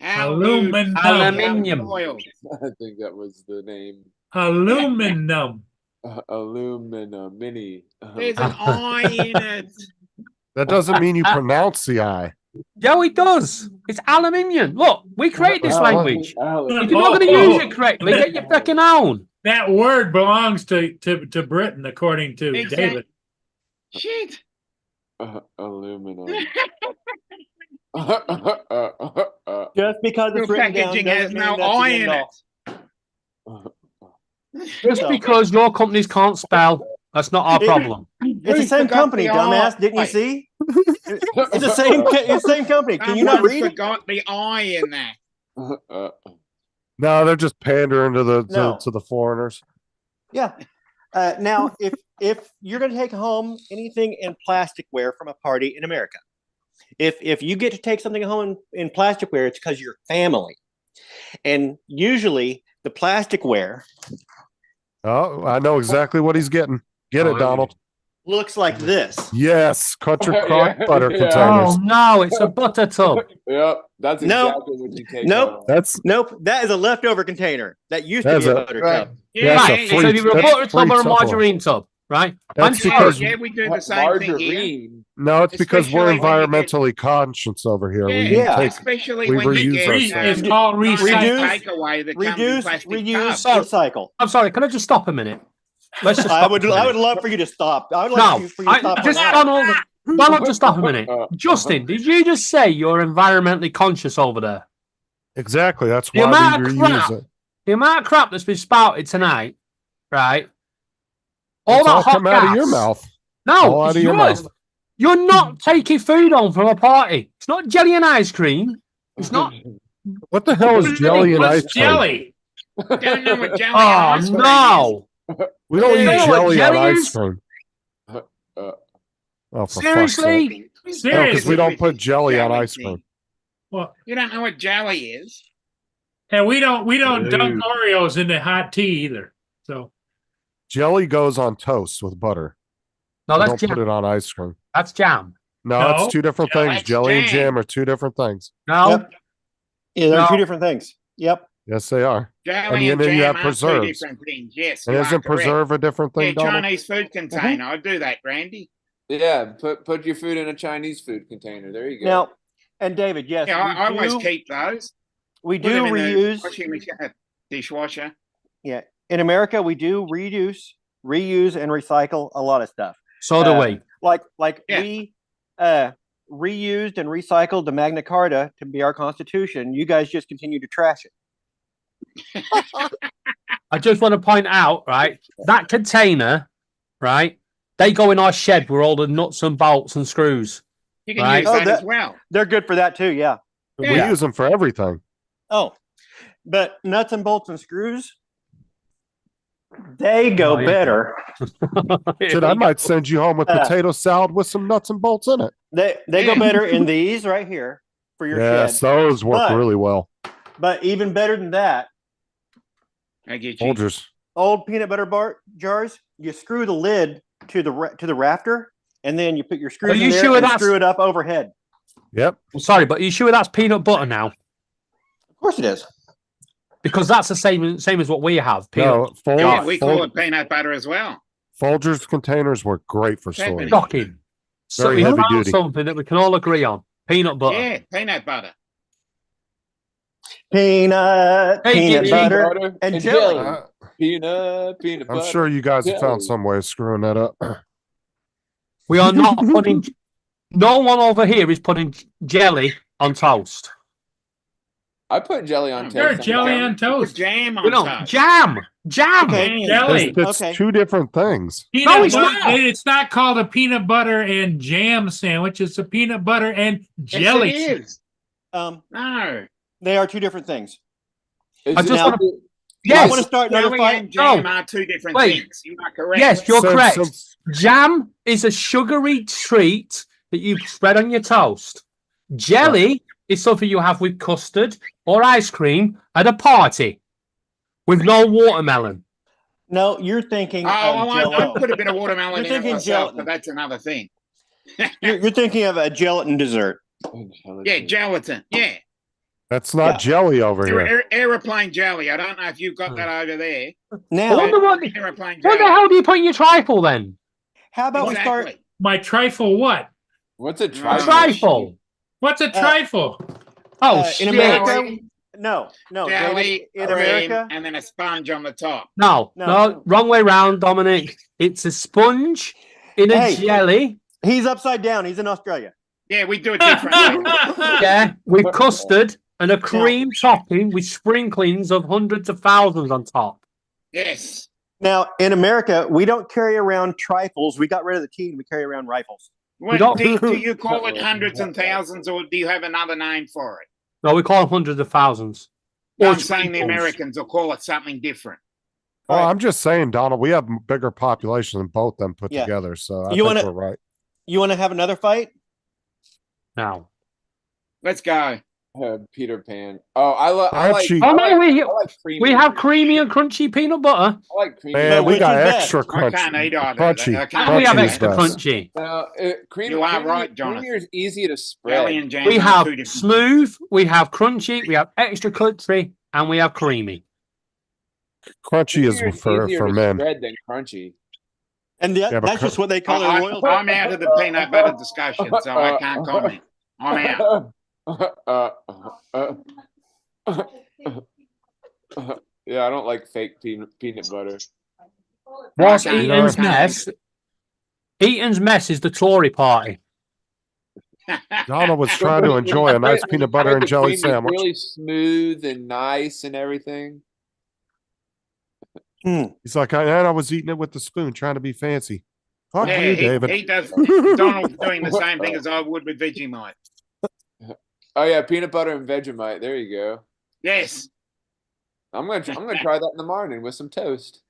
Speaker 2: Aluminum.
Speaker 3: foil.
Speaker 7: I think that was the name.
Speaker 2: Aluminum.
Speaker 7: Aluminum mini.
Speaker 3: There's an I in it.
Speaker 5: That doesn't mean you pronounce the I.
Speaker 8: Yeah, it does. It's aluminium. Look, we created this language. If you're not going to
Speaker 2: Oh,
Speaker 8: use it correctly, get your fucking own.
Speaker 2: That word belongs to Britain, according to
Speaker 3: Exact-
Speaker 2: David.
Speaker 3: Shit.
Speaker 7: Aluminum.
Speaker 10: Just because
Speaker 3: Your
Speaker 10: it's written down
Speaker 3: packaging has
Speaker 10: doesn't
Speaker 3: no
Speaker 10: mean that's
Speaker 3: I
Speaker 10: the
Speaker 3: in
Speaker 10: end
Speaker 3: it.
Speaker 10: all.
Speaker 8: Just
Speaker 10: So-
Speaker 8: because your companies can't spell, that's not our problem.
Speaker 10: It's the
Speaker 3: You
Speaker 10: same
Speaker 3: forgot
Speaker 10: company,
Speaker 3: the
Speaker 10: dumbass.
Speaker 3: I.
Speaker 10: Didn't you
Speaker 3: Wait.
Speaker 10: see? It's the same. It's the same company. Can you not
Speaker 3: Someone
Speaker 10: read it?
Speaker 3: forgot the I in that.
Speaker 5: No, they're just pandering to the
Speaker 10: No.
Speaker 5: to the foreigners.
Speaker 10: Yeah. Now, if you're going to take home anything in plasticware from a party in America, if you get to take something home in plasticware, it's because you're family, and usually the plasticware
Speaker 5: Oh, I know exactly what he's getting. Get it, Donald.
Speaker 10: looks like this.
Speaker 5: Yes, country crock
Speaker 7: Yeah,
Speaker 5: butter
Speaker 7: yeah.
Speaker 5: containers.
Speaker 8: Oh no, it's a butter tub.
Speaker 7: Yep, that's
Speaker 10: Nope.
Speaker 7: exactly what you take.
Speaker 10: Nope.
Speaker 7: home.
Speaker 5: That's
Speaker 10: Nope, that is a leftover container. That used to
Speaker 5: That's
Speaker 10: be a
Speaker 5: a-
Speaker 10: butter
Speaker 3: Right.
Speaker 10: tub.
Speaker 3: Yeah,
Speaker 5: That's a
Speaker 8: Right.
Speaker 5: free-
Speaker 8: So if you're a
Speaker 5: that's
Speaker 8: butter
Speaker 5: free
Speaker 8: tub or a
Speaker 5: Tupperware.
Speaker 8: margarine tub, right?
Speaker 5: That's
Speaker 8: I'm
Speaker 5: because-
Speaker 8: sorry.
Speaker 3: Yeah, we do the same thing here.
Speaker 7: Margarine.
Speaker 5: no, it's because we're
Speaker 3: Especially when you get-
Speaker 5: environmentally conscious over here. We
Speaker 10: Yeah.
Speaker 5: take
Speaker 3: Especially
Speaker 5: we
Speaker 3: when you
Speaker 5: reuse
Speaker 3: get
Speaker 5: our
Speaker 2: Re-
Speaker 5: stuff.
Speaker 2: It's called
Speaker 10: Reduce-
Speaker 2: recycle.
Speaker 3: takeaway that comes in
Speaker 10: Reduce,
Speaker 3: plastic
Speaker 10: reuse,
Speaker 3: tubs.
Speaker 10: recycle.
Speaker 8: I'm sorry. Can I just stop a minute? Let's just.
Speaker 10: I
Speaker 8: stop
Speaker 10: would,
Speaker 8: a
Speaker 10: I
Speaker 8: minute.
Speaker 10: would love for you to stop. I would
Speaker 8: No,
Speaker 10: like for you to stop.
Speaker 8: just
Speaker 10: right now.
Speaker 8: Donald. Donald, just stop a minute. Justin, did you just say you're environmentally conscious over there?
Speaker 5: Exactly. That's
Speaker 8: The
Speaker 5: why
Speaker 8: amount
Speaker 5: we
Speaker 8: of
Speaker 5: reuse
Speaker 8: crap-
Speaker 5: it.
Speaker 8: The amount of crap that's been spouted tonight, right? All
Speaker 5: It's
Speaker 8: that
Speaker 5: all
Speaker 8: hot
Speaker 5: come
Speaker 8: gas.
Speaker 5: out of your mouth.
Speaker 8: No,
Speaker 5: All out
Speaker 8: it's
Speaker 5: of your
Speaker 8: yours.
Speaker 5: mouth.
Speaker 8: You're not taking food home from a party. It's not jelly and ice cream. It's not.
Speaker 5: What the hell is jelly and
Speaker 2: What's
Speaker 5: ice cream?
Speaker 2: jelly?
Speaker 3: Don't know what jelly and
Speaker 8: Oh
Speaker 3: ice cream is.
Speaker 8: no!
Speaker 5: We don't
Speaker 8: You know
Speaker 5: eat
Speaker 8: what
Speaker 5: jelly on
Speaker 8: jelly
Speaker 5: ice
Speaker 8: is?
Speaker 5: cream. Oh, for fuck's sake.
Speaker 8: Seriously?
Speaker 5: No, because
Speaker 2: Seriously.
Speaker 5: we don't put jelly on
Speaker 3: Jelly
Speaker 5: ice cream.
Speaker 3: thing.
Speaker 2: Well,
Speaker 3: You don't know what jelly is.
Speaker 2: and we don't dunk Oreos into hot tea either. So
Speaker 5: Jelly goes on toast with butter.
Speaker 8: No,
Speaker 5: We
Speaker 8: that's
Speaker 5: don't put
Speaker 8: jam.
Speaker 5: it on ice cream.
Speaker 8: That's jam.
Speaker 5: No,
Speaker 2: No,
Speaker 5: it's two different
Speaker 2: jelly-
Speaker 5: things.
Speaker 3: that's
Speaker 5: Jelly and
Speaker 3: jam.
Speaker 5: jam are two different things.
Speaker 8: No,
Speaker 10: Yep. Yeah, they're
Speaker 8: No.
Speaker 10: two different things. Yep.
Speaker 5: Yes, they are.
Speaker 3: Jelly and
Speaker 5: then you
Speaker 3: jam
Speaker 5: have
Speaker 3: are two
Speaker 5: preserves.
Speaker 3: different things. Yes,
Speaker 5: And
Speaker 3: you are
Speaker 5: isn't
Speaker 3: correct.
Speaker 5: preserve a different
Speaker 3: Yeah,
Speaker 5: thing, Donald?
Speaker 3: Chinese food container. I do that, Randy.
Speaker 7: Yeah, put your food in a Chinese food container. There you go.
Speaker 10: Now, and David, yes,
Speaker 3: Yeah, I
Speaker 10: we
Speaker 3: always
Speaker 10: do,
Speaker 3: keep those.
Speaker 10: we
Speaker 3: Put
Speaker 10: do
Speaker 3: them in the
Speaker 10: reuse.
Speaker 3: washing machine, dishwasher.
Speaker 10: Yeah, in America, we do reuse, and recycle a lot of stuff.
Speaker 8: so do we.
Speaker 10: Like
Speaker 3: Yeah.
Speaker 10: we reused and recycled the Magna Carta to be our Constitution. You guys just continue to trash it.
Speaker 8: I just want to point out, right, that container, right, they go in our shed with all the nuts and bolts and screws.
Speaker 3: You can
Speaker 8: Right.
Speaker 3: use
Speaker 10: Oh,
Speaker 3: that as
Speaker 10: that-
Speaker 3: well.
Speaker 10: They're good for that too. Yeah.
Speaker 5: We
Speaker 3: Yeah.
Speaker 5: use them for everything.
Speaker 10: Oh, but nuts and bolts and screws, they go
Speaker 8: Oh, yeah.
Speaker 10: better.
Speaker 5: Shit, I might send you home with
Speaker 10: Uh,
Speaker 5: potato salad with some nuts and bolts in it.
Speaker 10: They go better in these right here for your
Speaker 5: Yes,
Speaker 10: shed.
Speaker 5: those work
Speaker 10: But-
Speaker 5: really well.
Speaker 10: But even better than that,
Speaker 3: I get you.
Speaker 5: Folgers.
Speaker 10: old peanut butter bar jars, you screw the lid to the rafter, and then you put your screws
Speaker 8: you
Speaker 10: in there
Speaker 8: sure
Speaker 10: and
Speaker 8: that's-
Speaker 10: screw it up overhead.
Speaker 5: Yep.
Speaker 8: I'm sorry, but are you sure that's peanut butter now?
Speaker 10: Of course it is.
Speaker 8: Because that's the same as what we have. Peanut
Speaker 5: No,
Speaker 3: Yeah, we call
Speaker 5: Fol-
Speaker 3: it peanut butter as well.
Speaker 5: Folgers containers work great for
Speaker 3: Seven.
Speaker 5: storage.
Speaker 8: shocking. So
Speaker 5: Very
Speaker 8: we
Speaker 5: heavy
Speaker 8: found
Speaker 5: duty.
Speaker 8: something that we can all agree on. Peanut butter.
Speaker 3: Yeah, peanut butter.
Speaker 10: Peanut,
Speaker 8: Hey,
Speaker 10: peanut
Speaker 8: Jimmy.
Speaker 10: butter, and jelly.
Speaker 7: Peanut
Speaker 5: I'm
Speaker 7: butter.
Speaker 5: sure you guys have
Speaker 7: jelly.
Speaker 5: found some way of screwing that up.
Speaker 8: We are not putting. No one over here is putting jelly on toast.
Speaker 7: I put jelly on toast.
Speaker 2: Sure, jelly on
Speaker 3: Put
Speaker 2: toast.
Speaker 3: jam on
Speaker 8: You know,
Speaker 3: top.
Speaker 8: jam. Jam.
Speaker 10: Okay.
Speaker 2: Jelly.
Speaker 5: It's
Speaker 10: Okay.
Speaker 5: two different things.
Speaker 2: Peanut
Speaker 8: it's
Speaker 2: butter,
Speaker 8: not.
Speaker 2: it's not called a peanut butter and jam sandwich. It's a peanut butter and jelly.
Speaker 3: Yes, it is. No.
Speaker 10: They are two different things.
Speaker 8: I just
Speaker 10: Now-
Speaker 8: want to.
Speaker 10: I
Speaker 8: Yes.
Speaker 10: want to start another
Speaker 3: Jelly
Speaker 10: fight.
Speaker 3: and jam
Speaker 8: No.
Speaker 3: are two different
Speaker 8: Wait.
Speaker 3: things. You are correct.
Speaker 8: Yes, you're
Speaker 5: So-
Speaker 8: correct.
Speaker 5: so-
Speaker 8: Jam is a sugary treat that you spread on your toast. Jelly is something you have with custard or ice cream at a party with no watermelon.
Speaker 10: No, you're thinking
Speaker 3: Oh,
Speaker 10: of
Speaker 3: I
Speaker 10: Jell-O.
Speaker 3: put a bit of watermelon
Speaker 10: You're
Speaker 3: in it
Speaker 10: thinking
Speaker 3: myself,
Speaker 10: gelatin.
Speaker 3: but that's another thing.
Speaker 10: You're thinking of a gelatin dessert.
Speaker 3: Yeah, gelatin. Yeah.
Speaker 5: That's not
Speaker 10: Yeah.
Speaker 5: jelly over here.
Speaker 3: Aeroplane jelly. I don't know if you've got that over there.
Speaker 8: I
Speaker 10: Now,
Speaker 8: wonder what
Speaker 3: Aeroplane
Speaker 8: the
Speaker 3: jelly.
Speaker 8: hell do you put in your trifle then?
Speaker 10: how about we start?
Speaker 3: Exactly.
Speaker 2: My trifle what?
Speaker 7: What's a
Speaker 3: A
Speaker 7: trifle?
Speaker 8: Trifle.
Speaker 2: What's a trifle?
Speaker 8: Oh,
Speaker 10: in
Speaker 8: shit.
Speaker 10: America,
Speaker 3: Jelly,
Speaker 10: no,
Speaker 3: jelly,
Speaker 10: David, in
Speaker 3: cream,
Speaker 10: America,
Speaker 3: and then a sponge on the top.
Speaker 8: No,
Speaker 10: No.
Speaker 8: no, wrong way round, Dominic. It's a sponge in a
Speaker 10: Hey.
Speaker 8: jelly,
Speaker 10: he's upside down. He's in Australia.
Speaker 3: Yeah, we do it differently.
Speaker 8: yeah, with custard and a cream topping with sprinklings of hundreds of thousands on top.
Speaker 3: Yes.
Speaker 10: Now, in America, we don't carry around trifles. We got rid of the T and we carry around rifles.
Speaker 3: What,
Speaker 8: don't-
Speaker 3: do you call it hundreds and thousands, or do you have another name for it?
Speaker 8: No, we call them hundreds of thousands.
Speaker 3: No,
Speaker 8: Or
Speaker 3: I'm saying the
Speaker 8: sprinkles.
Speaker 3: Americans will call it something different.
Speaker 5: Oh, I'm just saying, Donald, we have bigger population than both them put
Speaker 10: Yeah.
Speaker 5: together. So I
Speaker 10: You
Speaker 5: think
Speaker 10: wanna-
Speaker 5: we're right.
Speaker 10: You want to have another fight?
Speaker 8: Now.
Speaker 3: Let's go.
Speaker 7: Peter Pan. Oh, I like. I like.
Speaker 5: Archie.
Speaker 8: Oh no, we
Speaker 7: I like creamy.
Speaker 8: we have creamy and crunchy peanut butter.
Speaker 7: I like creamy.
Speaker 5: Man,
Speaker 10: But
Speaker 5: we
Speaker 10: which
Speaker 5: got
Speaker 10: is best?
Speaker 5: extra
Speaker 3: I can't
Speaker 5: crunchy.
Speaker 3: eat either.
Speaker 5: Crunchy.
Speaker 3: I
Speaker 8: And
Speaker 3: can't
Speaker 8: we have
Speaker 3: eat
Speaker 5: is
Speaker 8: extra
Speaker 3: that.
Speaker 5: best.
Speaker 8: crunchy.
Speaker 7: Cream,
Speaker 3: You are
Speaker 7: creamy,
Speaker 3: right, Jonathan.
Speaker 7: Creamier is easy to
Speaker 3: Jelly
Speaker 7: spread.
Speaker 3: and jam
Speaker 8: We
Speaker 3: are
Speaker 8: have
Speaker 3: two different
Speaker 8: smooth, we have crunchy, we have extra crunchy, and we have creamy.
Speaker 5: Crunchy is
Speaker 7: Creamier
Speaker 5: for
Speaker 7: easier to
Speaker 5: men.
Speaker 7: spread than crunchy.
Speaker 10: And
Speaker 5: Yeah, but
Speaker 10: that's just what they call their royal.
Speaker 3: I'm out of the peanut butter discussion, so I can't comment. I'm out.
Speaker 7: Yeah, I don't like fake peanut butter.
Speaker 8: What's
Speaker 3: Okay,
Speaker 8: Eaton's
Speaker 3: okay.
Speaker 8: mess? Eaton's mess is the Tory party.
Speaker 5: Donald was trying to enjoy a nice peanut butter and jelly
Speaker 7: Cream is
Speaker 5: sandwich.
Speaker 7: Really smooth and nice and everything.
Speaker 5: He's like, I was eating it with the spoon, trying to be fancy. Fuck
Speaker 3: Yeah,
Speaker 5: you, David.
Speaker 3: he does. Donald's doing the same thing as I would with Vegemite.
Speaker 7: Oh yeah, peanut butter and Vegemite. There you go.
Speaker 3: Yes,
Speaker 7: I'm gonna try that in the morning with some toast.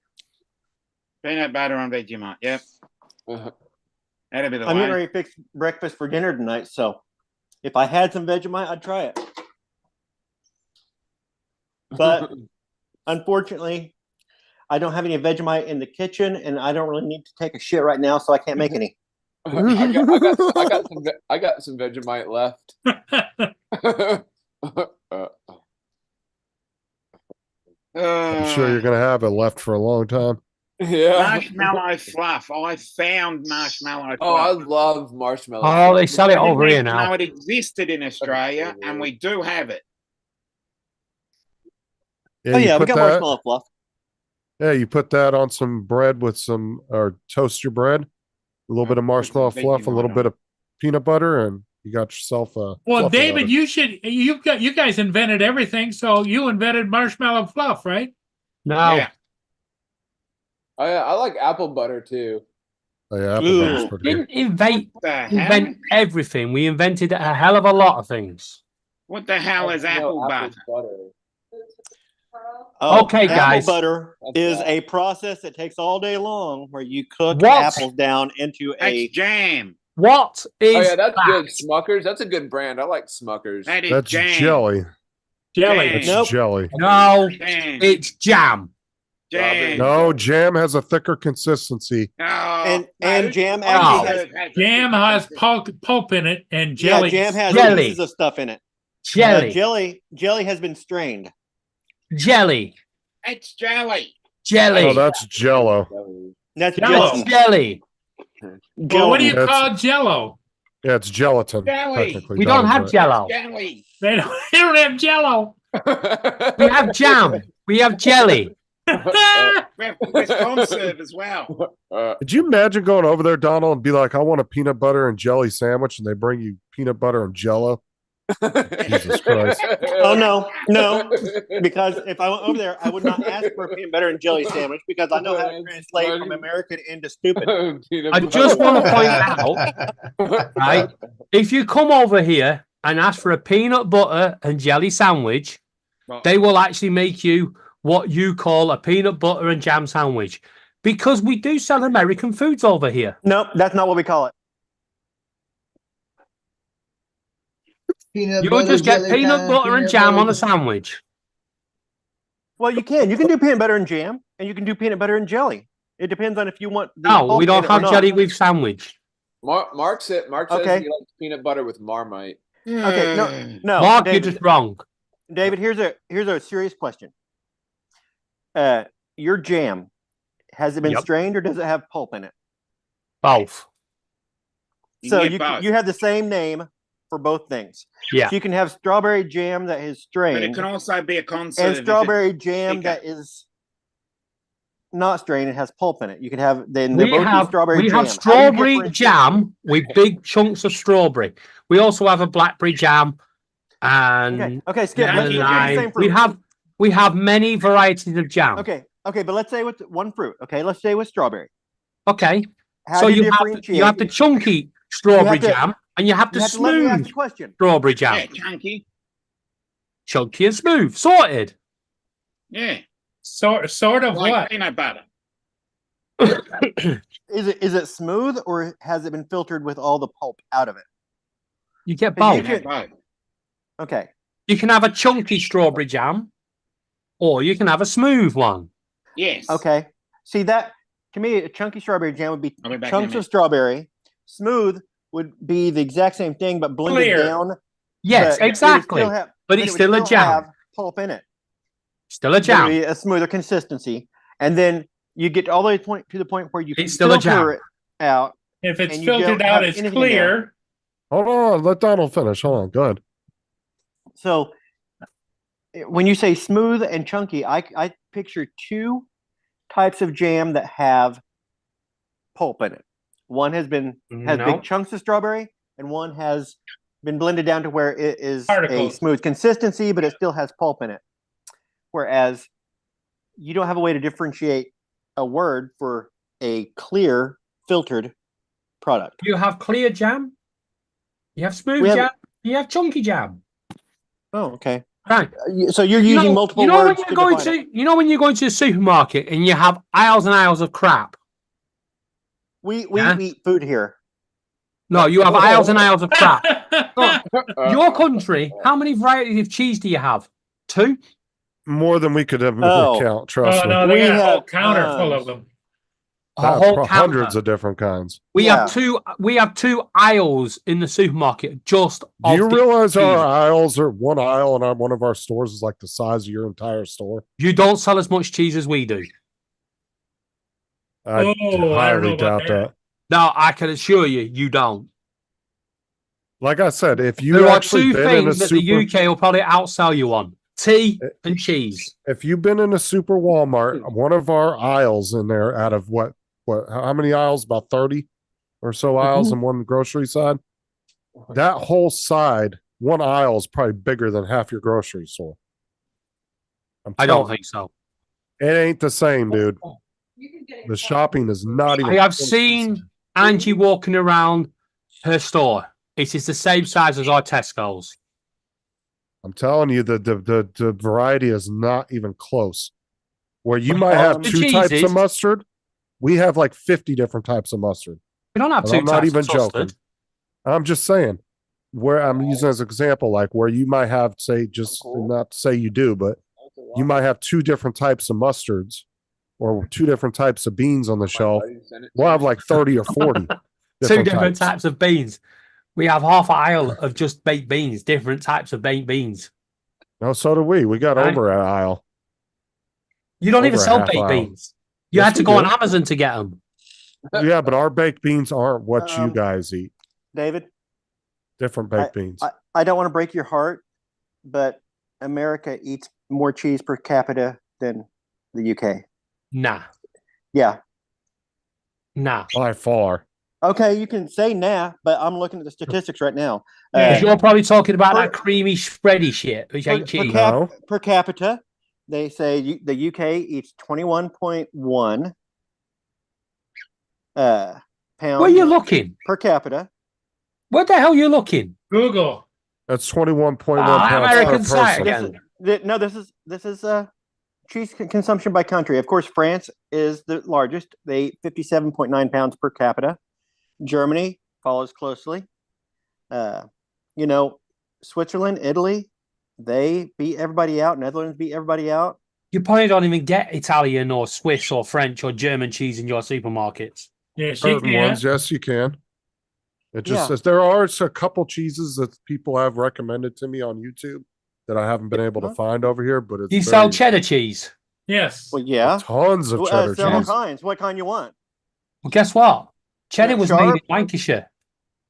Speaker 3: peanut butter on Vegemite. Yep, that'd be the
Speaker 10: I'm getting
Speaker 3: way.
Speaker 10: ready to fix breakfast for dinner tonight, so if I had some Vegemite, I'd try it. But unfortunately, I don't have any Vegemite in the kitchen, and I don't really need to take a shit right now, so I can't make any.
Speaker 7: I got some Vegemite left.
Speaker 5: I'm sure you're gonna have it left for a long time.
Speaker 7: Yeah.
Speaker 3: Marshmallow fluff. I found marshmallow
Speaker 7: Oh, I
Speaker 3: fluff.
Speaker 7: love marshmallow.
Speaker 8: Oh, they sell it
Speaker 3: I didn't
Speaker 8: over here
Speaker 3: even know
Speaker 8: now.
Speaker 3: it existed in Australia, and we do have it.
Speaker 5: Yeah,
Speaker 10: Oh
Speaker 5: you
Speaker 10: yeah, we
Speaker 5: put
Speaker 10: got
Speaker 5: that-
Speaker 10: marshmallow fluff.
Speaker 5: Yeah, you put that on some bread with some, or toast your bread, a little bit of marshmallow
Speaker 3: some
Speaker 5: fluff, a little
Speaker 3: Vegemite
Speaker 5: bit
Speaker 3: on
Speaker 5: of peanut butter, and you got yourself a.
Speaker 2: Well,
Speaker 5: fluffy
Speaker 2: David,
Speaker 5: butter.
Speaker 2: you guys invented everything, so you invented marshmallow fluff, right?
Speaker 8: No.
Speaker 3: Yeah.
Speaker 7: Oh, yeah, I like apple butter too.
Speaker 5: Oh, yeah, apple
Speaker 10: Ooh.
Speaker 5: butter's pretty good.
Speaker 8: Didn't invent
Speaker 3: What the hell?
Speaker 8: invent everything. We invented a hell of a lot of things.
Speaker 3: What the hell is apple butter?
Speaker 10: Oh,
Speaker 8: Okay,
Speaker 10: apple
Speaker 8: guys.
Speaker 10: butter
Speaker 7: That's
Speaker 10: is
Speaker 7: bad.
Speaker 10: a process that takes all day long, where you cook
Speaker 8: What?
Speaker 10: apples down into
Speaker 3: That's
Speaker 10: a.
Speaker 3: jam.
Speaker 8: What is
Speaker 7: Oh yeah, that's
Speaker 8: that?
Speaker 7: good. Smuckers. That's a good brand. I like Smuckers.
Speaker 3: That is
Speaker 5: That's
Speaker 3: jam.
Speaker 5: jelly.
Speaker 2: Jelly.
Speaker 3: Jam.
Speaker 5: It's
Speaker 10: Nope.
Speaker 5: jelly.
Speaker 8: No,
Speaker 3: Jam.
Speaker 8: it's jam.
Speaker 3: Jam.
Speaker 5: No, jam has a thicker consistency.
Speaker 3: Oh,
Speaker 10: And
Speaker 3: no.
Speaker 10: jam
Speaker 3: Oh,
Speaker 10: actually
Speaker 3: has-
Speaker 2: Jam has pulp in it, and jelly.
Speaker 10: Yeah, jam has
Speaker 8: Jelly.
Speaker 10: pieces of stuff in it.
Speaker 8: Jelly.
Speaker 10: Jelly has been strained.
Speaker 8: Jelly.
Speaker 3: It's jelly.
Speaker 8: Jelly.
Speaker 5: Oh, that's jello.
Speaker 10: That's
Speaker 2: Jello.
Speaker 10: gelatin.
Speaker 8: Jelly.
Speaker 2: Well, what do you
Speaker 5: That's-
Speaker 2: call Jello?
Speaker 5: Yeah, it's gelatin.
Speaker 3: Jelly.
Speaker 5: Technically,
Speaker 8: We don't
Speaker 5: Donald's
Speaker 8: have
Speaker 5: right.
Speaker 8: Jello.
Speaker 3: Jelly.
Speaker 2: They don't have Jello.
Speaker 8: We have jam. We have jelly.
Speaker 3: We have conserve as well.
Speaker 5: Did you imagine going over there, Donald, and be like, I want a peanut butter and jelly sandwich, and they bring you peanut butter and jello? Jesus Christ.
Speaker 10: Oh no, because if I went over there, I would not ask for a peanut butter and jelly sandwich because I know how to translate from American into stupid.
Speaker 8: I just want to point out, right? If you come over here and ask for a peanut butter and jelly sandwich,
Speaker 3: Well,
Speaker 8: they will actually make you what you call a peanut butter and jam sandwich, because we do sell American foods over here.
Speaker 10: Nope, that's not what we call it.
Speaker 6: Peanut
Speaker 8: You'll
Speaker 6: butter,
Speaker 8: just get
Speaker 6: jelly
Speaker 8: peanut
Speaker 6: time,
Speaker 8: butter and
Speaker 6: peanut
Speaker 8: jam
Speaker 6: butter
Speaker 8: on a
Speaker 6: jam.
Speaker 8: sandwich.
Speaker 10: Well, you can do peanut butter and jam, and you can do peanut butter and jelly. It depends on if you want. The
Speaker 8: No,
Speaker 10: pulp
Speaker 8: we
Speaker 10: in
Speaker 8: don't
Speaker 10: it or
Speaker 8: have
Speaker 10: not.
Speaker 8: jelly with sandwich.
Speaker 7: Mark says
Speaker 10: Okay.
Speaker 7: he likes peanut butter with Marmite.
Speaker 10: Okay, no,
Speaker 8: Mark,
Speaker 10: David,
Speaker 8: you're just wrong.
Speaker 10: David, here's a serious question. Your jam, has it been
Speaker 8: Yep.
Speaker 10: strained or does it have pulp in it?
Speaker 8: Both.
Speaker 3: You
Speaker 10: So
Speaker 3: get
Speaker 10: you
Speaker 3: both.
Speaker 10: you have the same name for both things.
Speaker 8: Yeah.
Speaker 10: So you can have strawberry jam that is
Speaker 3: But it
Speaker 10: strained
Speaker 3: can also be a concept.
Speaker 10: and strawberry jam
Speaker 3: thicker.
Speaker 10: that is not strained and has pulp in it. You can have then
Speaker 8: We
Speaker 10: they're both
Speaker 8: have,
Speaker 10: strawberry
Speaker 8: we
Speaker 10: jam.
Speaker 8: have
Speaker 10: How do you
Speaker 8: strawberry
Speaker 10: differentiate?
Speaker 8: jam with big chunks of strawberry. We also have a blackberry jam and
Speaker 10: Okay, Skip. Let's
Speaker 3: Yankee
Speaker 10: use the
Speaker 3: jam.
Speaker 10: same
Speaker 8: we
Speaker 10: fruit.
Speaker 8: have many varieties of jam.
Speaker 10: Okay, but let's say with one fruit. Okay, let's say with strawberry.
Speaker 8: Okay.
Speaker 10: How
Speaker 8: So
Speaker 10: do you
Speaker 8: you
Speaker 10: differentiate?
Speaker 8: have the chunky strawberry
Speaker 10: to-
Speaker 8: jam and you have the
Speaker 10: You have to let me ask
Speaker 8: smooth
Speaker 10: the question.
Speaker 8: strawberry jam.
Speaker 3: Yeah, chunky.
Speaker 8: Chunky and smooth. Sorted.
Speaker 3: Yeah.
Speaker 2: Sort of
Speaker 3: Like
Speaker 2: what?
Speaker 3: peanut butter.
Speaker 10: Is it smooth or has it been filtered with all the pulp out of it?
Speaker 8: You get
Speaker 10: But you
Speaker 8: both.
Speaker 10: can-
Speaker 3: Both.
Speaker 10: Okay.
Speaker 8: You can have a chunky strawberry jam or you can have a smooth one.
Speaker 3: Yes.
Speaker 10: Okay. See that to me, a chunky strawberry jam would be
Speaker 3: I'll be back in a
Speaker 10: chunks of
Speaker 3: minute.
Speaker 10: strawberry. Smooth would be the exact same thing, but blended
Speaker 2: Clear.
Speaker 10: down.
Speaker 8: Yes,
Speaker 10: but it would
Speaker 8: exactly.
Speaker 10: still have-
Speaker 8: But
Speaker 10: it
Speaker 8: it's
Speaker 10: would
Speaker 8: still a jam.
Speaker 10: have pulp in it.
Speaker 8: Still a
Speaker 10: But it would
Speaker 8: jam.
Speaker 10: be a smoother consistency, and then you get all the way to the point where you can
Speaker 8: It's still a
Speaker 10: filter
Speaker 8: jam.
Speaker 10: it out.
Speaker 2: If it's
Speaker 10: And you don't
Speaker 2: filtered
Speaker 10: have
Speaker 2: out, it's
Speaker 10: anything in there.
Speaker 2: clear.
Speaker 5: Hold on, let Donald finish. Hold on, go ahead.
Speaker 10: So when you say smooth and chunky, I picture two types of jam that have pulp in it. One has
Speaker 8: No.
Speaker 10: big chunks of strawberry, and one has been blended down to where it is a
Speaker 2: Particles.
Speaker 10: smooth consistency, but it still has pulp in it. Whereas you don't have a way to differentiate a word for a clear filtered product.
Speaker 8: You have clear jam. You have smooth
Speaker 10: We have-
Speaker 8: jam. You have chunky jam.
Speaker 10: Oh, okay.
Speaker 8: Right.
Speaker 10: So you're using multiple
Speaker 8: you know
Speaker 10: words
Speaker 8: when
Speaker 10: to
Speaker 8: you're going
Speaker 10: define it.
Speaker 8: to, you know when you're going to the supermarket and you have aisles and aisles of crap.
Speaker 10: We
Speaker 8: Yeah.
Speaker 10: eat food here.
Speaker 8: No, you have aisles and aisles of crap.
Speaker 7: Uh,
Speaker 8: Your country, how many varieties of cheese do you have? 2?
Speaker 5: More than we could ever
Speaker 10: Oh.
Speaker 5: count. Trust
Speaker 2: Oh
Speaker 5: me.
Speaker 2: no, they
Speaker 10: We
Speaker 2: got a whole
Speaker 10: have
Speaker 2: counter full
Speaker 10: tons.
Speaker 2: of them.
Speaker 8: A
Speaker 5: That-
Speaker 8: whole
Speaker 5: hundreds
Speaker 8: counter.
Speaker 5: of different kinds.
Speaker 8: We
Speaker 10: Yeah.
Speaker 8: have two. We have 2 aisles in the supermarket. Just
Speaker 5: Do you
Speaker 8: of the
Speaker 5: realize our
Speaker 8: cheese.
Speaker 5: aisles are one aisle and one of our stores is like the size of your entire store?
Speaker 8: You don't sell as much cheese as we do.
Speaker 5: I
Speaker 2: Oh, I don't know
Speaker 5: highly
Speaker 2: about
Speaker 5: doubt
Speaker 2: that.
Speaker 5: that.
Speaker 8: No, I can assure you, you don't.
Speaker 5: Like I said, if you
Speaker 8: There are
Speaker 5: actually
Speaker 8: 2
Speaker 5: been in a
Speaker 8: things that the
Speaker 5: super,
Speaker 8: UK will probably outsell you on: tea and cheese.
Speaker 5: if you've been in a super Walmart, one of our aisles in there, out of what, how many aisles? About 30 or so aisles in one grocery side. That whole side, one aisle is probably bigger than half your grocery store.
Speaker 8: I don't think so.
Speaker 5: It ain't the same, dude. The shopping is not even.
Speaker 8: I have
Speaker 5: close to the
Speaker 8: seen
Speaker 5: same.
Speaker 8: Angie walking around her store. It is the same size as our Tesco's.
Speaker 5: I'm telling you, the variety is not even close. Where you might have
Speaker 8: The
Speaker 5: 2 types
Speaker 8: cheeses-
Speaker 5: of mustard, we have like 50 different types of mustard.
Speaker 8: We don't have
Speaker 5: And
Speaker 8: 2
Speaker 5: I'm not
Speaker 8: types
Speaker 5: even
Speaker 8: of mustard.
Speaker 5: joking. I'm just saying, where I'm using as an example, like where you might have, say, just not to say you do, but you might have 2 different types of mustards or 2 different types of beans on the shelf. We'll have like 30 or 40
Speaker 8: Two different types of beans. We have half an aisle of just baked beans, different types of baked beans.
Speaker 5: No, so do we. We got
Speaker 8: Right.
Speaker 5: over an aisle.
Speaker 8: You don't even
Speaker 5: Over a
Speaker 8: sell
Speaker 5: half
Speaker 8: baked
Speaker 5: aisle.
Speaker 8: beans. You
Speaker 5: Yes,
Speaker 8: had to
Speaker 5: we
Speaker 8: go on
Speaker 5: do.
Speaker 8: Amazon to get them.
Speaker 5: Yeah, but our baked beans aren't what you
Speaker 10: Um,
Speaker 5: guys eat.
Speaker 10: David,
Speaker 5: Different baked beans.
Speaker 10: I don't want to break your heart, but America eats more cheese per capita than the UK.
Speaker 8: Nah,
Speaker 10: Yeah.
Speaker 8: nah.
Speaker 5: By far.
Speaker 10: Okay, you can say nah, but I'm looking at the statistics right now.
Speaker 2: Yeah.
Speaker 8: You're probably talking about
Speaker 10: Per-
Speaker 8: that creamy spready shit, which ain't cheese.
Speaker 5: No.
Speaker 10: Per capita, they say the UK eats 21.1 pounds
Speaker 8: Where you looking?
Speaker 10: per capita.
Speaker 8: Where the hell you looking?
Speaker 2: Google.
Speaker 5: That's 21.1
Speaker 8: Ah,
Speaker 5: pounds
Speaker 8: American
Speaker 5: per
Speaker 8: side
Speaker 5: person.
Speaker 8: again.
Speaker 10: This is cheese consumption by country. Of course, France is the largest. They eat 57.9 pounds per capita. Germany follows closely. You know, Switzerland, Italy, they beat everybody out. Netherlands beat everybody out.
Speaker 8: You probably don't even get Italian or Swiss or French or German cheese in your supermarkets.
Speaker 2: Yes, you
Speaker 5: Certain
Speaker 2: can.
Speaker 5: ones, yes, you can. It just
Speaker 10: Yeah.
Speaker 5: says there are a couple cheeses that people have recommended to me on YouTube that I haven't been able to find over here, but it's
Speaker 8: You sell
Speaker 5: very-
Speaker 8: cheddar cheese.
Speaker 2: Yes.
Speaker 10: Well, yeah,
Speaker 5: tons of cheddar
Speaker 10: several
Speaker 5: cheese.
Speaker 10: kinds. What kind you want?
Speaker 8: Well, guess what? Cheddar was made
Speaker 10: Sharp?
Speaker 8: in Lancashire.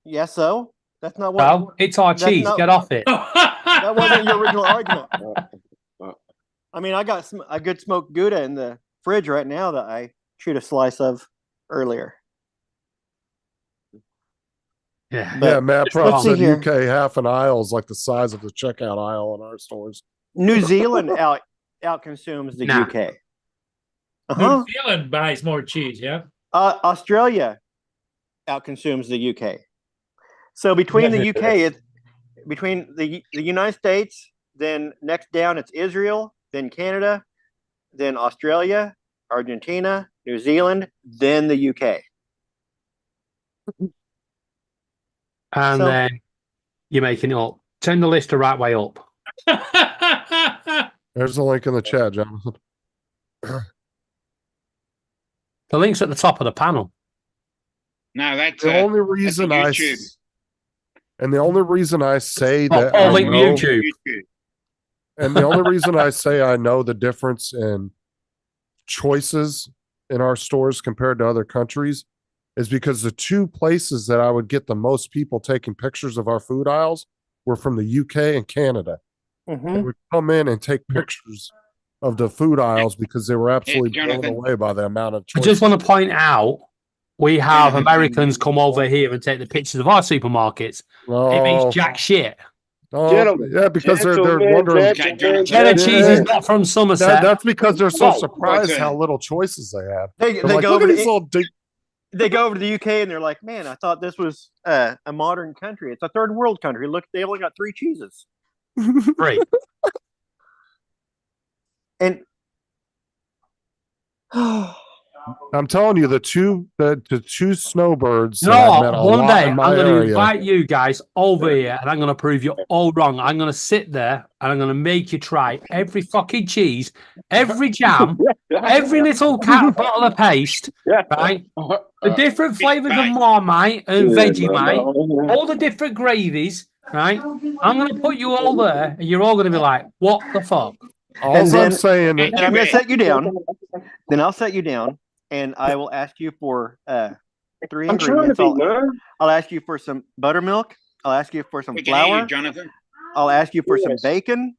Speaker 10: Yes, so that's not what.
Speaker 8: Well, it's our
Speaker 10: that's
Speaker 8: cheese.
Speaker 10: not-
Speaker 8: Get off it.
Speaker 10: That wasn't your original argument. I mean, I got a good smoked Gouda in the fridge right now that I chewed a slice of earlier.
Speaker 8: Yeah.
Speaker 10: But
Speaker 5: Yeah, Matt
Speaker 10: let's
Speaker 5: Prop
Speaker 10: see
Speaker 5: said
Speaker 10: here.
Speaker 5: UK half an aisle is like the size of the checkout aisle in our stores.
Speaker 10: New Zealand out consumes the
Speaker 8: Nah.
Speaker 10: UK. Uh-huh.
Speaker 2: New Zealand buys more cheese, yeah.
Speaker 10: Australia out consumes the UK. So between the UK, it's between the United States, then next down it's Israel, then Canada, then Australia, Argentina, New Zealand, then the UK.
Speaker 8: And
Speaker 10: So-
Speaker 8: then you're making it up. Turn the list the right way up.
Speaker 5: There's a link in the chat, Jonathan.
Speaker 8: The link's at the top of the panel.
Speaker 3: No, that's
Speaker 5: The only reason I
Speaker 3: YouTube.
Speaker 5: and the only reason I say
Speaker 8: Oh,
Speaker 5: that
Speaker 8: oh,
Speaker 5: I
Speaker 8: link
Speaker 5: know,
Speaker 8: YouTube.
Speaker 5: and the only reason I say I know the difference in choices in our stores compared to other countries is because the two places that I would get the most people taking pictures of our food aisles were from the UK and Canada.
Speaker 10: Mhm.
Speaker 5: They would come in and take pictures of the food aisles because they were absolutely blown
Speaker 3: Jonathan.
Speaker 5: away by the amount of
Speaker 8: I
Speaker 5: choices.
Speaker 8: just want to point out we have
Speaker 3: Yeah.
Speaker 8: Americans come over here and take the pictures of our supermarkets. It
Speaker 5: Oh,
Speaker 8: means jack shit.
Speaker 5: oh,
Speaker 11: Gentlemen,
Speaker 5: yeah, because they're
Speaker 11: gentlemen,
Speaker 5: wondering.
Speaker 11: gentlemen,
Speaker 8: Cheddar cheese is
Speaker 5: Yeah.
Speaker 8: not from Somerset.
Speaker 5: That's because they're so
Speaker 8: Whoa.
Speaker 5: surprised
Speaker 3: What's
Speaker 5: how
Speaker 3: in?
Speaker 5: little choices they have.
Speaker 10: They
Speaker 5: They're like,
Speaker 10: go
Speaker 5: look
Speaker 10: over
Speaker 5: at
Speaker 10: to
Speaker 5: these little dig-
Speaker 10: they go over to the UK and they're like, man, I thought this was a modern country. It's a third world country. Look, they only got 3 cheeses.
Speaker 8: Free.
Speaker 10: And
Speaker 5: I'm telling you, the two snowbirds.
Speaker 8: You
Speaker 5: that
Speaker 8: know
Speaker 5: I've met
Speaker 8: what?
Speaker 5: a
Speaker 8: One
Speaker 5: lot
Speaker 8: day
Speaker 5: in
Speaker 8: I'm
Speaker 5: my
Speaker 8: going to
Speaker 5: area.
Speaker 8: invite you guys over here and I'm going to prove you all wrong. I'm going to sit there and I'm going to make you try every fucking cheese, every jam, every little bottle of paste, right? The different flavors of Marmite and Vegemite, all the different gravies, right? I'm going to put you all there and you're all going to be like, what the fuck?
Speaker 5: All
Speaker 10: And then-
Speaker 5: I'm saying,
Speaker 10: and I'm going to set you down. Then I'll set you down, and I will ask you for 3
Speaker 11: I'm trying to
Speaker 10: ingredients.
Speaker 11: be, man.
Speaker 10: I'll ask you for some buttermilk. I'll ask you for some
Speaker 3: We can hear
Speaker 10: flour.
Speaker 3: you, Jonathan.
Speaker 10: I'll ask you for some
Speaker 11: Yes.
Speaker 10: bacon.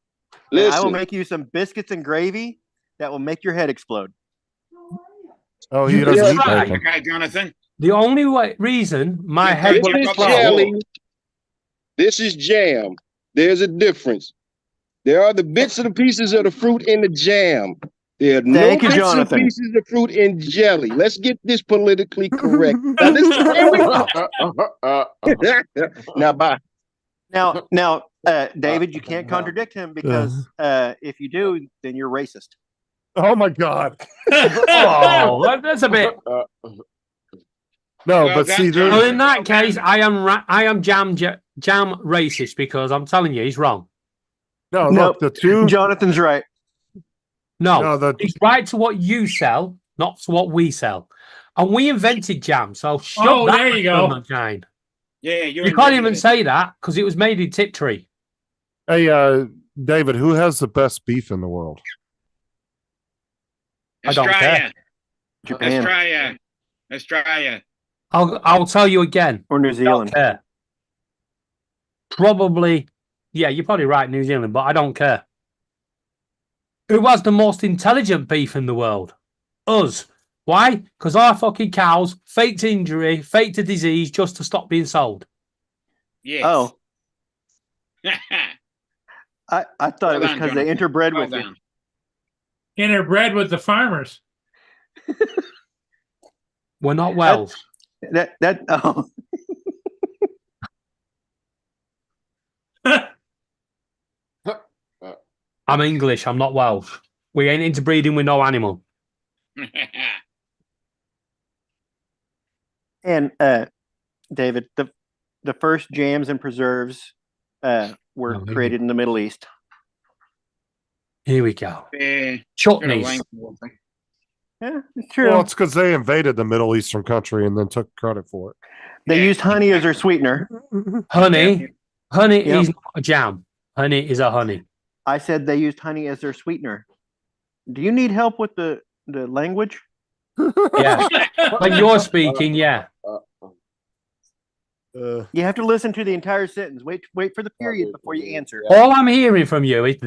Speaker 10: And I will
Speaker 11: Listen,
Speaker 10: make you some biscuits and gravy that will make your head explode.
Speaker 5: oh,
Speaker 8: You
Speaker 5: he doesn't
Speaker 8: can
Speaker 5: eat
Speaker 8: try.
Speaker 5: bacon.
Speaker 3: Okay, Jonathan.
Speaker 8: The only reason my
Speaker 3: Yeah,
Speaker 8: head
Speaker 11: this
Speaker 8: will
Speaker 11: is
Speaker 3: explode.
Speaker 11: jelly. This is jam. There's a difference. There are the bits and the pieces of the fruit in the jam. There are no
Speaker 10: Thank you,
Speaker 11: bits
Speaker 10: Jonathan.
Speaker 11: and pieces of fruit in jelly. Let's get this politically correct. Now, this is where we now, bye.
Speaker 10: Now, David, you can't contradict him because if you do, then you're racist.
Speaker 5: Oh my God!
Speaker 8: Oh, that's a bit.
Speaker 5: No,
Speaker 3: Well,
Speaker 5: but
Speaker 3: that's
Speaker 5: see,
Speaker 8: Well,
Speaker 5: there's,
Speaker 8: in that case, I am jam racist because I'm telling you, he's wrong.
Speaker 5: no,
Speaker 10: No,
Speaker 5: look, the two.
Speaker 10: Jonathan's right.
Speaker 8: No,
Speaker 5: No, the
Speaker 8: he's right to what you sell, not to what we sell. And we invented jam, so shut
Speaker 2: Oh,
Speaker 8: that
Speaker 2: there you go.
Speaker 8: sunshine.
Speaker 3: Yeah,
Speaker 8: You can't even say that because it was made in Tiptree.
Speaker 5: hey, David, who has the best beef in the world?
Speaker 8: I don't
Speaker 3: Australia.
Speaker 10: Japan
Speaker 3: Australia.
Speaker 8: I'll tell you again.
Speaker 10: or New
Speaker 8: Don't
Speaker 10: Zealand.
Speaker 8: care. Probably, yeah, you're probably right, New Zealand, but I don't care. Who has the most intelligent beef in the world? Us. Why? Because our fucking cows faked injury, faked a disease just to stop being sold.
Speaker 3: Yes.
Speaker 10: Oh, I thought
Speaker 3: Well
Speaker 10: it was
Speaker 3: done,
Speaker 10: because they
Speaker 3: Jonathan.
Speaker 10: interbred
Speaker 3: Well
Speaker 10: with you.
Speaker 3: done.
Speaker 2: Interbred with the farmers.
Speaker 8: We're not Welsh.
Speaker 10: Oh,
Speaker 8: I'm English. I'm not Welsh. We ain't interbreeding with no animal.
Speaker 10: and David, the first jams and preserves were
Speaker 8: Oh,
Speaker 10: created in the Middle East.
Speaker 8: Here we go.
Speaker 3: Yeah.
Speaker 8: Chutneys.
Speaker 10: Yeah, it's true.
Speaker 5: Well, it's because they invaded the Middle Eastern country and then took credit for it.
Speaker 10: They used honey as their sweetener.
Speaker 8: Honey. Honey
Speaker 10: Yep.
Speaker 8: is not a jam. Honey is a honey.
Speaker 10: I said they used honey as their sweetener. Do you need help with the language?
Speaker 8: Yeah. When you're speaking, yeah.
Speaker 10: You have to listen to the entire sentence. Wait for the period before you answer.
Speaker 8: All I'm hearing from you is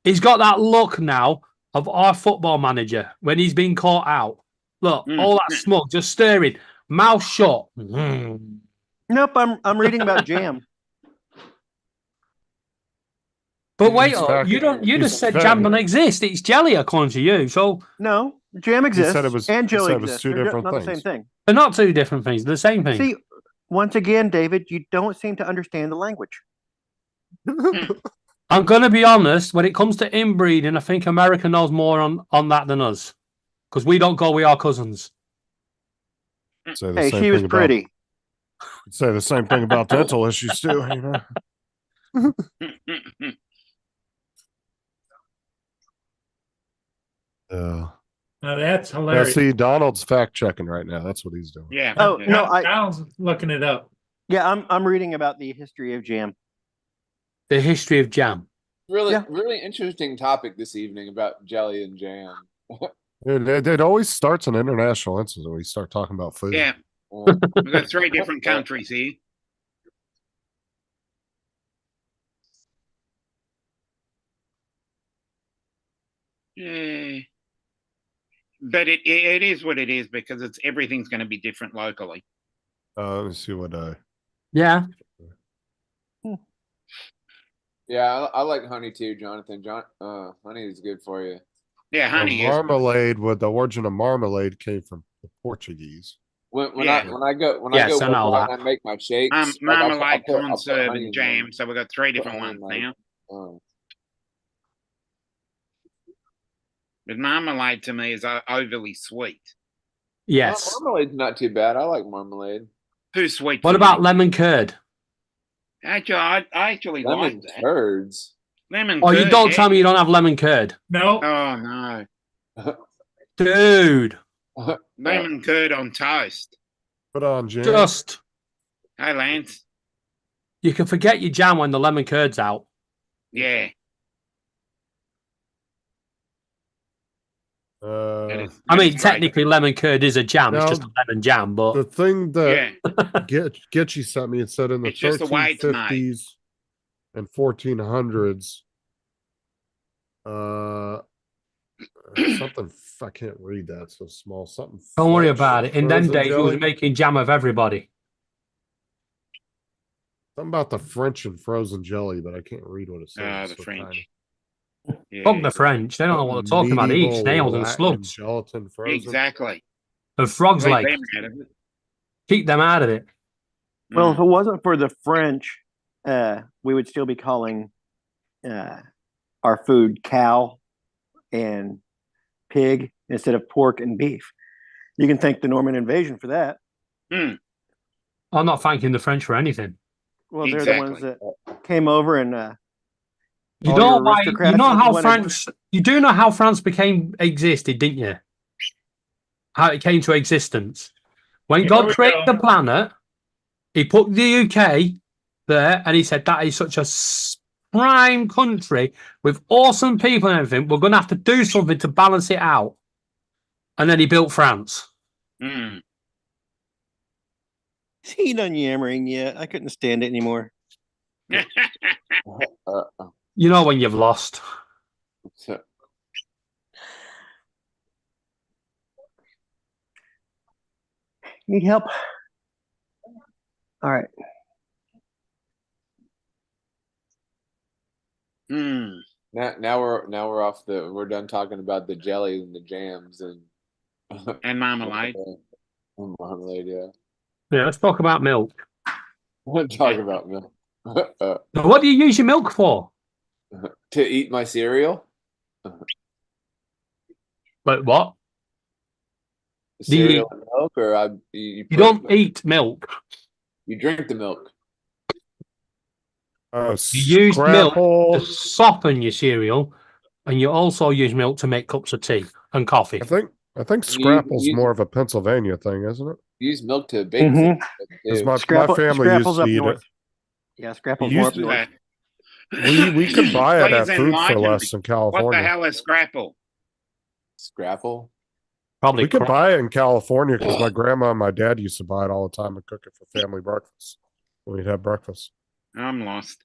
Speaker 8: he's got that look now of our football manager when he's been caught out. Look, all that smoke, just staring, mouth shut.
Speaker 10: Nope, I'm reading about jam.
Speaker 8: But wait,
Speaker 5: He's
Speaker 8: you
Speaker 5: he's
Speaker 8: just said
Speaker 5: fat.
Speaker 8: jam doesn't exist. It's jelly according to you. So
Speaker 10: No, jam exists
Speaker 5: said it was-
Speaker 10: and
Speaker 5: he
Speaker 10: jelly
Speaker 5: said it was
Speaker 10: exists.
Speaker 5: two
Speaker 10: They're
Speaker 5: different
Speaker 10: not the same
Speaker 5: things.
Speaker 10: thing.
Speaker 8: they're not two different things. They're the same thing.
Speaker 10: See, once again, David, you don't seem to understand the language.
Speaker 8: I'm going to be honest. When it comes to inbreeding, I think America knows more on that than us because we don't go with our cousins.
Speaker 5: Say the
Speaker 10: Hey,
Speaker 5: same
Speaker 10: she was
Speaker 5: thing about-
Speaker 10: pretty.
Speaker 5: Say the same thing about dental issues too. You know.
Speaker 2: Now that's
Speaker 5: Now,
Speaker 2: hilarious.
Speaker 5: see, Donald's fact checking right now. That's what he's doing.
Speaker 3: Yeah.
Speaker 10: Oh
Speaker 3: yeah.
Speaker 10: no,
Speaker 2: Donald's looking it up.
Speaker 10: yeah, I'm reading about the history of jam.
Speaker 8: The history of jam.
Speaker 7: Really,
Speaker 10: Yeah.
Speaker 7: really interesting topic this evening about jelly and jam.
Speaker 5: It always starts an international incident when you start talking about food.
Speaker 3: Yeah.
Speaker 7: Uh,
Speaker 3: We've got 3 different countries here. Yeah. But it is what it is because everything's going to be different locally.
Speaker 5: Let me see what
Speaker 8: Yeah.
Speaker 7: yeah, I like honey too, Jonathan. Honey is good for you.
Speaker 3: Yeah, honey
Speaker 5: the
Speaker 3: is.
Speaker 5: marmalade. With the origin of marmalade came from the Portuguese.
Speaker 7: When
Speaker 3: Yeah.
Speaker 7: I go
Speaker 8: Yes,
Speaker 7: work
Speaker 8: I know
Speaker 7: out
Speaker 8: that.
Speaker 7: and I make my shakes, like,
Speaker 3: Marmalade,
Speaker 7: I'll put
Speaker 3: conserve,
Speaker 7: honey in
Speaker 3: and
Speaker 7: mine.
Speaker 3: jam. So we've got 3 different
Speaker 7: honey in
Speaker 3: ones
Speaker 7: mine.
Speaker 3: now. But marmalade to me is overly sweet.
Speaker 8: Yes.
Speaker 7: Marmalade's not too bad. I like marmalade.
Speaker 3: Too sweet.
Speaker 8: What
Speaker 3: for
Speaker 8: about
Speaker 3: me.
Speaker 8: lemon curd?
Speaker 3: Actually, I actually like
Speaker 7: Lemon
Speaker 3: that.
Speaker 7: curds.
Speaker 3: Lemon.
Speaker 8: Oh, you
Speaker 3: curd,
Speaker 8: don't
Speaker 3: yeah.
Speaker 8: tell me you don't have lemon curd.
Speaker 2: No.
Speaker 3: Oh no,
Speaker 8: Dude.
Speaker 3: lemon curd on toast.
Speaker 5: Put on jam.
Speaker 8: Just,
Speaker 3: Hey, Lance.
Speaker 8: you can forget your jam when the lemon curd's out.
Speaker 3: Yeah.
Speaker 5: Uh,
Speaker 8: I mean,
Speaker 3: That's right.
Speaker 8: technically, lemon curd is a jam. It's
Speaker 5: No.
Speaker 8: just a lemon jam, but
Speaker 5: the thing that
Speaker 3: Yeah.
Speaker 5: Getchy sent me, it said in the
Speaker 3: It's just the way it's made.
Speaker 5: 1350s and 1400s, something I can't read that so small. Something.
Speaker 8: don't worry
Speaker 5: French
Speaker 8: about it. In them
Speaker 5: frozen
Speaker 8: days, he was
Speaker 5: jelly?
Speaker 8: making jam of everybody.
Speaker 5: Something about the French and frozen jelly, but I can't read what it says.
Speaker 3: Ah,
Speaker 5: It's
Speaker 3: the
Speaker 5: so
Speaker 3: French.
Speaker 5: tiny.
Speaker 3: Yeah.
Speaker 8: Fuck the French. They don't know what they're talking about. They eat
Speaker 5: Medieval
Speaker 8: snails and
Speaker 5: Latin
Speaker 8: slugs.
Speaker 5: Gelatin frozen.
Speaker 3: Exactly.
Speaker 8: And frog's
Speaker 3: Leave
Speaker 8: leg.
Speaker 3: them out of it.
Speaker 8: Keep them out of it.
Speaker 10: Well,
Speaker 3: Mm.
Speaker 10: if it wasn't for the French, we would still be calling our food cow and pig instead of pork and beef. You can thank the Norman invasion for that.
Speaker 3: Mm.
Speaker 8: I'm not thanking the French for anything.
Speaker 10: Well, they're the ones
Speaker 3: Exactly.
Speaker 10: that came over and
Speaker 8: You
Speaker 10: all
Speaker 8: know
Speaker 10: your
Speaker 8: why? You
Speaker 10: aristocrats
Speaker 8: know how
Speaker 10: wanted-
Speaker 8: France. You do know how France existed, didn't you? How it came to existence. When
Speaker 2: Here
Speaker 8: God
Speaker 2: we
Speaker 8: created
Speaker 2: go.
Speaker 8: the planet, He put the UK there, and He said that is such a prime country with awesome people and everything. We're going to have to do something to balance it out. And then He built France.
Speaker 3: Mm.
Speaker 10: Is he done yammering yet? I couldn't stand it anymore.
Speaker 8: You know when you've lost.
Speaker 10: Need help? All right.
Speaker 7: Now we're off we're done talking about the jelly and the jams and
Speaker 3: marmalade.
Speaker 7: And marmalade, yeah.
Speaker 8: Yeah, let's talk about milk.
Speaker 7: Talk about milk.
Speaker 8: Now, what do you use your milk for?
Speaker 7: To eat my cereal.
Speaker 8: But what?
Speaker 7: Cereal and milk, or you
Speaker 8: don't eat milk.
Speaker 7: You drink the milk.
Speaker 8: You use milk to soften your cereal, and you also use milk to make cups of tea and coffee.
Speaker 5: I think Scrapple's more of a Pennsylvania thing, isn't it?
Speaker 7: Use milk to bake. Mm-hmm.
Speaker 5: Because my family used to eat it.
Speaker 10: Yeah, Scrapple's more up north.
Speaker 5: We could buy it at Food for Less in California.
Speaker 3: What the hell is Scrapple?
Speaker 7: Scrapple?
Speaker 8: Probably
Speaker 5: we could buy it in California because my grandma and my dad used to buy it all the time and cook it for family breakfast when we'd have breakfast.
Speaker 3: I'm lost.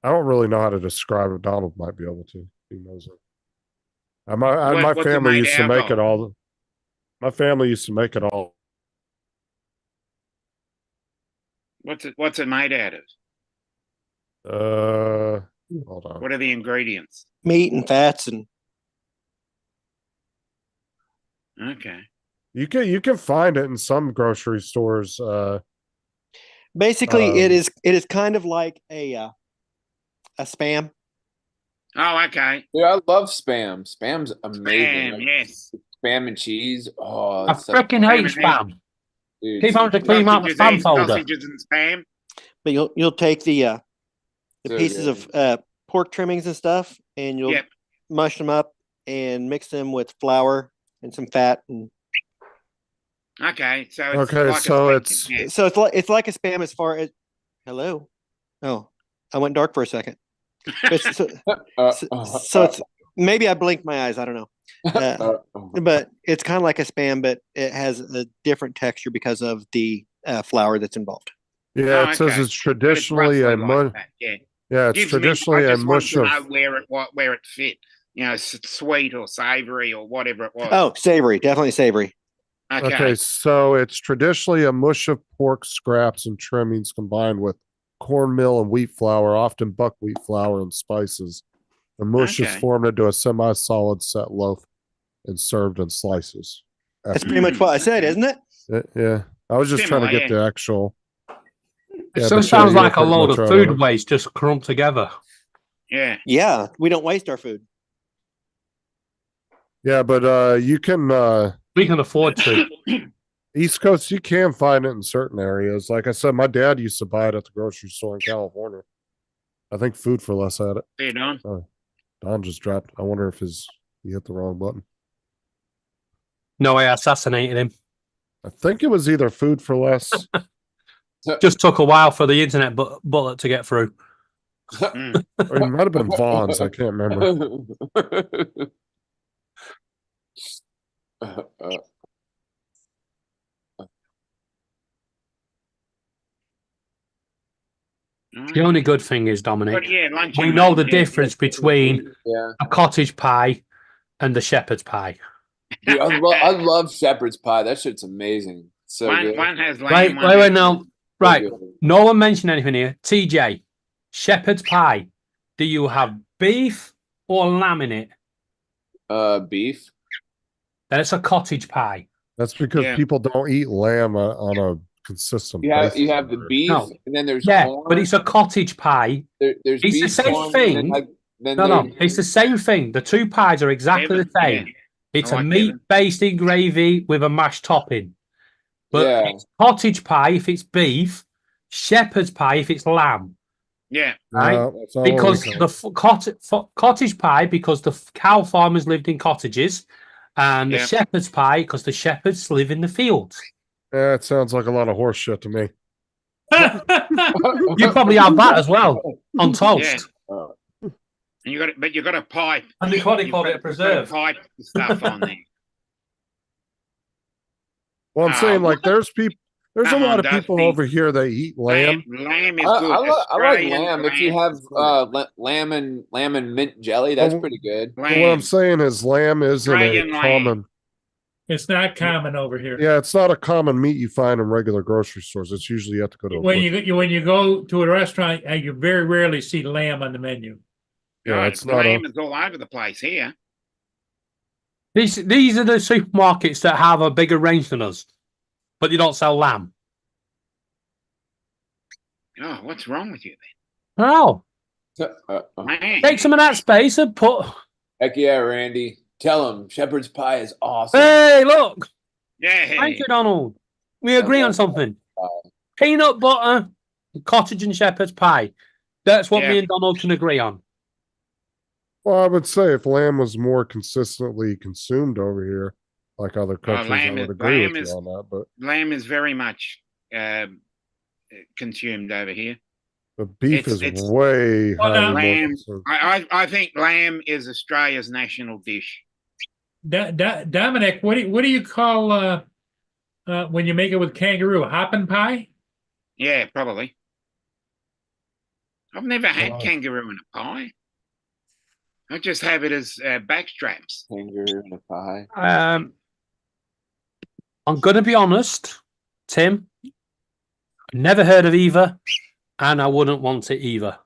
Speaker 5: I don't really know how to describe it. Donald might be able to. He knows it. My family used to make it all. My family used to make it all.
Speaker 3: What's it made out of?
Speaker 5: Hold on.
Speaker 3: What are the ingredients?
Speaker 10: Meat and fats and.
Speaker 3: Okay.
Speaker 5: You can find it in some grocery stores.
Speaker 10: Basically, it is kind of like a Spam.
Speaker 3: Oh, okay.
Speaker 7: Yeah, I love Spam. Spam's amazing.
Speaker 3: Spam, yes.
Speaker 7: Spam and cheese. Oh,
Speaker 8: I freaking hate Spam.
Speaker 7: Dude,
Speaker 8: keep on to clean out the spam folder.
Speaker 3: Sausages and Spam.
Speaker 10: But you'll take the pieces of pork trimmings and stuff, and you'll mush them up and mix them with flour and some fat. And
Speaker 3: okay, so
Speaker 10: it's like a Spam as far as hello. Oh, I went dark for a second. So it's maybe I blinked my eyes. I don't know, but it's kind of like a Spam, but it has a different texture because of the flour that's involved.
Speaker 5: Yeah, it says it's traditionally a mush. Yeah, it's traditionally a mush of.
Speaker 3: Where it fit, sweet or savory or whatever it was.
Speaker 10: Oh, savory, definitely savory.
Speaker 5: Okay, so it's traditionally a mush of pork scraps and trimmings combined with cornmeal and wheat flour, often buckwheat flour and spices. The mush is formed into a semi-solid set loaf and served in slices.
Speaker 10: That's pretty much what I said, isn't it?
Speaker 5: Yeah, I was just trying to get the actual.
Speaker 8: It sounds like a load of food waste just crumped together.
Speaker 3: Yeah,
Speaker 10: we don't waste our food.
Speaker 5: Yeah, but you can.
Speaker 8: We can afford to.
Speaker 5: East Coast, you can find it in certain areas. Like I said, my dad used to buy it at the grocery store in California. I think Food for Less had it.
Speaker 3: Hey, Don.
Speaker 5: Oh, Don just dropped. I wonder if he hit the wrong button.
Speaker 8: No, I assassinated him.
Speaker 5: I think it was either Food for Less.
Speaker 8: Just took a while for the internet bullet to get through.
Speaker 5: Or it might have been Vaughn's. I can't remember.
Speaker 8: The only good thing is, Dominic,
Speaker 3: lunch
Speaker 8: we know the difference between a cottage pie and the shepherd's pie.
Speaker 7: Dude, I love shepherd's pie. That shit's amazing. So
Speaker 3: one has lamb.
Speaker 8: Wait, now. Right. No one mentioned anything here. TJ, shepherd's pie. Do you have beef or lamb in it?
Speaker 7: Beef.
Speaker 8: Then it's a cottage pie.
Speaker 5: That's because people don't eat lamb on a consistent basis.
Speaker 7: You have the beef, and then there's corn.
Speaker 8: But it's a cottage pie.
Speaker 7: There's
Speaker 8: it's
Speaker 7: beef,
Speaker 8: the same
Speaker 7: corn,
Speaker 8: thing.
Speaker 7: No,
Speaker 8: it's the same thing. The two pies are exactly the same. Yeah. It's a meat-based in gravy with a mashed topping. But it's cottage pie if it's beef, shepherd's pie if it's lamb.
Speaker 3: Yeah.
Speaker 8: Right? Because the cottage pie, because the cow farmers lived in cottages, and the shepherd's pie, because the shepherds live in the fields.
Speaker 5: Yeah, it sounds like a lot of horse shit to me.
Speaker 8: You probably have that as well on toast.
Speaker 3: Yeah. And you got a pipe.
Speaker 8: And they call it a preserve.
Speaker 3: Pipe stuff on there.
Speaker 5: Well, I'm saying like there's There's a
Speaker 3: Come
Speaker 5: lot
Speaker 3: on,
Speaker 5: of people
Speaker 3: Dusty.
Speaker 5: over here that eat lamb.
Speaker 3: Lamb is
Speaker 7: I,
Speaker 3: good.
Speaker 7: I, li- I like
Speaker 3: Australian
Speaker 7: lamb. If you
Speaker 3: lamb
Speaker 7: have
Speaker 3: is good.
Speaker 7: lamb and mint jelly, that's
Speaker 5: Well,
Speaker 7: pretty good.
Speaker 5: But what I'm
Speaker 3: Lamb.
Speaker 5: saying is lamb isn't a
Speaker 3: Australian lamb.
Speaker 5: common.
Speaker 2: It's not common over here.
Speaker 5: Yeah, it's not a common meat you find in regular grocery stores. It's usually you have to go to a
Speaker 2: When
Speaker 5: butcher.
Speaker 2: when you go to a restaurant, you very rarely see lamb on the menu.
Speaker 5: Yeah,
Speaker 3: God,
Speaker 5: it's not a.
Speaker 3: lamb is all over the place here.
Speaker 8: These are the supermarkets that have a bigger range than us, but they don't sell lamb.
Speaker 3: Oh, what's wrong with you then?
Speaker 8: Oh,
Speaker 3: Man.
Speaker 8: take some of that space and put.
Speaker 7: Heck yeah, Randy. Tell him shepherd's pie is awesome.
Speaker 8: Hey, look!
Speaker 3: Yeah.
Speaker 8: Thank you, Donald. We agree on something. Peanut butter, cottage and shepherd's pie. That's what
Speaker 3: Yeah.
Speaker 8: me and Donald can agree on.
Speaker 5: Well, I would say if lamb was more consistently consumed over here, like other countries, I would agree with you on that. But
Speaker 3: Lamb is very much consumed over here.
Speaker 5: the beef
Speaker 3: It's-
Speaker 5: is
Speaker 3: it's-
Speaker 5: way
Speaker 2: Well,
Speaker 5: highly
Speaker 2: now-
Speaker 5: more
Speaker 3: Lamb.
Speaker 5: consumed.
Speaker 3: I think lamb is Australia's national dish.
Speaker 2: Dominic, what do you call when you make it with kangaroo? Hoppin' pie?
Speaker 3: Yeah, probably. I've never had
Speaker 5: Wow.
Speaker 3: kangaroo in a pie. I just have it as backstraps.
Speaker 7: Kangaroo in a pie.
Speaker 8: I'm gonna be honest, Tim. Never heard of either, and I wouldn't want it either.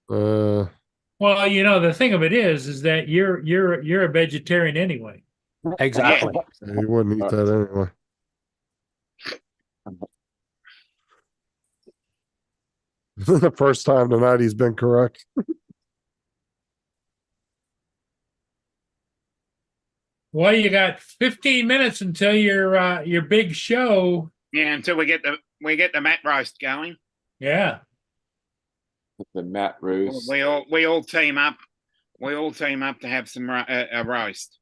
Speaker 2: Well, you know, the thing of it is that you're a vegetarian anyway.
Speaker 8: Exactly.
Speaker 5: You wouldn't eat that anyway. The first time tonight he's been correct.
Speaker 2: Well, you got 15 minutes until your big show.
Speaker 3: Yeah, until we get the mat roast going.
Speaker 2: Yeah.
Speaker 7: The Matt roast.
Speaker 3: We all team up. We all team up to have some a roast.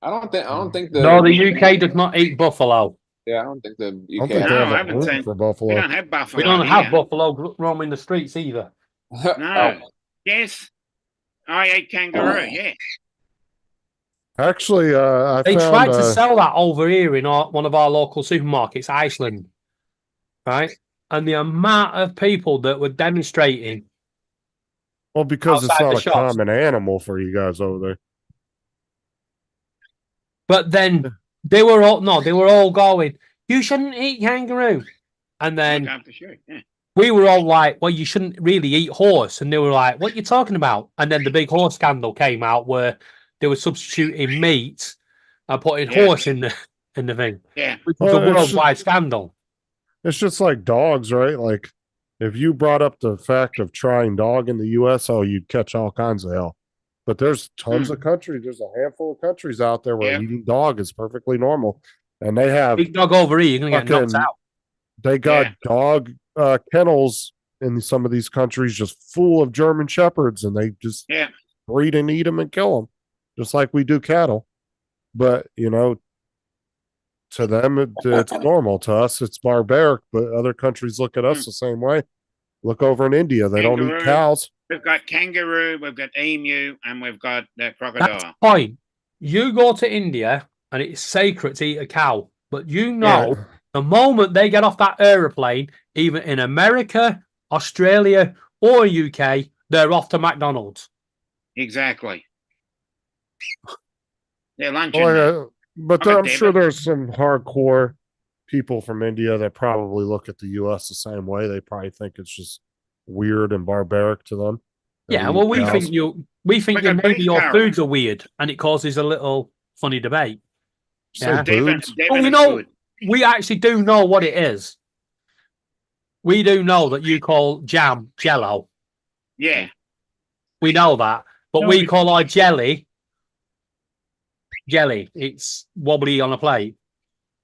Speaker 7: I don't think the
Speaker 8: No, the UK does not eat buffalo.
Speaker 7: Yeah, I don't think the
Speaker 5: I don't
Speaker 7: UK.
Speaker 5: think they
Speaker 3: No,
Speaker 5: have
Speaker 3: I
Speaker 5: a
Speaker 3: haven't
Speaker 5: home
Speaker 3: seen-
Speaker 5: for
Speaker 3: We
Speaker 5: buffalo.
Speaker 3: don't have buffalo.
Speaker 8: We don't
Speaker 3: here.
Speaker 8: have buffalo roaming the streets either.
Speaker 3: No. Yes. I ate kangaroo. Yeah.
Speaker 5: Actually, I
Speaker 8: They
Speaker 5: found
Speaker 8: tried to sell that over here in one of our local supermarkets, Iceland, right? And the amount of people that were demonstrating.
Speaker 5: well, because it's
Speaker 8: outside
Speaker 5: not
Speaker 8: the
Speaker 5: a
Speaker 8: shops.
Speaker 5: common animal for you guys over there.
Speaker 8: But then they were all going, you shouldn't eat kangaroo. And then
Speaker 3: Look after shoot. Yeah.
Speaker 8: we were all like, well, you shouldn't really eat horse. And they were like, what are you talking about? And then the big horse scandal came out where they were substituting meat and putting
Speaker 3: Yeah.
Speaker 8: horse in the thing.
Speaker 3: Yeah.
Speaker 8: Which was a
Speaker 5: Well, it's
Speaker 8: worldwide scandal.
Speaker 5: It's just like dogs, right? Like if you brought up the fact of trying dog in the US, oh, you'd catch all kinds of hell. But there's tons of countries, there's a handful of countries out there where
Speaker 3: Yeah.
Speaker 5: eating dog is perfectly normal. And they have
Speaker 8: Big dog over here, you're going to get knocked
Speaker 5: Fucking-
Speaker 8: out.
Speaker 5: they got
Speaker 3: Yeah.
Speaker 5: dog kennels in some of these countries just full of German shepherds, and they just
Speaker 3: Yeah.
Speaker 5: breed and eat them and kill them, just like we do cattle. But you know, to them it's normal. To us, it's barbaric. But other countries look at us the same way. Look over in India; they don't eat
Speaker 3: Kangaroo.
Speaker 5: cows.
Speaker 3: We've got kangaroo, we've got emu, and we've got the
Speaker 8: That's
Speaker 3: crocodile.
Speaker 8: the point. You go to India and it's sacred to eat a cow. But you know,
Speaker 5: Yeah.
Speaker 8: the moment they get off that aeroplane, either in America, Australia, or UK, they're off to McDonald's.
Speaker 3: Exactly. They're lunching.
Speaker 5: Oh, yeah. But
Speaker 3: I'm a
Speaker 5: I'm sure
Speaker 3: David.
Speaker 5: there's some hardcore people from India that probably look at the U.S. the same way. They probably think it's just weird and barbaric to them. that
Speaker 8: Yeah,
Speaker 5: we
Speaker 8: well,
Speaker 5: eat
Speaker 8: we
Speaker 5: cows.
Speaker 8: think
Speaker 3: We got
Speaker 8: maybe
Speaker 3: beef
Speaker 8: your
Speaker 3: curry.
Speaker 8: foods are weird, and it causes a little funny debate.
Speaker 5: Say
Speaker 8: Yeah.
Speaker 3: Devon,
Speaker 5: boobs.
Speaker 3: Devon
Speaker 8: Well, you
Speaker 3: is
Speaker 8: know,
Speaker 3: good.
Speaker 8: we actually do know what it is. We do know that you call jam jello.
Speaker 3: Yeah.
Speaker 8: We know that, but
Speaker 2: No,
Speaker 8: we
Speaker 2: we-
Speaker 8: call our jelly. It's wobbly on a plate.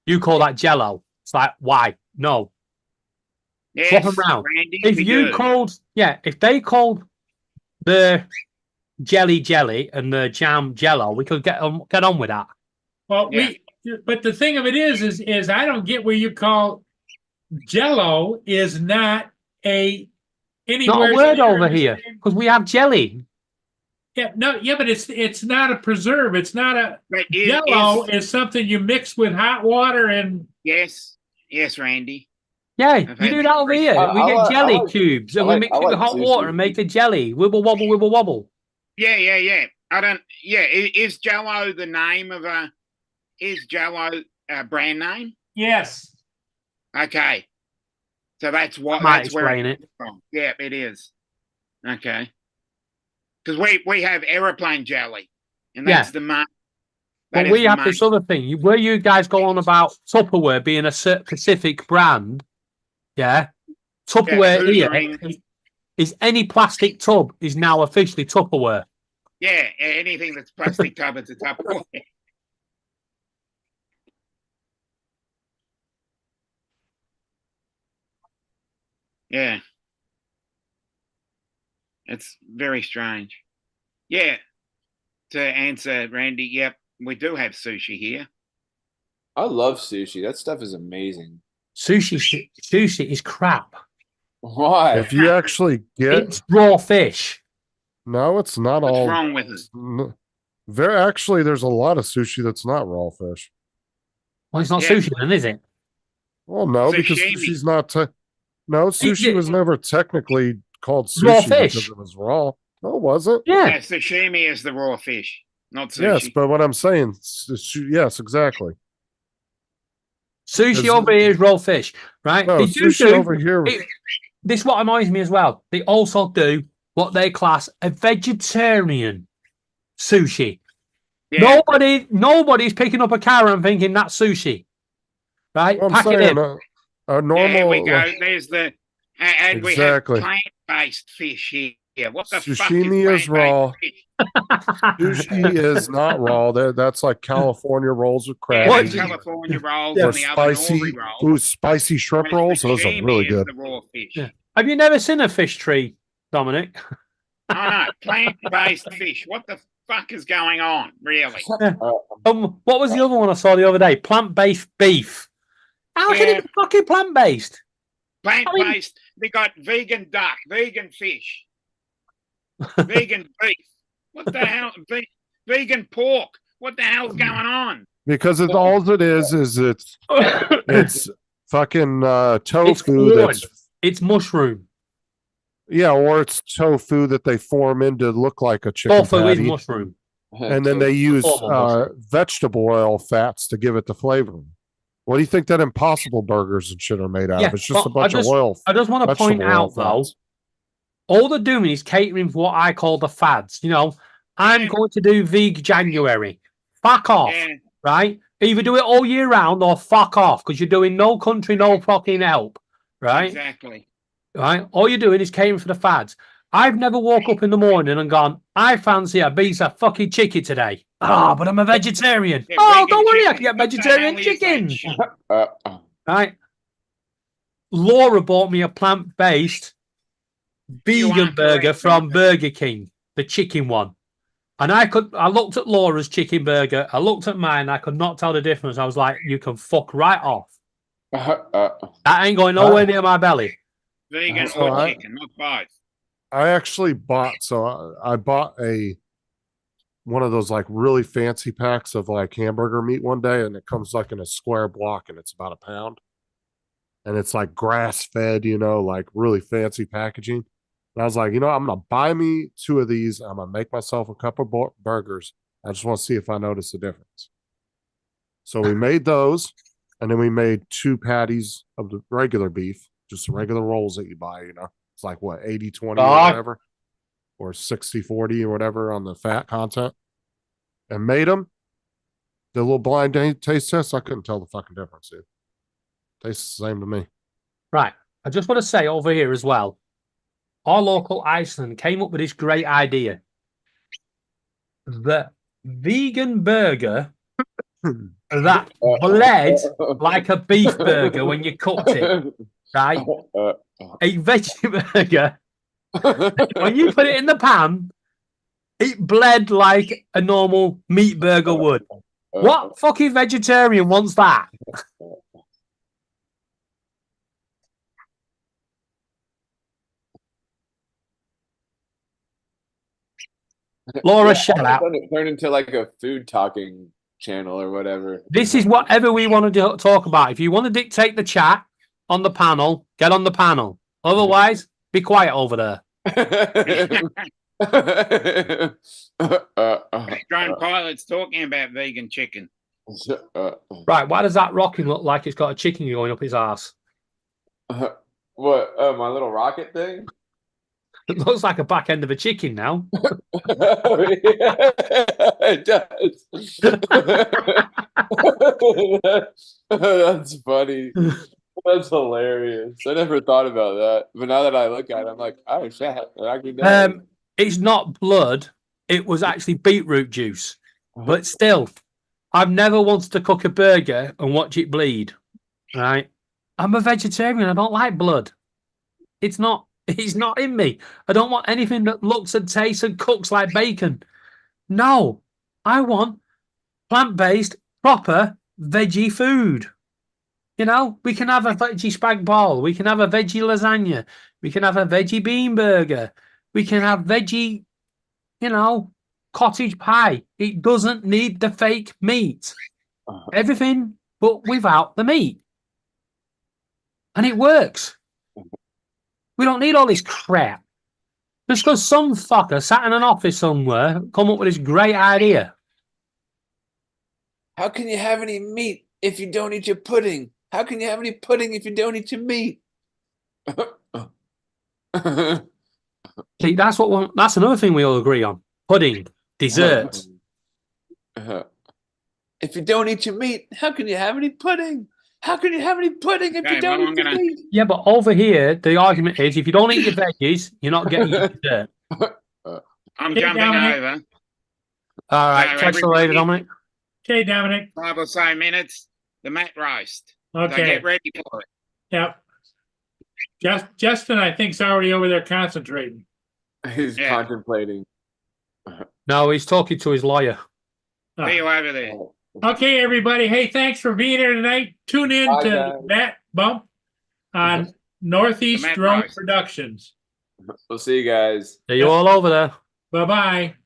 Speaker 8: You call that jello. It's like, why? No. Swap 'em round.
Speaker 3: Randy,
Speaker 8: If
Speaker 3: we
Speaker 8: you
Speaker 3: do.
Speaker 8: if they called the jelly and the jam jello, we could get on with that.
Speaker 2: Well,
Speaker 3: Yeah.
Speaker 2: but the thing of it is I don't get where you call Jello is not a
Speaker 8: Not
Speaker 2: anywhere
Speaker 8: a word
Speaker 2: near
Speaker 8: over
Speaker 2: the
Speaker 8: here
Speaker 2: same-
Speaker 8: because we have jelly.
Speaker 2: Yeah, no, yeah, but it's not a preserve. It's not a
Speaker 3: But
Speaker 2: yellow. Is something you mix with hot water and
Speaker 3: yes, Randy.
Speaker 8: Yeah,
Speaker 3: I've
Speaker 8: you
Speaker 3: had
Speaker 8: do that over here.
Speaker 7: I-
Speaker 8: We
Speaker 7: I
Speaker 8: get
Speaker 7: like- I
Speaker 8: jelly
Speaker 7: like-
Speaker 8: cubes
Speaker 7: I
Speaker 8: and we
Speaker 7: like-
Speaker 8: mix
Speaker 7: I
Speaker 8: it with
Speaker 7: like
Speaker 8: hot water and
Speaker 7: sushi.
Speaker 8: make a jelly. Wibble wobble, wibble wobble.
Speaker 3: Yeah. I don't. Yeah, is Jello the name of a? Is Jello a brand name?
Speaker 2: yes.
Speaker 3: Okay, so that's what.
Speaker 8: Might
Speaker 3: That's where
Speaker 8: explain it.
Speaker 3: it's from. Yeah, it is. Okay, because we have aeroplane jelly, and that's
Speaker 8: Yeah.
Speaker 3: the main.
Speaker 8: But we have this other thing. Where you guys go on about Tupperware being a specific brand, yeah? Tupperware
Speaker 3: Hoosering.
Speaker 8: here is any plastic tub is now officially Tupperware.
Speaker 3: Yeah, anything that's plastic tub, it's a Tupperware. Yeah. It's very strange. Yeah. To answer Randy, yep, we do have sushi here.
Speaker 7: I love sushi. That stuff is amazing.
Speaker 8: Sushi is crap.
Speaker 7: Why?
Speaker 5: If you actually get
Speaker 8: It's raw fish.
Speaker 5: no, it's not
Speaker 3: What's
Speaker 5: all.
Speaker 3: wrong with it?
Speaker 5: Very actually, there's a lot of sushi that's not raw fish.
Speaker 8: Well, it's not
Speaker 3: Yeah.
Speaker 8: sushi then, is it?
Speaker 5: Well, no, because
Speaker 3: Sashimi.
Speaker 5: sushi's not. No, sushi was never technically called sushi
Speaker 8: Raw
Speaker 5: because
Speaker 8: fish.
Speaker 5: it was raw. No, it wasn't.
Speaker 8: Yeah.
Speaker 3: Yeah, sashimi is the raw fish, not sushi.
Speaker 5: Yes, but what I'm saying, yes, exactly.
Speaker 8: Sushi
Speaker 5: Is-
Speaker 8: over here is raw fish, right?
Speaker 5: No,
Speaker 8: They do
Speaker 5: sushi
Speaker 8: do-
Speaker 5: over here.
Speaker 8: this is what annoys me as well. They also do what they class a vegetarian sushi.
Speaker 3: Yeah,
Speaker 8: Nobody's picking up a carrot and thinking that's sushi, right?
Speaker 5: Well, I'm
Speaker 8: Pack it
Speaker 5: saying
Speaker 8: in.
Speaker 3: yeah,
Speaker 5: a normal.
Speaker 3: here we go. There's the and we have
Speaker 5: Exactly.
Speaker 3: plant-based fish here. What the
Speaker 5: Sashimi
Speaker 3: fuck
Speaker 5: is raw.
Speaker 3: fish?
Speaker 5: Sushi is not raw. That's like California rolls with
Speaker 3: Yeah,
Speaker 5: crab.
Speaker 3: there's California rolls
Speaker 5: Or
Speaker 3: and the other
Speaker 5: spicy,
Speaker 3: nori rolls.
Speaker 5: ooh, spicy shrimp
Speaker 3: Whereas
Speaker 5: rolls. Those are
Speaker 3: sashimi
Speaker 5: really
Speaker 3: is
Speaker 5: good.
Speaker 3: The raw fish.
Speaker 8: Yeah. Have you never seen a fish tree, Dominic?
Speaker 3: Oh no, plant-based fish. What the fuck is going on? Really?
Speaker 8: What was the other one I saw the other day? Plant-based beef. How can
Speaker 3: Yeah.
Speaker 8: it be fucking plant-based?
Speaker 3: Plant-based. They got vegan duck, vegan fish, vegan beef. What the hell? Vegan pork. What the hell's going on?
Speaker 5: Because all it is it's fucking
Speaker 8: It's
Speaker 5: tofu
Speaker 8: corn.
Speaker 5: that's
Speaker 8: It's mushroom.
Speaker 5: yeah, or it's tofu that they form into look like a chicken
Speaker 8: Tofu is
Speaker 5: patty,
Speaker 8: mushroom.
Speaker 5: and then they use
Speaker 8: Form
Speaker 5: vegetable oil fats to give it the flavor. What do you think that Impossible burgers and shit are made out
Speaker 8: Yeah,
Speaker 5: of? It's just a
Speaker 8: but
Speaker 5: bunch of oil.
Speaker 8: I just want to point
Speaker 5: vegetable oil
Speaker 8: out though,
Speaker 5: fats.
Speaker 8: all they're doing is catering for what I call the fads. You know, I'm
Speaker 3: Yeah.
Speaker 8: going to do Veg January. Fuck off,
Speaker 3: Yeah,
Speaker 8: right? Either do it all year round or fuck off because you're doing no country, no fucking help, right?
Speaker 3: exactly.
Speaker 8: Right? All you're doing is catering for the fads. I've never woke up in the morning and gone, I fancy a piece of fucking chicken today. Ah, but I'm a vegetarian.
Speaker 3: Yeah,
Speaker 8: Oh,
Speaker 3: vegan
Speaker 8: don't worry, I
Speaker 3: chicken.
Speaker 8: can get
Speaker 3: What the
Speaker 8: vegetarian
Speaker 3: hell is that
Speaker 8: chicken.
Speaker 3: shit?
Speaker 8: Right? Laura bought me a plant-based vegan
Speaker 3: are
Speaker 8: burger
Speaker 3: correct,
Speaker 8: from
Speaker 3: Peter.
Speaker 8: Burger King, the chicken one. And I looked at Laura's chicken burger, I looked at mine, I could not tell the difference. I was like, you can fuck right off. That ain't going nowhere near my belly.
Speaker 3: Vegan
Speaker 5: So
Speaker 3: or
Speaker 5: I-
Speaker 3: chicken, not both.
Speaker 5: I actually bought I bought one of those like really fancy packs of like hamburger meat one day, and it comes like in a square block, and it's about a pound, and it's like grass fed, like really fancy packaging. And I was like, I'm gonna buy me 2 of these. I'm gonna make myself a couple burgers. I just want to see if I notice a difference. So we made those, and then we made 2 patties of the regular beef, just the regular rolls that you buy. It's like what 80-20 or whatever, or 60-40 or whatever on the fat content, and made them. The little blind taste test, I couldn't tell the fucking difference, dude. Tastes the same to me.
Speaker 8: Right. I just want to say over here as well, our local Iceland came up with this great idea. The vegan burger that bled like a beef burger when you cooked it, right? A veggie burger, when you put it in the pan, it bled like a normal meat burger would. What fucking vegetarian wants that? Laura, shut up.
Speaker 7: Turn into like a food talking channel or whatever.
Speaker 8: This is whatever we want to talk about. If you want to dictate the chat on the panel, get on the panel. Otherwise, be quiet over there.
Speaker 3: Drone pilot's talking about vegan chicken.
Speaker 8: Right, why does that rocking look like it's got a chicken going up his ass?
Speaker 7: What? Oh, my little rocket thing?
Speaker 8: It looks like a back end of a chicken now.
Speaker 7: It does. That's funny. That's hilarious. I never thought about that. But now that I look at it, I'm like, oh shit.
Speaker 8: It's not blood. It was actually beetroot juice. But still, I've never wanted to cook a burger and watch it bleed. Right? I'm a vegetarian. I don't like blood. It's not in me. I don't want anything that looks and tastes and cooks like bacon. No, I want plant-based, proper veggie food. You know, we can have a veggie spag bol. We can have a veggie lasagna. We can have a veggie bean burger. We can have veggie, cottage pie. It doesn't need the fake meat. Everything but without the meat. And it works. We don't need all this crap. Just because some fucker sat in an office somewhere come up with this great idea.
Speaker 7: How can you have any meat if you don't eat your pudding? How can you have any pudding if you don't eat your meat?
Speaker 8: See, that's another thing we all agree on. Pudding, dessert.
Speaker 7: If you don't eat your meat, how can you have any pudding? How can you have any pudding if you don't eat your meat?
Speaker 8: Yeah, but over here, the argument is if you don't eat your veggies, you're not getting your dessert.
Speaker 3: I'm
Speaker 2: Hey,
Speaker 3: jumping
Speaker 2: Dominic.
Speaker 3: over.
Speaker 8: All right, catch you later, Dominic.
Speaker 2: Okay, Dominic.
Speaker 3: 5 or so minutes. The mat roast. So
Speaker 2: Okay.
Speaker 3: get ready for it.
Speaker 2: Yep. Justin, I think, is already over there concentrating.
Speaker 7: He's contemplating.
Speaker 8: No, he's talking to his lawyer.
Speaker 3: See you over there.
Speaker 2: Okay, everybody. Hey, thanks for being here tonight. Tune in
Speaker 7: Bye,
Speaker 2: to
Speaker 7: guys.
Speaker 2: Matt Bump on Northeast
Speaker 3: Matt
Speaker 2: Drone
Speaker 3: Rice.
Speaker 2: Productions.
Speaker 7: We'll see you guys.
Speaker 8: Are you all over there?
Speaker 2: Bye-bye.